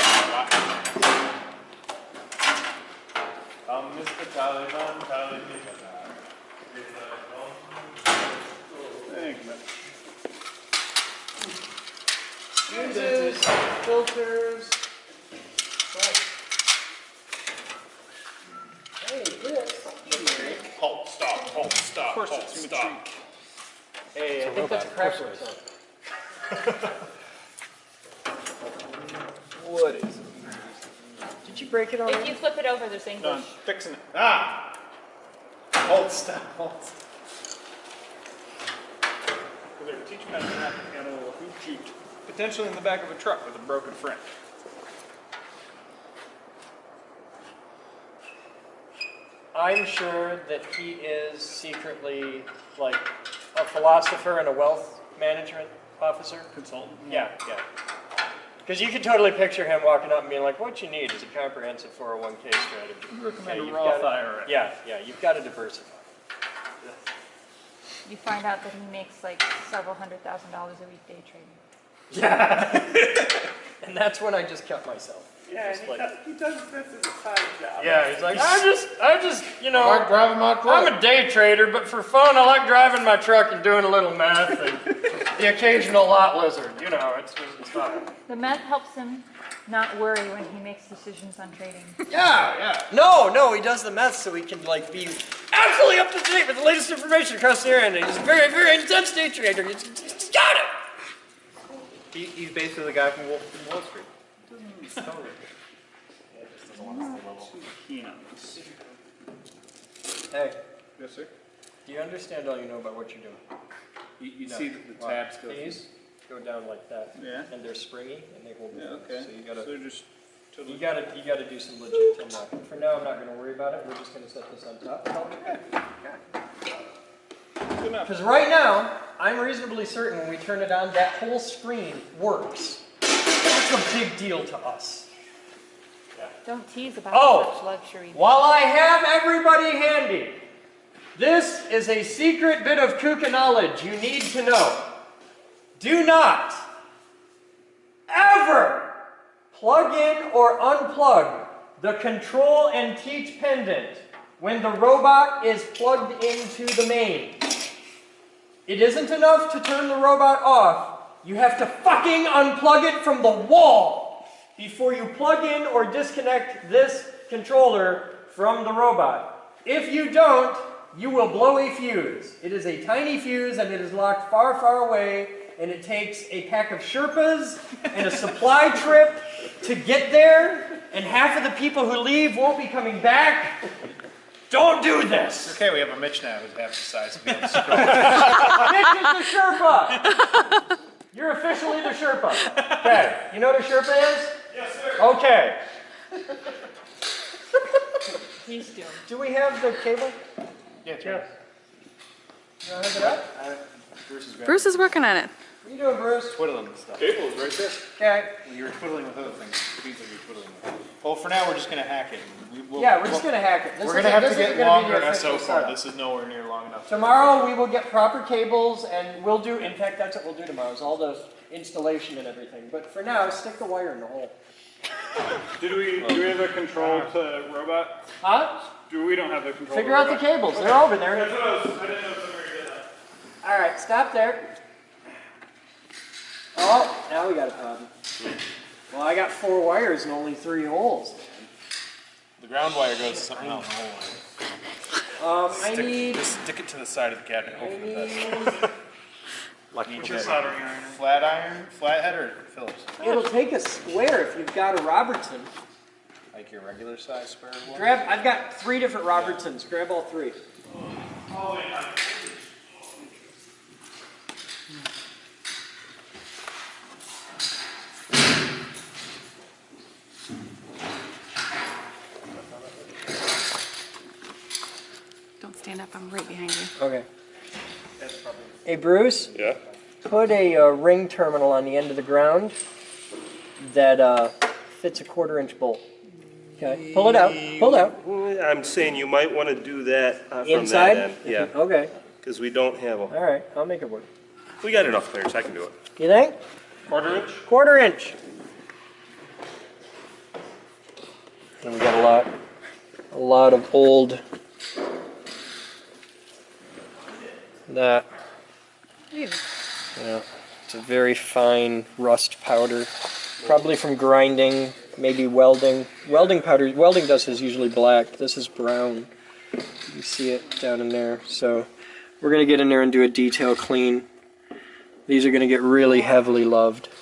Mr. Taliban, Thank you, man. Fuses, filters. Hey, this. Halt, stop, Of course halt, it's stop. Hey, I think that's a crack source. What is it? Did you break it already? If you flip it over, there's English. Done. Fixing it. Ah! Hold, stop, hold. They're teaching how to snap a hoop chute. Potentially in the back of a truck with a broken frame. I'm sure that he is secretly like a philosopher and a wealth management officer. Consultant? Yeah. Because you can totally picture him walking up and being like, what you need is a comprehensive 401k strategy. Recommend a you've Roth gotta- IRA. Yeah, you've got to diversify. You find out that he makes like several $100,000 a week day trading. Yeah. And that's when I just cut myself. Yeah, Just and like- he does this as a side job. Yeah, he's like, I just, you know, I like driving my truck. I'm a day trader, but for fun, I like driving my truck and doing a little math and the occasional lot lizard. You know, it's fun. The meth helps him not worry when he makes decisions on trading. Yeah. No, he does the math so he can like be absolutely up to date with the latest information across the area. And he's a very, very intense day trader. He's got it. He's basically the guy from Wall Street. Hey. Yes, sir. Do you understand all you know about what you're doing? You No. see the tabs go These go down like that. Yeah. And they're springy and they hold. Yeah, okay. So you gotta. So just You gotta do some legit tin knocking. For now, I'm not gonna worry about it. We're just gonna set this on top. Good enough. Because right now, I'm reasonably certain when we turn it on, that whole screen works. That's a big deal to us. Don't tease about Oh, such luxury. while I have everybody handy, this is a secret bit of Kuka knowledge you need to know. Do not ever plug in or unplug the control and teach pendant when the robot is plugged into the main. It isn't enough to turn the robot off. You have to fucking unplug it from the wall before you plug in or disconnect this controller from the robot. If you don't, you will blow a fuse. It is a tiny fuse and it is locked far, far away, and it takes a pack of Sherpas and a supply trip to get there, and half of the people who leave won't be coming back. Don't do this! Okay, we have a Mitch now who's half the size of me. Let's go. Mitch is the Sherpa! You're officially the Sherpa. Okay, you know what a Sherpa is? Yes, sir. Okay. Please do. Do we have the cable? Yeah, it's right. You want to hook it up? Bruce is working on it. What are you doing, Bruce? Twiddling the stuff. Cable is right there. Okay. Well, you were twiddling with other things. It means like you're twiddling with it. Well, for now, we're just going to hack it. Yeah, we're just going to hack it. We're going to have to get longer SO cord. This is nowhere near long enough. Tomorrow we will get proper cables and we'll do, in fact, that's what we'll do tomorrow, is all the installation and everything. But for now, stick the wire in the hole. Do we have a control to robot? Huh? We don't have the control Figure to out the robot? cables. They're over there. That's what I didn't know if somebody did that. All right, stop there. Oh, now we got a problem. Well, I got 4 wires and only 3 holes. The ground wire goes to something else. I need... Just stick it to the side of the cabinet. Hopefully that's... Electrical soldering iron. Flat iron, flathead, or Phillips? It'll take a square if you've got a Robertson. Like your regular size square one? Grab, I've got 3 different Robertsons. Grab all 3. Don't stand up, I'm right behind you. Okay. Hey Bruce, Yeah? put a ring terminal on the end of the ground that fits a 1/4-inch bolt. Okay, pull it out, pull it out. I'm saying you might want to do that from Inside? that end. Yeah. Okay, Because we don't have them. all right, I'll make it work. We got enough clearance, I can do it. You think? 1/4 inch? 1/4 inch. And we got a lot of old, that, yeah, it's a very fine rust powder, probably from grinding, maybe welding. Welding powder, welding dust is usually black, this is brown. You see it down in there, so we're gonna get in there and do a detail clean. These are gonna get really heavily loved. I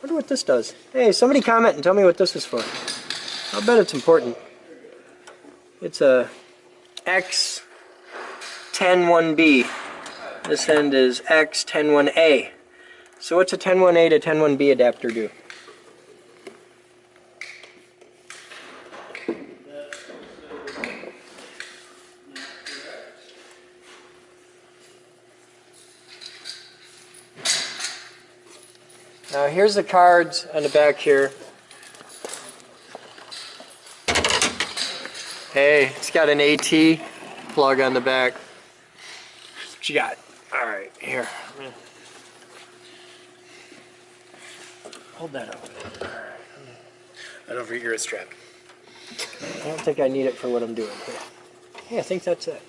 wonder what this does. Hey, somebody comment and tell me what this is for. I'll bet it's important. It's a X101B. This end is X101A. So what's a 101A to 101B adapter do? Now here's the cards on the back here. Hey, it's got an AT plug on the back. What you got? All right, here. Hold that up. All right. I don't forget your strap. I don't think I need it for what I'm doing here. Yeah, I think that's it.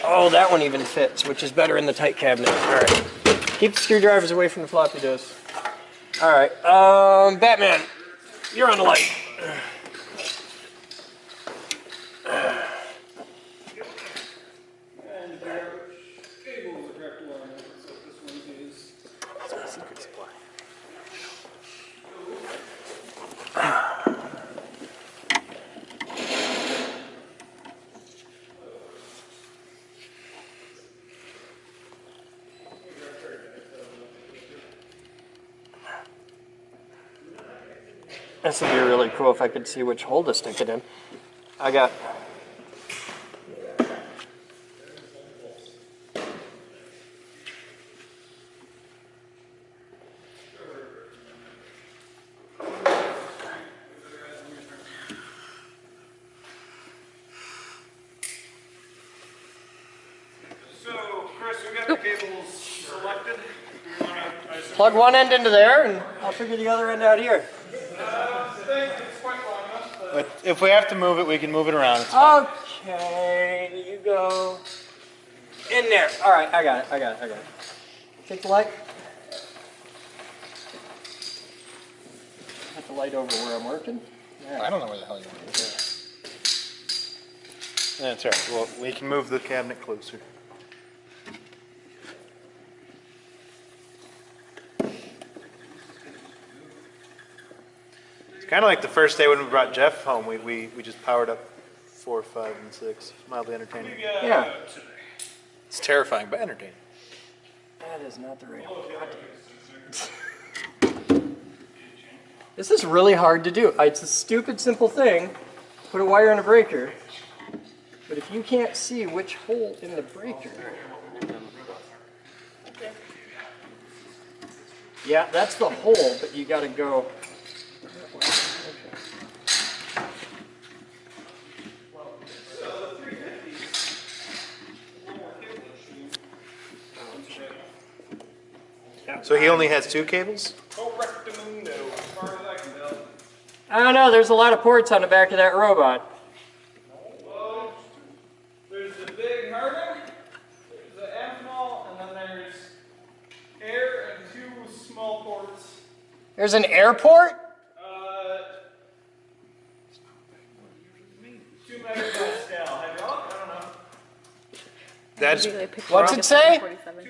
Oh, that one even fits, which is better in the tight cabinet. All right. Keep the screwdrivers away from the floppy disk. All right, Batman, you're on the light. This would be really cool if I could see which hole to stick it in. I got... So, Chris, we got the cables selected. Plug one end into there, and I'll figure the other end out here. But if we have to move it, we can move it around. It's fine. Okay, you go in there. All right, I got it. Take the light. Put the light over where I'm working. Right. I don't know where the hell you're working. That's all right. Well, we can move the cabinet closer. It's kind of like the first day when we brought Jeff home. We just powered up 4, 5, and 6. Mildly entertaining. Yeah. It's terrifying, but entertaining. That is not the right button. This is really hard to do. It's a stupid, simple thing. Put a wire in a breaker. But if you can't see which hole in the breaker... Yeah, that's the hole, but you gotta go... So he only has 2 cables? I don't know, there's a lot of ports on the back of that robot. Well, there's the big Harden, there's the ethanol, and then there's air and 2 small ports. There's an airport? megapascal. Hydraulic? I don't know. That's, what's it say? 2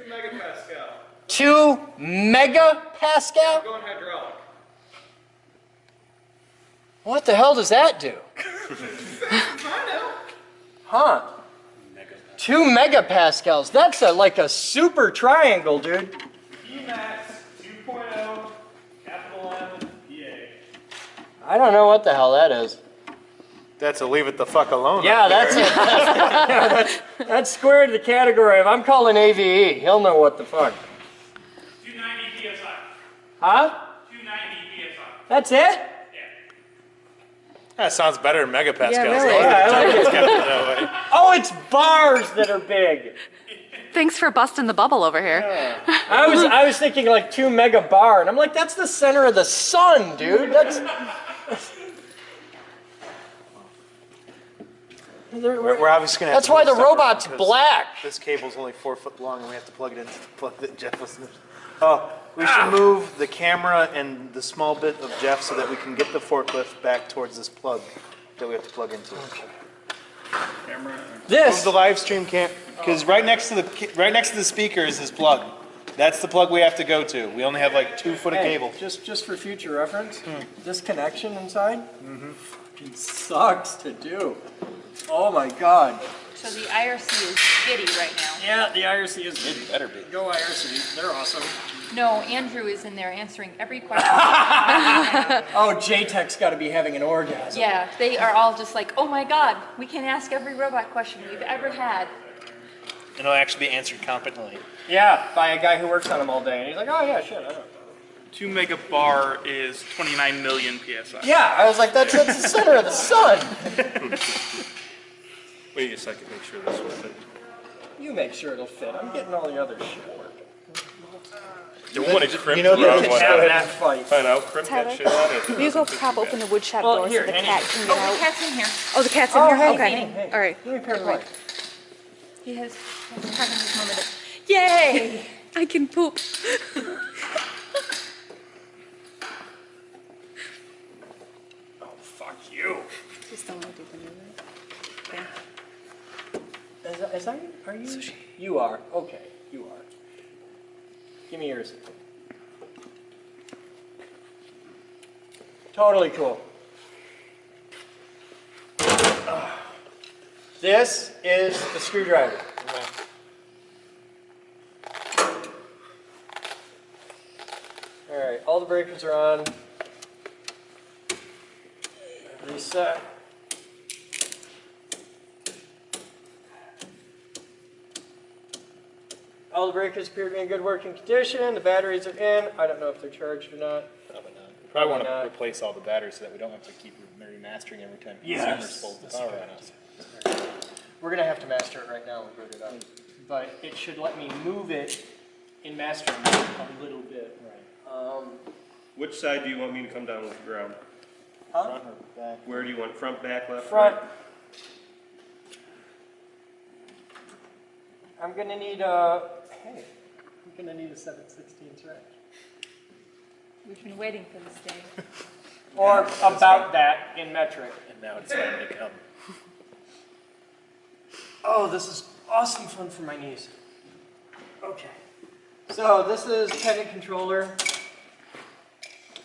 megapascal. 2 megapascal? Going hydraulic. What the hell does that do? Huh? 2 megapascals. That's like a super triangle, dude. Emax 2.0, capital M, EA. I don't know what the hell that is. That's a leave it the fuck alone. Yeah, that's square to the category of I'm calling AVE. He'll know what the fuck. 290 psi. Huh? 290 psi. That's it? That sounds better than megapascals. Yeah, really. though. Yeah, I like It's it. kept it that way. Oh, it's bars that are big. Thanks for busting the bubble over here. I was thinking like 2 mega bar, and I'm like, that's the center of the sun, dude. That's. We're obviously gonna. That's have to why move the stuff robot's because black. This cable's only 4 foot long, and we have to plug it into the plug that Jeff was. Oh, we should move the camera and the small bit of Jeff so that we can get the forklift back towards this plug that we have to plug into. Camera. This. Move the live stream cam, because right next to the speaker is this plug. That's the plug we have to go to. We only have like 2 foot of Hey, cable. just for future reference, this connection inside fucking sucks to do. Oh my god. So the IRC is giddy right now. Yeah, the IRC is. It better be. Go IRC. They're awesome. No, Andrew is in there answering every question. Oh, JTech's got to be having an orgasm. Yeah, they are all just like, oh my god, we can ask every robot question we've ever had. And it'll actually be answered competently. Yeah, by a guy who works on them all day, and he's like, oh yeah, shit, I know. 2 megabar is 29 million psi. Yeah, I was like, that's the center of the sun. Wait a second, make sure this will fit. You make sure it'll fit. I'm getting all the other shit working. You want to crimp You know around that- one Have out. that fight. Find out, crimp that shit out. Will you go prop open the woodshed Well, door here, so the Annie. cat can Oh, get the out? cat's in here. Oh, the cat's in Oh, here? hey, Okay. hey. All right. Give me a pair of lights. He has having his moment of, Yay! I can poop. Oh, fuck you. Just don't want to do the movement. Is that are you? You are. Okay, you are. Give me yours. Totally cool. This is the screwdriver. All right, all the breakers are on. Reset. All the breakers appear to be in good working condition. The batteries are in. I don't know if they're charged or not. Probably not. We probably want to not. replace all the batteries so that we don't have to keep remastering every time Yes. consumers pull the power on us. We're gonna have to master it right now and boot it up. But it should let me move it in mastering a little bit. Right. Which side do you want me to come down with the ground? Huh? Front or back? Where do you want, front, back, left, Front. right? I'm gonna need hey, I'm gonna need a 7/16 wrench. we've been waiting for this day. Or about that in metric. And now it's finally come. Oh, this is awesome fun for my knees. Okay. So this is pendant controller.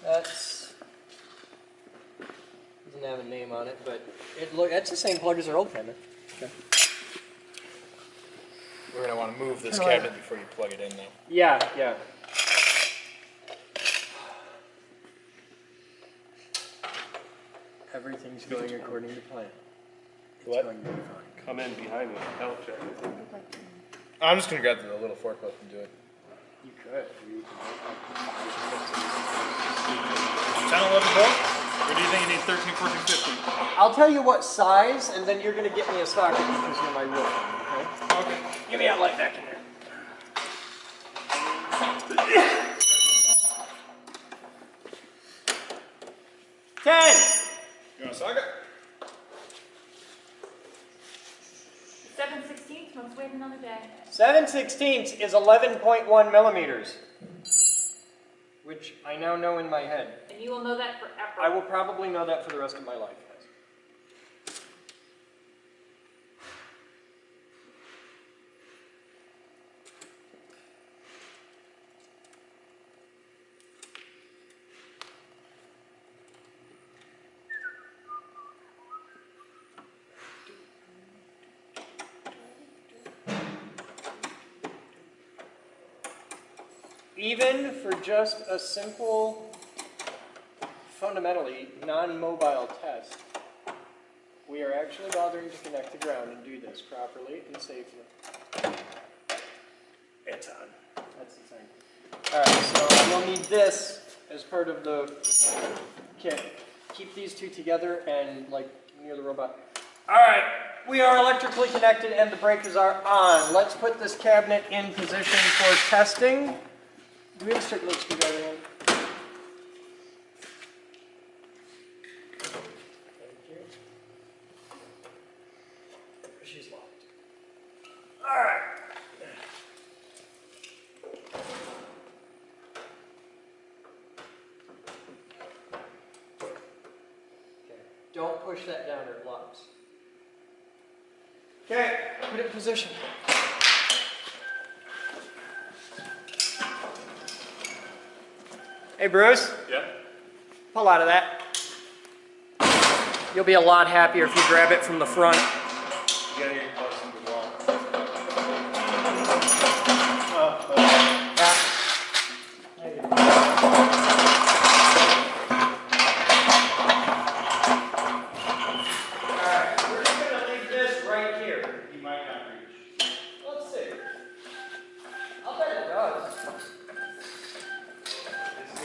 That's doesn't have a name on it, but it's the same plug as our old pendant. Okay. We're going to want to move this Kinda like- cabinet before you plug it in, though. Yeah, yeah. Everything's going according to plan. It's What? going to be fine. Come in behind with the health check. I'm just going to grab the little forklift and do it. You could. 10, 11 volt? Or do you think you need 13, 14, 15? I'll tell you what size, and then you're going to get me a socket because you're my roof. Okay? Okay. Give me that light back in there. Ten. You want a socket? 7/16, let's wait another day. 7/16 is 11.1 millimeters, which I now know in my head. And you will know that forever. I will probably know that for the rest of my life. even for just a simple, fundamentally non-mobile test, we are actually bothering to connect to ground and do this properly and safely. It's on. That's the thing. All right, so we'll need this as part of the kit. Keep these two together and like near the robot. All right, we are electrically connected and the breakers are on. Let's put this cabinet in position for testing. Do we have a straight leg screwdriver in? She's locked. All right. Okay. Don't push that down or it locks. Okay, put it in position. Hey, Bruce. Yeah? Pull out of that. You'll be a lot happier if you grab it from the front. You gotta get close to the wall. Alright, we're just going to leave this right here. You might not reach. Let's see. I'll bet it does.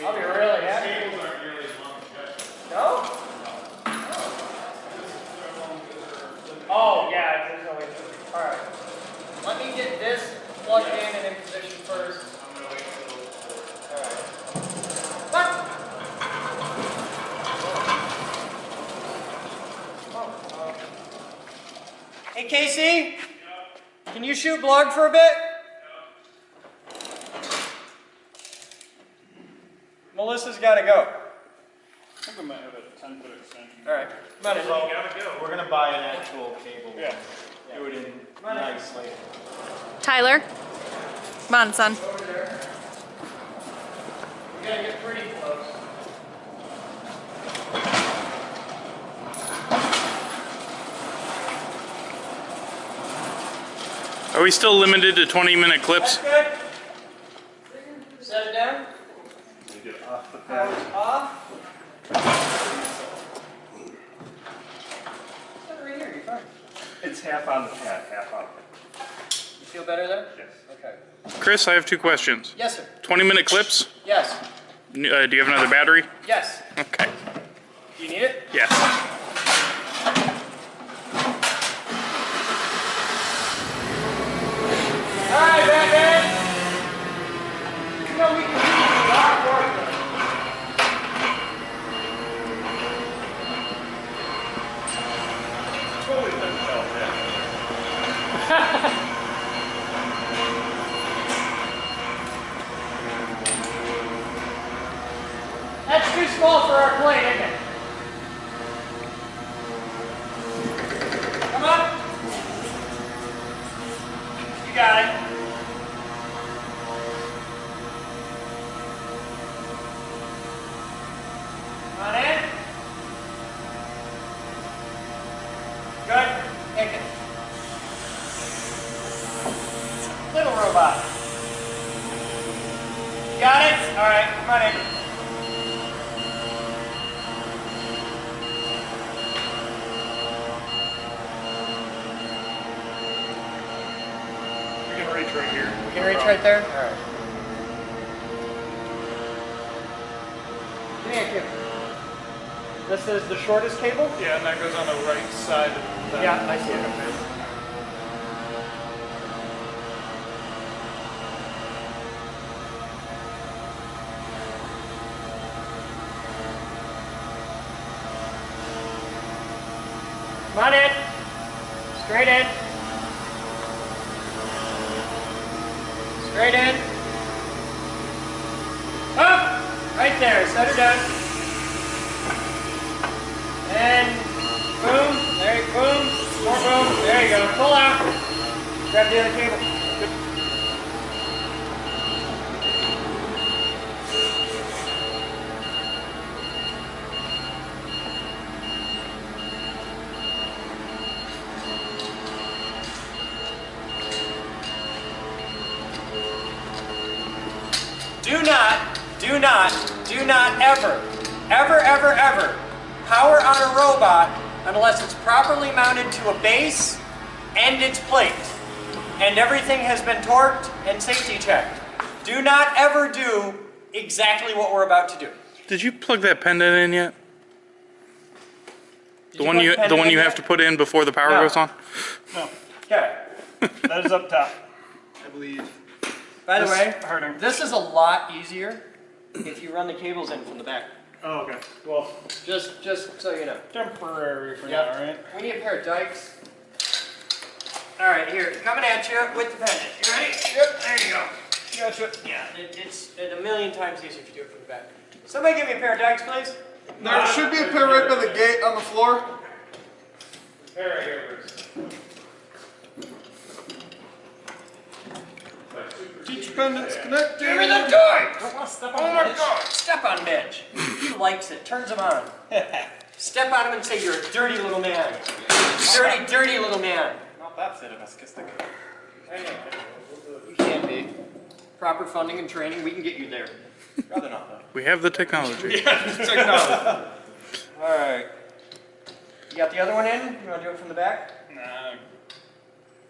I'll be really happy. These cables aren't nearly as long as that. No? Oh, yeah, there's no way to. Alright. Let me get this plugged in and in position first. I'm gonna wait till. Alright. What? Hey, Casey? Can you shoot blog for a bit? Melissa's got to go. I think we might have a 10-foot extension. All right. Might as well. You gotta go. We're gonna buy an actual cable. Yeah. Do it in nicely. Tyler, come on, son. Over there. We gotta get pretty close. Are we still limited to 20-minute clips? That's good. Set it down. Get off the Power's off. Set it right here, you're fine. It's half on the pad, half up. You feel better there? Yes. Okay. Chris, I have two questions. Yes, sir. 20-minute clips? Yes. Do you have another battery? Yes. Okay. Do you need it? Yes. All right, Batman. You know we can do a lot of work. Totally doesn't help, That's too small for our plane, isn't it? Come on. You got it. Come on in. Good. Pick it. Little robot. You got it? All right, come on in. You can reach right here. You can reach right there? All right. Thank you. This is the shortest cable? Yeah, and that goes on the right side of that. Yeah, I see it. Come on in. Straight in. Straight in. Up! Right there. Set her down. And boom. There you go. Boom. More boom. There you go. Pull out. Grab the other cable. Do not ever power on a robot unless it's properly mounted to a base and its plate. And everything has been torqued and safety checked. Do not ever do exactly what we're about to do. Did you plug that pendant in yet? The one you have to put in before the power goes on? No. Okay. That is up top, I believe. By the way, this is a lot easier if you run the cables in from the back. Oh, okay. Well, just so you know. Temporary for now, right? We need a pair of dikes. All right, here, coming at you with the pendant. You ready? Yep, there you go. Gotcha. Yeah, it's a million times easier if you do it from the back. Somebody give me a pair of dikes, please. There should be a pair right by the gate on the floor. Pair right here, Bruce. Teach pendants connected. Give me the dikes! Oh my God! Step on Mitch. He likes it. Turns him on. Step on him and say, "You're a dirty little man. Dirty, dirty little man." Not that sadomasochistic. You can be. Proper funding and training, we can get you there. Rather not, though. We have the technology. Yeah, technology. All right. You got the other one in? You want to do it from the back? Nah.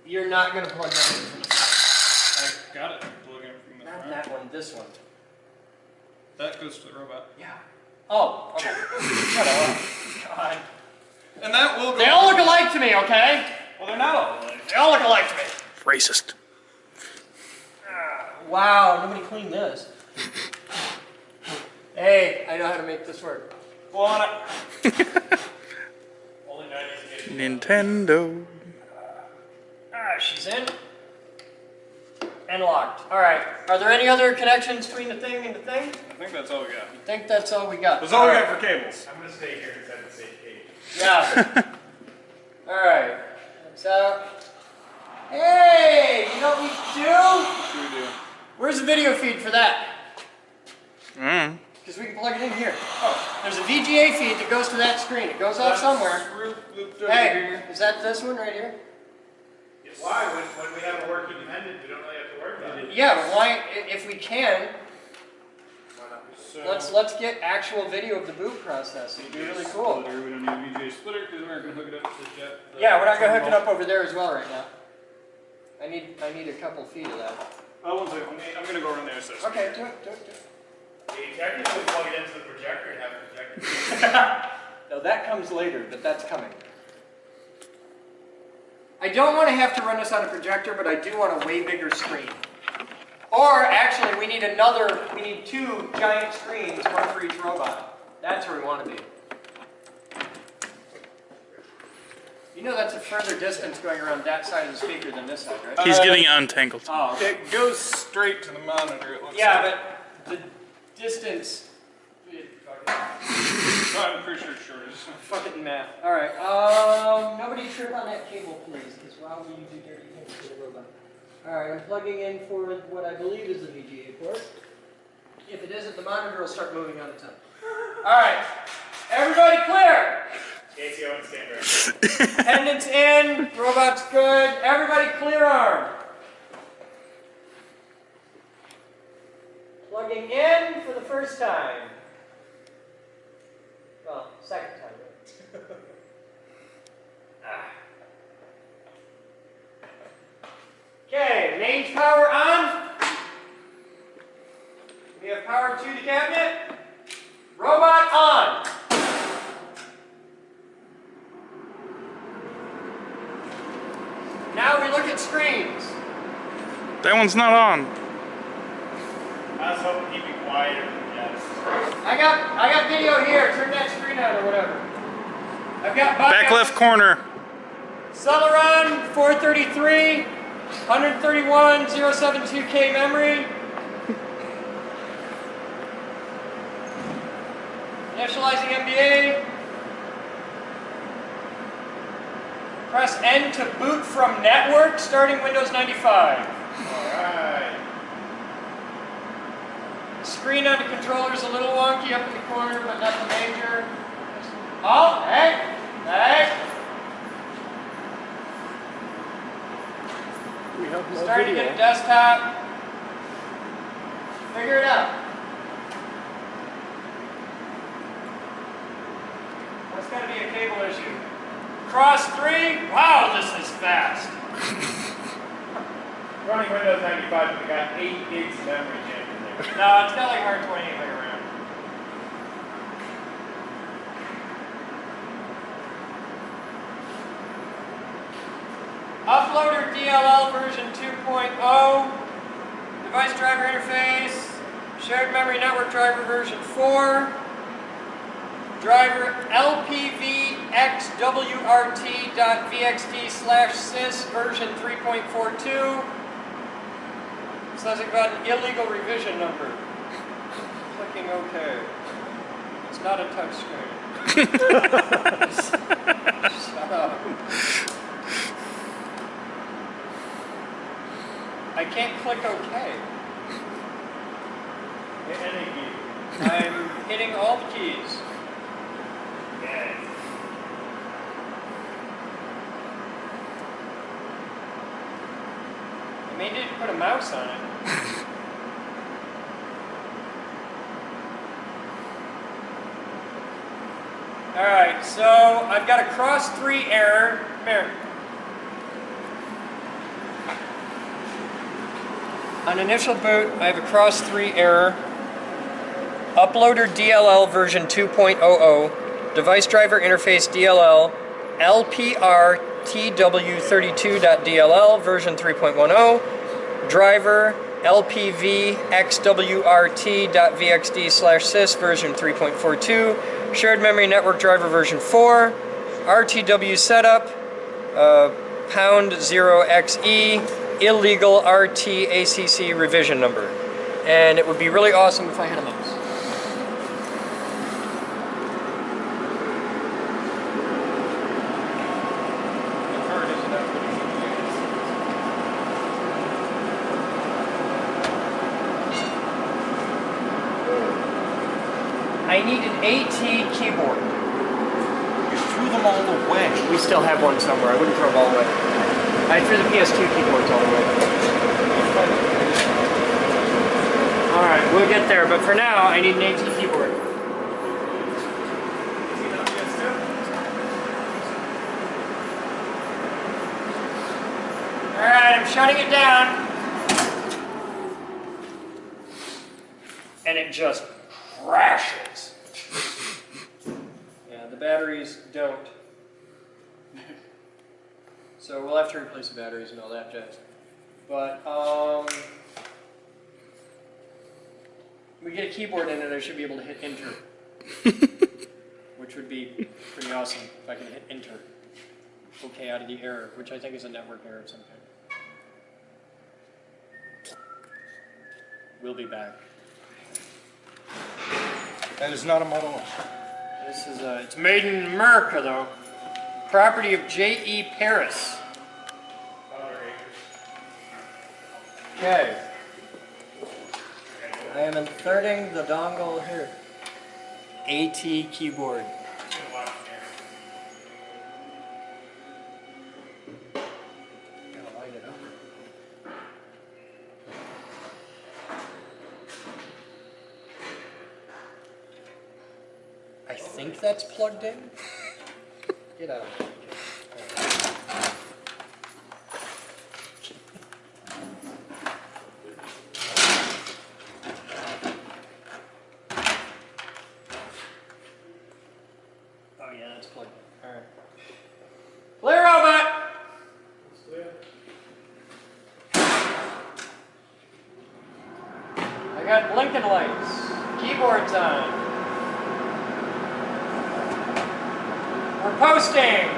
You're not going to plug that in from the front. I got it. Plug in from the Not front. that one, this one. That goes to the robot. Yeah. Oh, okay. Shut up. God. And that will go. They all look alike to me, okay? Well, they're not all alike. They all look alike to me. Racist. Wow, nobody cleaned this. Hey, I know how to make this work. Go on it. Only 90s Nintendo. She's in. And locked. All right. Are there any other connections between the thing and the thing? I think that's all we got. I think that's all we got. That's all we got for cables. I'm going to stay here because I have the safe cage. Yeah. All right. That's out. Hey, you know what we should do? What do we do? Where's the video feed for that? Because we can plug it in here. Oh, there's a VGA feed that goes to that screen. It goes off somewhere. Hey, is that this one right here? Why? When we have a working pendant, we don't really have to worry about it. Yeah, but why, if we can, So let's get actual video of the boot process. It'd be really cool. We don't need a VGA splitter because we're going to hook it up to the jet. Yeah, we're not going to hook it up over there as well right now. I need a couple feet of that. Oh, one second. I'm going to go run the assessment. Okay, do it. You technically plug it into the projector and have a projector. No, that comes later, but that's coming. I don't want to have to run this on a projector, but I do want a way bigger screen. Or actually, we need two giant screens, one for each robot. That's where we want to be. You know that's a further distance going around that side of the speaker than this side, right? He's getting untangled. Oh, okay. It goes straight to the monitor. It looks Yeah, like. but the distance... I'm pretty sure it's short. Fuck it in math. Alright, nobody trip on that cable, please, because why would you do dirty things to the robot? Alright, I'm plugging in for what I believe is the VGA port. If it isn't, the monitor will start moving on its own. Alright, everybody clear! ACO and standard. Pendants in, robot's good, everybody clear arm. Plugging in for the first time. Well, second time. Okay, mains power on. We have power to the cabinet. Robot on. Now we look at screens. That one's not on. I was hoping he'd be quieter. Yes. I got video here. Turn that screen on or whatever. I've got Back left corner. Celeron 433, 131, 072K memory. Initializing MBA. Press N to boot from network, starting Windows 95. Alright. Screen on the controller is a little wonky up in the corner, but nothing major. Oh, hey, hey. We have more Starting to video. get a desktop. Figure it out. Cross 3. Wow, this is fast. Running Windows 95, but we got 8 gigs of memory jammed in there. No, it's got like 128 meg RAM. Uploader DLL version 2.0. Device driver interface. Shared memory network driver version 4. Driver LPVXWRT.VXD/sys version 3.42. Says it got an illegal revision number. Clicking OK. It's not a touch screen. Shut up. I can't click OK. Hit any key. I'm hitting all the keys. Okay. I may need to put a mouse on it. Alright, so I've got a cross 3 error. Come here. On initial boot, I have a cross 3 error. Uploader DLL version 2.00. Device driver interface DLL. LPR TW32.DLL version 3.10. Driver LPVXWRT.VXD/sys version 3.42. Shared memory network driver version 4. RTW setup #0XE. Illegal RTACC revision number. And it would be really awesome if I had a mouse. I need an AT keyboard. You threw them all away. We still have one somewhere. I wouldn't throw them all away. I threw the PS2 keyboards all away. Alright, we'll get there, but for now, I need an AT keyboard. Alright, I'm shutting it down. And it just crashes. Yeah, the batteries don't. So we'll have to replace the batteries and all that jazz. But we get a keyboard in it, I should be able to hit enter. Which would be pretty awesome if I can hit enter. Okay, out of the error, which I think is a network error of some kind. We'll be back. That is not a Model S. This is it's made in America though. Property of J.E. Paris. Okay. I am inserting the dongle here. AT keyboard. Gotta light it up. I think that's plugged in. Get out. Oh yeah, that's plugged in. All right. Clear, robot. I got blinking lights. Keyboard's on. We're posting.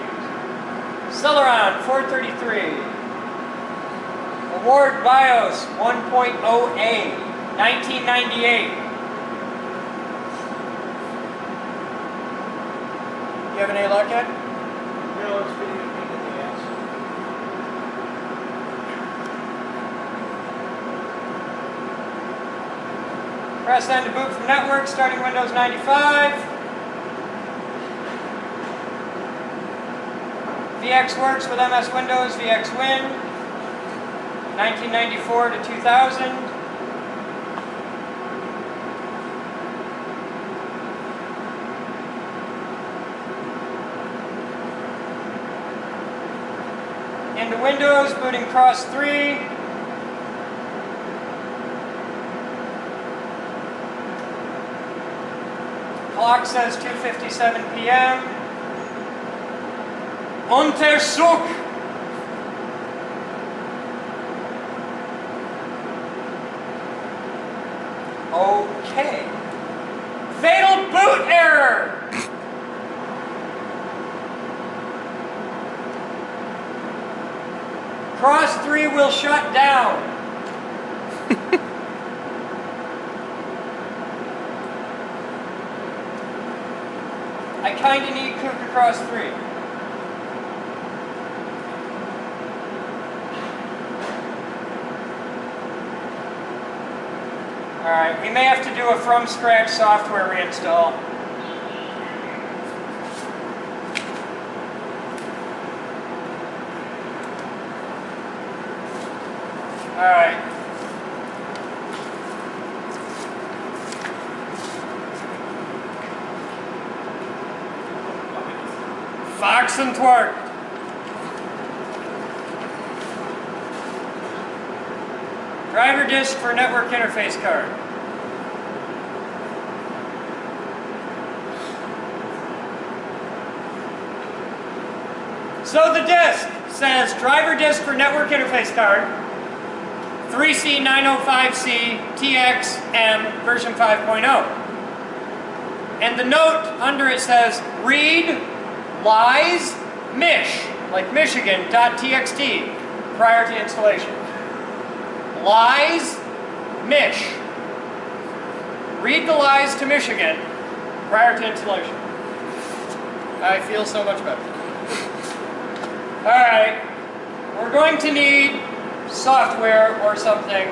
Celeron 433. Award BIOS 1.0A 1998. You have any luck yet? No, it's pretty good in the ass. Press N to boot from network, starting Windows 95. VX works with MS Windows, VX Win. 1994 to 2000. into Windows, booting cross 3. Clock says 2:57 p.m. Untersuch! Okay. Fatal boot error! Cross 3 will shut down. I kinda need Cook across 3. Alright, we may have to do a from scratch software reinstall. Alright. Fox and twerk. Driver disk for network interface card. So the disk says driver disk for network interface card, 3C905C TXM version 5.0. And the note under it says read lies mish, like Michigan.txt, prior to installation. Lies mish. Read the lies to Michigan prior to installation. I feel so much better. Alright, we're going to need software or something.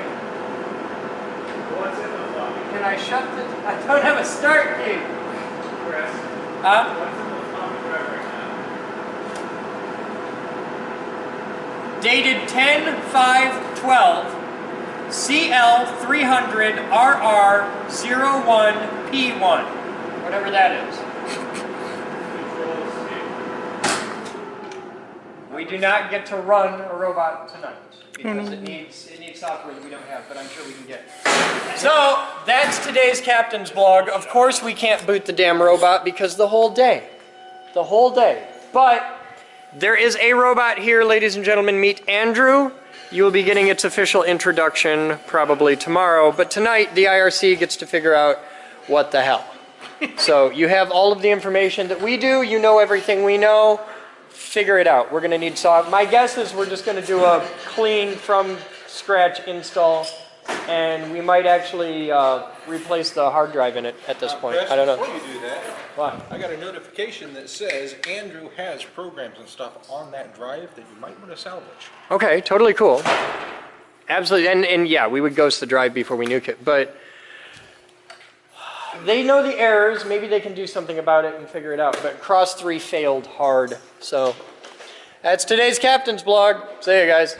What's in the floppy? Can I shut the... I don't have a start key. Chris? Huh? What's in the floppy drive right now? Dated 10/5/12, CL300RR01P1, whatever that is. We do not get to run a robot tonight because it needs software that we don't have, but I'm sure we can get. So that's today's captain's blog. Of course we can't boot the damn robot because the whole day. But there is a robot here, ladies and gentlemen. Meet Andrew. You will be getting its official introduction probably tomorrow, but tonight the IRC gets to figure out what the hell. So you have all of the information that we do. You know everything we know. Figure it out. We're going to need software. My guess is we're just going to do a clean from scratch install, and we might actually replace the hard drive in it at this point. Chris, I don't know. Before you do that, What? I got a notification that says Andrew has programs and stuff on that drive that you might want to salvage. Okay, totally cool. Absolutely, and yeah, we would ghost the drive before we nuke it, but they know the errors. Maybe they can do something about it and figure it out, but Cross 3 failed hard, so that's today's captain's blog. See you guys.